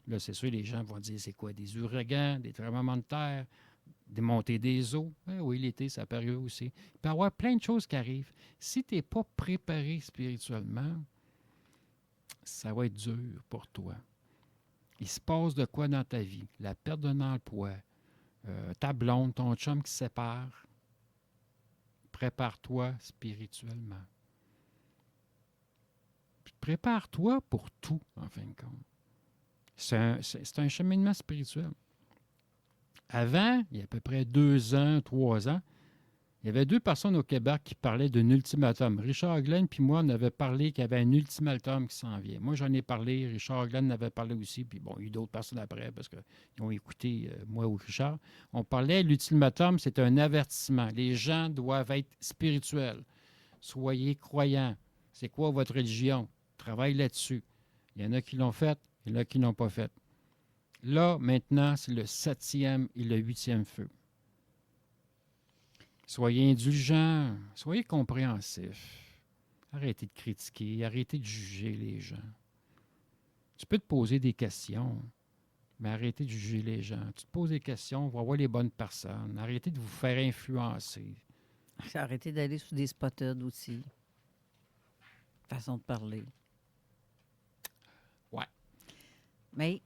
Là, c'est sûr, les gens vont dire, c'est quoi? Des ouragans, des tremblements de terre, des montées des eaux. Oui, l'été, ça peut arriver aussi. Il peut y avoir plein de choses qui arrivent. Si tu n'es pas préparé spirituellement, ça va être dur pour toi. Il se passe de quoi dans ta vie? La perte d'un emploi, ta blonde, ton chum qui se sépare. Prépare-toi spirituellement. Prépare-toi pour tout, en fin de compte. C'est un cheminement spirituel. Avant, il y a à peu près 2 ans, 3 ans, il y avait 2 personnes au Québec qui parlaient d'un ultimatum. Richard Glenn puis moi, on avait parlé qu'il y avait un ultimatum qui s'en vient. Moi, j'en ai parlé, Richard Glenn en avait parlé aussi, puis bon, il y a eu d'autres personnes après parce qu'ils ont écouté moi ou Richard. On parlait, l'ultimatum, c'est un avertissement. Les gens doivent être spirituels. Soyez croyants. C'est quoi votre religion? Travaille là-dessus. Il y en a qui l'ont fait, il y en a qui ne l'ont pas fait. Là, maintenant, c'est le 7e et le 8e feu. Soyez indulgents, soyez compréhensifs. Arrêtez de critiquer, arrêtez de juger les gens. Tu peux te poser des questions, mais arrêtez de juger les gens. Tu te poses des questions, va voir les bonnes personnes. Arrêtez de vous faire influencer. Arrêtez d'aller sous des spotted aussi. Façon de parler. Ouais. Mais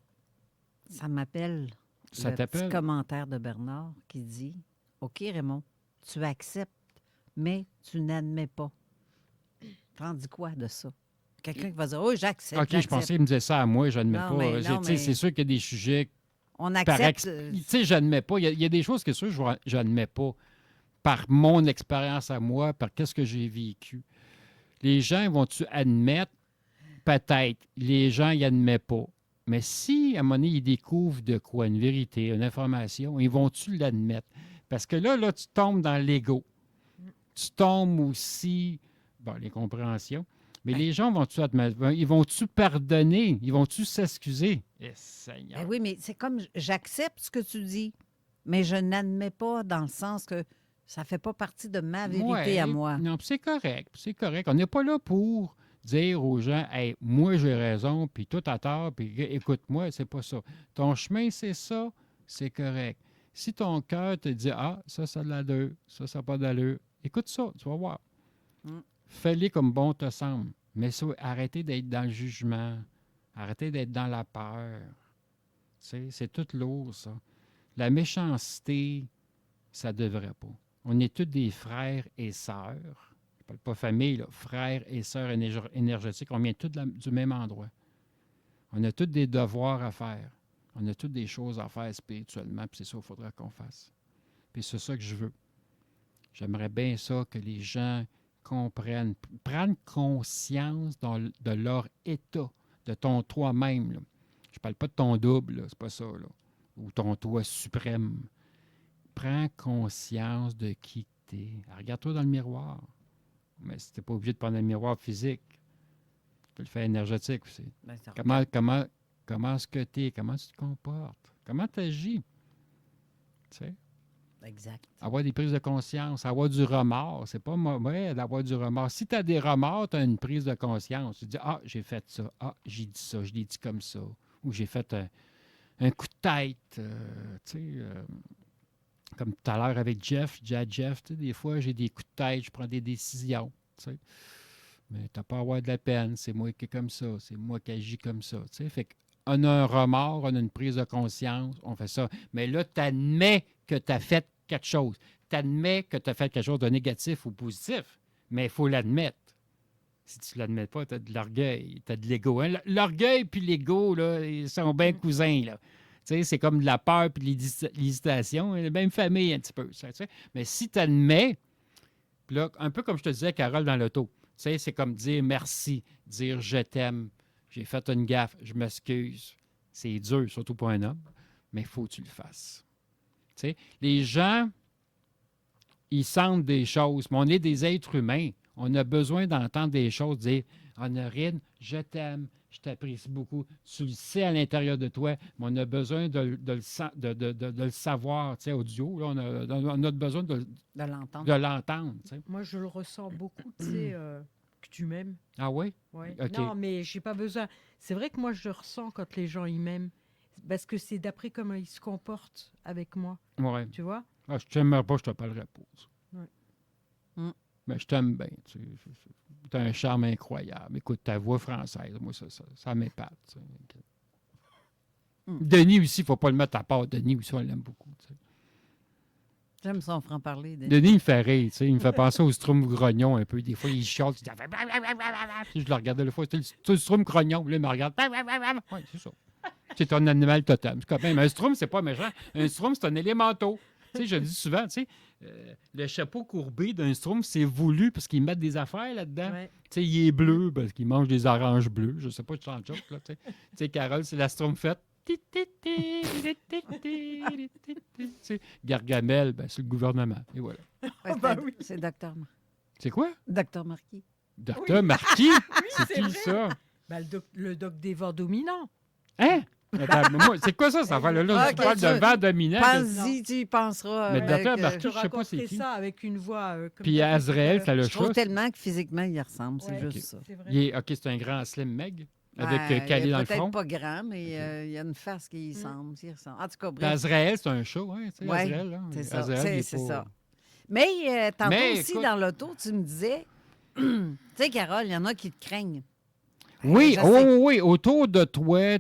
ça m'appelle Ça le t'appelle? petit commentaire de Bernard qui dit « OK, Raymond, tu acceptes, mais tu n'admets pas. » T'en dis quoi de ça? Quelqu'un qui va dire « Oh, j'accepte. » OK, je pensais qu'il me disait ça à moi, je n'admets Non, pas. mais non, mais- C'est sûr qu'il y a des sujets. On accepte. Tu sais, j'admets pas. Il y a des choses que sûr, je n'admets pas. Par mon expérience à moi, par qu'est-ce que j'ai vécu. Les gens vont-tu admettre? Peut-être. Les gens y admettent pas. Mais si, à un moment donné, ils découvrent de quoi? Une vérité, une information, ils vont-tu l'admettre? Parce que là, tu tombes dans l'ego. Tu tombes aussi dans les compréhensions. Mais les gens vont-tu admettre? Ils vont-tu pardonner? Ils vont-tu s'excuser? Eh, Seigneur. Ben oui, mais c'est comme j'accepte ce que tu dis, mais je n'admets pas dans le sens que ça ne fait pas partie de ma vérité Ouais, à moi. Non, puis c'est correct. C'est correct. On n'est pas là pour dire aux gens, hey, moi j'ai raison, puis tout a tort, puis écoute-moi, c'est pas ça. Ton chemin, c'est ça, c'est correct. Si ton cœur te dit, ah, ça a de l'allure, ça n'a pas d'allure, écoute ça, tu vas voir. Fais-les comme bon te semble. Mais ça, arrêtez d'être dans le jugement. Arrêtez d'être dans la peur. Tu sais, c'est tout lourd, ça. La méchanceté, ça ne devrait pas. On est tous des frères et sœurs. Je ne parle pas famille, là. Frères et sœurs énergétiques. On vient tous du même endroit. On a tous des devoirs à faire. On a toutes des choses à faire spirituellement, puis c'est ça qu'il faudra qu'on fasse. Puis c'est ça que je veux. J'aimerais bien ça que les gens comprennent, prennent conscience de leur état, de ton toi-même. Là. Je ne parle pas de ton double, là, c'est pas ça, là, ou ton toi suprême. Prends conscience de qui tu es. Regarde-toi dans le miroir. Mais tu n'es pas obligé de prendre un miroir physique. Tu peux le faire énergétique aussi. Ben, ça Comment est-ce que tu es? Comment tu te comportes? Comment tu agis? Tu sais? Exact. Avoir des prises de conscience, avoir du remords. C'est pas mauvais d'avoir du remords. Si tu as des remords, tu as une prise de conscience. Tu te dis, ah, j'ai fait ça. Ah, j'ai dit ça. Je l'ai dit comme ça. Ou j'ai fait un coup de tête. Comme tout à l'heure avec Jeff, des fois, j'ai des coups de tête, je prends des décisions. Tu sais. Mais tu n'as pas à avoir de la peine. C'est moi qui est comme ça. C'est moi qui agis comme ça. Tu sais. Fait qu'on a un remords, on a une prise de conscience, on fait ça. Mais là, tu admets que tu as fait quelque chose. Tu admets que tu as fait quelque chose de négatif ou positif, mais il faut l'admettre. Si tu ne l'admets pas, tu as de l'orgueil, tu as de l'ego. Hein? L'orgueil puis l'ego, là, ils sont bien cousins. Là. Tu sais, c'est comme de la peur puis de l'hésitation. La même famille un petit peu. Tu sais. Mais si tu admets, là, un peu comme je te disais, Carole, dans l'auto, tu sais, c'est comme dire merci, dire je t'aime, j'ai fait une gaffe, je m'excuse. C'est dur, surtout pour un homme, mais il faut que tu le fasses. Tu sais, les gens, ils sentent des choses, mais on est des êtres humains. On a besoin d'entendre des choses, dire Honorine, je t'aime, je t'apprécie beaucoup. Tu le sais à l'intérieur de toi, mais on a besoin de le savoir, tu sais, audio. Là, on a besoin de l'entendre. Tu sais. Moi, je le ressens beaucoup, tu sais, que tu m'aimes. Ah oui? Ouais. OK. Non, mais j'ai pas besoin. C'est vrai que moi, je le ressens quand les gens ils m'aiment. Parce que c'est d'après comment ils se comportent avec moi. Ouais. Tu vois? Ah, je ne t'aimerais pas, je te parlerais pas. Ouais. Mais je t'aime bien. Tu as un charme incroyable. Écoute, ta voix française, moi, ça m'épate. Tu sais. Denis aussi, il ne faut pas le mettre à part. Denis aussi, on l'aime beaucoup. Tu sais. J'aime son franc-parler. Denis, il me fait rire, tu sais. Il me fait penser au Strum grognon un peu. Des fois, il chiale. Je le regardais le fois. C'est le Strum grognon. Là, il me regarde. Oui, c'est ça. C'est un animal totem. C'est quand même. Un Strum, c'est pas méchant. Un Strum, c'est un élémental. Tu sais, je le dis souvent, tu sais, le chapeau courbé d'un Strum, c'est voulu parce qu'ils mettent des affaires là-dedans. Ouais. Tu sais, il est bleu parce qu'il mange des oranges bleues. Je sais pas, je t'en joke, là, tu sais. Tu sais, Carole, c'est la Strum faite. Gargamel, ben, c'est le gouvernement. Et voilà. Ouais, c'est Docteur Marquis. C'est quoi? Docteur Marquis. Docteur Marquis? C'est qui vrai. ça? Ben, le doc des vents dominants. Hein? Attends, moi, c'est quoi ça, ça va là? Tu parles de vent dominant. Pense-y, tu y penseras. Mais Docteur Marquis, je sais pas c'est qui. ça avec une voix comme Puis ça. Azrael, t'as le Je trouve chat. tellement que physiquement, il ressemble. C'est Ouais. juste ça. C'est vrai. OK, c'est un grand slim meg avec Ben, calé il dans est le front. peut-être pas grand, mais il y a une face qui y semble. Il ressemble. En tout cas, Puis bref. Azrael, c'est un chat, hein, tu sais, Ouais, Azrael, là. c'est ça. Azrael, il est C'est pas- ça. Mais tantôt Mais, aussi, écoute- dans l'auto, tu me disais, tu sais, Carole, il y en a qui te craignent. Oui, Je sais. oui, autour de toi,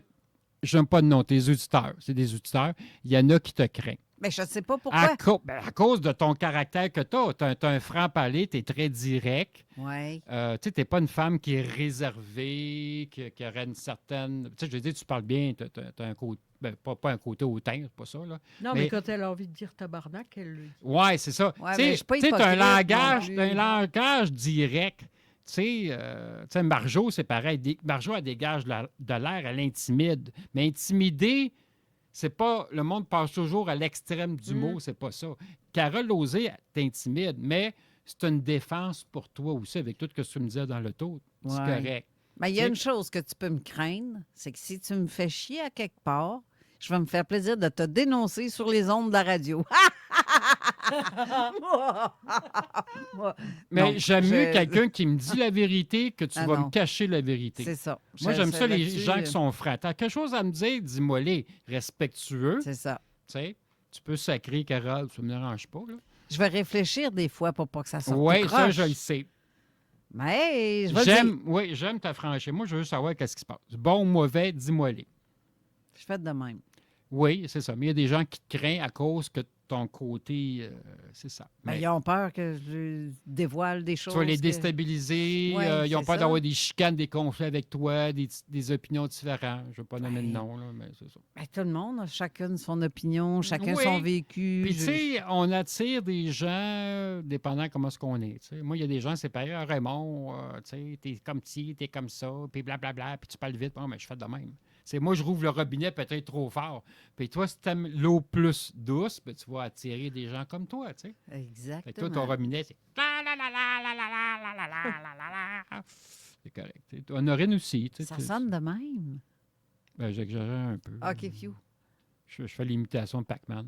j'aime pas de nom, tes auditeurs, c'est des auditeurs, il y en a qui te craignent. Mais je ne sais pas pourquoi. À cause de ton caractère que tu as. Tu as un franc-parler, tu es très direct. Oui. Tu sais, tu n'es pas une femme qui est réservée, qui aurait une certaine. Tu sais, je veux dire, tu parles bien, tu as un côté. Ben, pas un côté hautain, c'est pas ça, là. Non, mais quand elle a envie de dire tabarnak, elle le dit. Oui, c'est ça. Ouais, tu mais je sais, suis pas tu as un hypocrite non langage, plus. t'as un langage direct. Tu sais, Marjo, c'est pareil. Marjo, elle dégage de l'air, elle intimide. Mais intimider, c'est pas. Le monde passe toujours à l'extrême du mot, c'est pas ça. Carole Lozé, elle t'intimide, mais c'est une défense pour toi aussi, avec tout ce que tu me disais dans l'auto. C'est Ouais. correct. Mais il y a une chose que tu peux me craindre, c'est que si tu me fais chier à quelque part, je vais me faire plaisir de te dénoncer sur les ondes de la radio. Mais Non, j'aime je- mieux quelqu'un qui me dit la vérité que tu Ah vas non. me cacher la vérité. C'est ça. Moi, j'aime ça, les là-dessus, gens qui sont francs. T'as quelque chose à me dire, dis-moi les. Respectueux. C'est ça. Tu sais, tu peux sacrer, Carole, ça me dérange pas, là. Je vais réfléchir des fois pour pas que ça sorte Oui, tout ça, croche. je le sais. Mais je vais le dire. Oui, j'aime ta franchise. Moi, je veux savoir qu'est-ce qui se passe. Bon ou mauvais, dis-moi les. Je fais de même. Oui, c'est ça. Mais il y a des gens qui te craignent à cause que ton côté, c'est ça. Ben, Mais ils ont peur que je dévoile des choses. tu vas les que- déstabiliser. Ouais, ils ont c'est peur ça. d'avoir des chicanes, des conflits avec toi, des opinions différentes. Je ne veux pas nommer de nom, là, mais c'est ça. Ben, tout le monde a chacune son opinion, chacun Oui. son vécu. Puis, tu sais, on attire des gens dépendant comment ce qu'on est. tu sais. Moi, il y a des gens, c'est pareil. Ah, Raymond, tu sais, t'es comme ci, t'es comme ça, puis blablabla, puis tu parles vite. Bon, mais je fais de même. C'est moi, je rouvre le robinet peut-être trop fort. Puis toi, si tu aimes l'eau plus douce, ben, tu vas attirer des gens comme toi, tu sais. Exactement. Fait que toi, ton robinet, c'est... C'est correct. tu sais. Honorine aussi. tu sais, Ça tu- sonne de même. Ben, j'exagère un peu. OK, few. Je fais l'imitation de Pac-Man.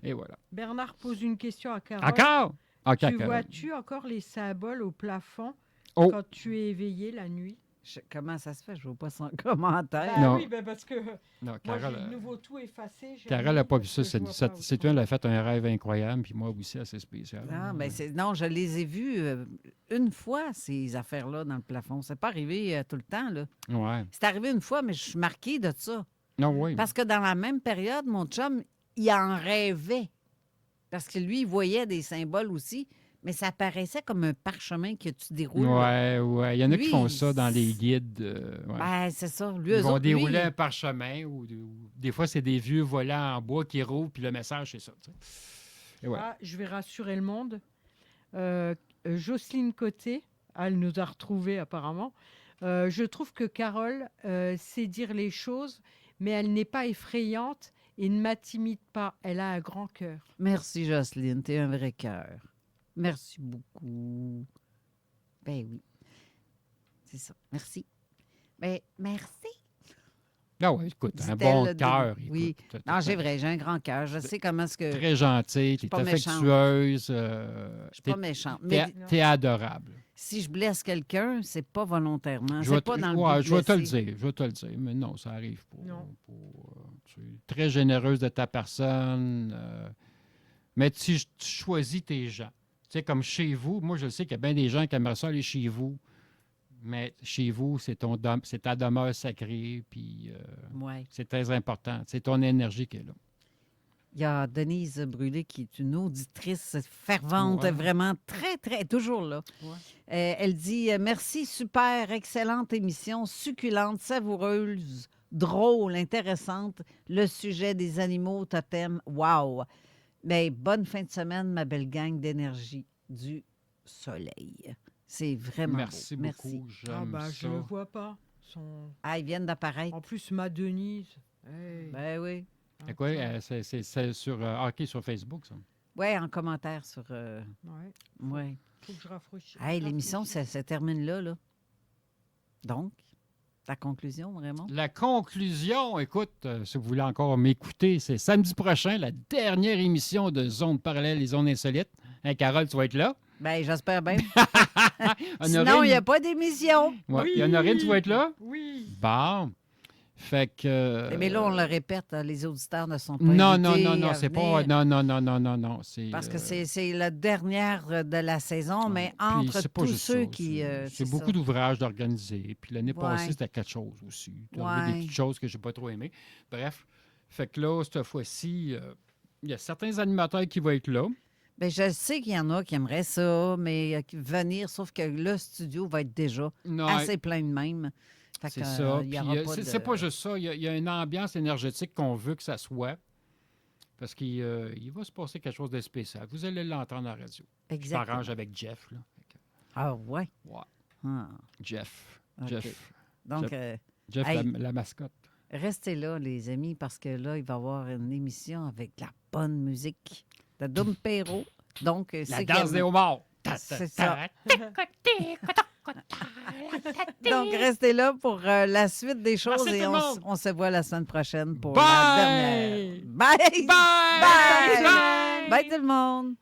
Et voilà. Bernard pose une question à Carole. Encore? OK, Tu Carole. vois-tu encore les symboles au plafond Oh. quand tu es éveillé la nuit? Comment ça se fait? Je ne vois pas son commentaire. Ben Non. oui, ben parce que Non, moi, Carole, j'ai de nouveau tout effacé. j'ai Carole mis n'a pas vu parce ça. que je vois pas C'est toi, elle a fait un rêve incroyable, puis moi aussi, assez spécial. Ah, ben non, je les ai vus une fois, ces affaires-là, dans le plafond. C'est pas arrivé tout le temps, là. Ouais. C'est arrivé une fois, mais je suis marquée de ça. Non, oui. Parce que dans la même période, mon chum, il en rêvait. Parce que lui, il voyait des symboles aussi, mais ça paraissait comme un parchemin que tu déroules. Ouais, ouais. Il y en a qui Lui, font ça dans les guides. Ouais. Ben, c'est ça. Lui, Ils eux vont autres, dérouler lui, un parchemin ou des fois, c'est des vieux volants en bois qui roulent, puis le message, c'est ça. tu sais. Et voilà. Ah, je vais rassurer le monde. Jocelyne Côté, elle nous a retrouvés apparemment. Je trouve que Carole sait dire les choses, mais elle n'est pas effrayante et ne m'intimide pas. Elle a un grand cœur. Merci, Jocelyne. T'es un vrai cœur. Merci beaucoup. Ben oui. C'est ça. Merci. Ben, merci. Ah ouais, écoute, un Dit-elle bon de- cœur. Oui. écoute, t'as- Non, t'as- j'ai vrai, j'ai un grand cœur. Je sais comment est-ce que... Très gentil, Je t'es suis pas méchante. affectueuse. Je suis pas méchante. T'es Mais t'es adorable. si je blesse quelqu'un, c'est pas volontairement. Je vais C'est pas te- dans le ouais, but de je vais te le blesser. dire, je vais te le dire. Mais non, ça arrive pas. Non. Tu es très généreuse de ta personne. Mais tu choisis tes gens. Tu sais, comme chez vous, moi, je sais qu'il y a bien des gens qui aimeraient ça aller chez vous. Mais chez vous, c'est ta demeure sacrée, puis c'est très important. C'est ton énergie qui est là. Il y a Denise Brûlé qui est une auditrice fervente, vraiment très, très, toujours là. Elle dit « Merci, super, excellente émission, succulente, savoureuse, drôle, intéressante. Le sujet des animaux totems, wow! Mais bonne fin de semaine, ma belle gang d'énergie du soleil. » C'est vraiment Merci beau. Beaucoup, j'aime ça. Je ne le vois pas. Ils viennent d'apparaître. En plus, ma Denise. Hey. Ben oui. C'est quoi? C'est sur hockey sur Facebook, ça? Oui, en commentaire sur... Oui. Faut que je rafraîchisse. Hey, l'émission, ça termine là. Donc, la conclusion, vraiment? La conclusion, écoute, si vous voulez encore m'écouter, c'est samedi prochain, la dernière émission de Zones parallèles et Zones insolites. Hein, Carole, tu vas être là? Bien, j'espère bien. Sinon, il n'y a pas d'émission. Ouais. Oui. Honorine, tu vas être là? Oui. Bon. Fait que... Mais là, on le répète, les auditeurs ne sont pas non, invités c'est pas... Non. Parce que c'est la dernière de la saison, mais entre tous ceux qui... c'est beaucoup d'ouvrages d'organiser. Puis l'année passée, c'était quelque chose aussi. Il y avait des petites choses que je n'ai pas trop aimées. Bref. Fait que là, cette fois-ci, il y a certains animateurs qui vont être là. Bien, je sais qu'il y en a qui aimeraient ça, mais venir, sauf que le studio va être déjà assez plein de même. C'est ça. C'est pas juste ça. Il y a une ambiance énergétique qu'on veut que ça soit. Parce qu'il va se passer quelque chose de spécial. Vous allez l'entendre à la radio. Exactement. Je m'arrange avec Jeff. Là. Ah ouais? Ouais. Ah. Jeff. Okay. Donc, Jeff la mascotte. Restez là, les amis, parce que là, il va y avoir une émission avec de la bonne musique de Dom Perrault. Donc, la danse des homards. C'est ça. Donc, restez là pour la suite des choses. Merci et on se voit la semaine prochaine pour la dernière. Bye! Bye tout le monde!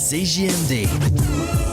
CJMD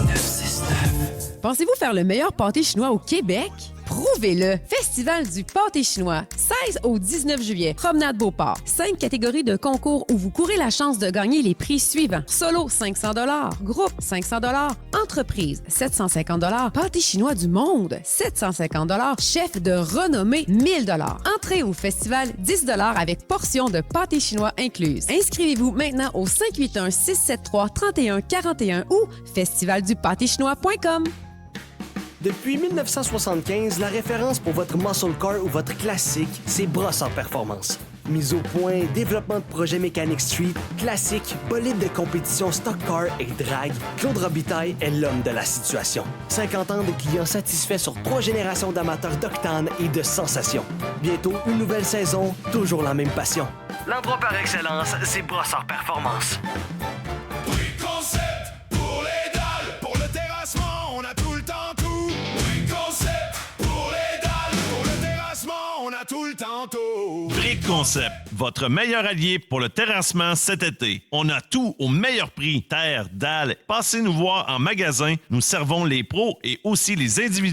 969. Pensez-vous faire le meilleur pâté chinois au Québec? Prouvez-le! Festival du pâté chinois, 16 au 19 juillet, Promenade Beauport. 5 catégories de concours où vous courez la chance de gagner les prix suivants. Solo, 500 $. Groupe, 500 $. Entreprise, 750 $. Pâté chinois du monde, 750 $. Chef de renommée, 1000 $. Entrée au festival, 10 $ avec portion de pâté chinois incluse. Inscrivez-vous maintenant au 581-673-3141 ou festivaldupâtéchinois.com. Depuis 1975, la référence pour votre muscle car ou votre classique, c'est Brossard Performance. Mise au point, développement de projet Mécanique Street, classique, bolide de compétition stock car et drag, Claude Robitaille est l'homme de la situation. 50 ans de clients satisfaits sur 3 générations d'amateurs d'octane et de sensations. Bientôt, une nouvelle saison, toujours la même passion. L'endroit par excellence, c'est Brossard Performance. Concept pour les dalles, pour le terrassement, on a tout le temps tout. Tout le temps tout. Brick Concept, votre meilleur allié pour le terrassement cet été. On a tout au meilleur prix. Terre, dalles. Passez nous voir en magasin. Nous servons les pros et aussi les individus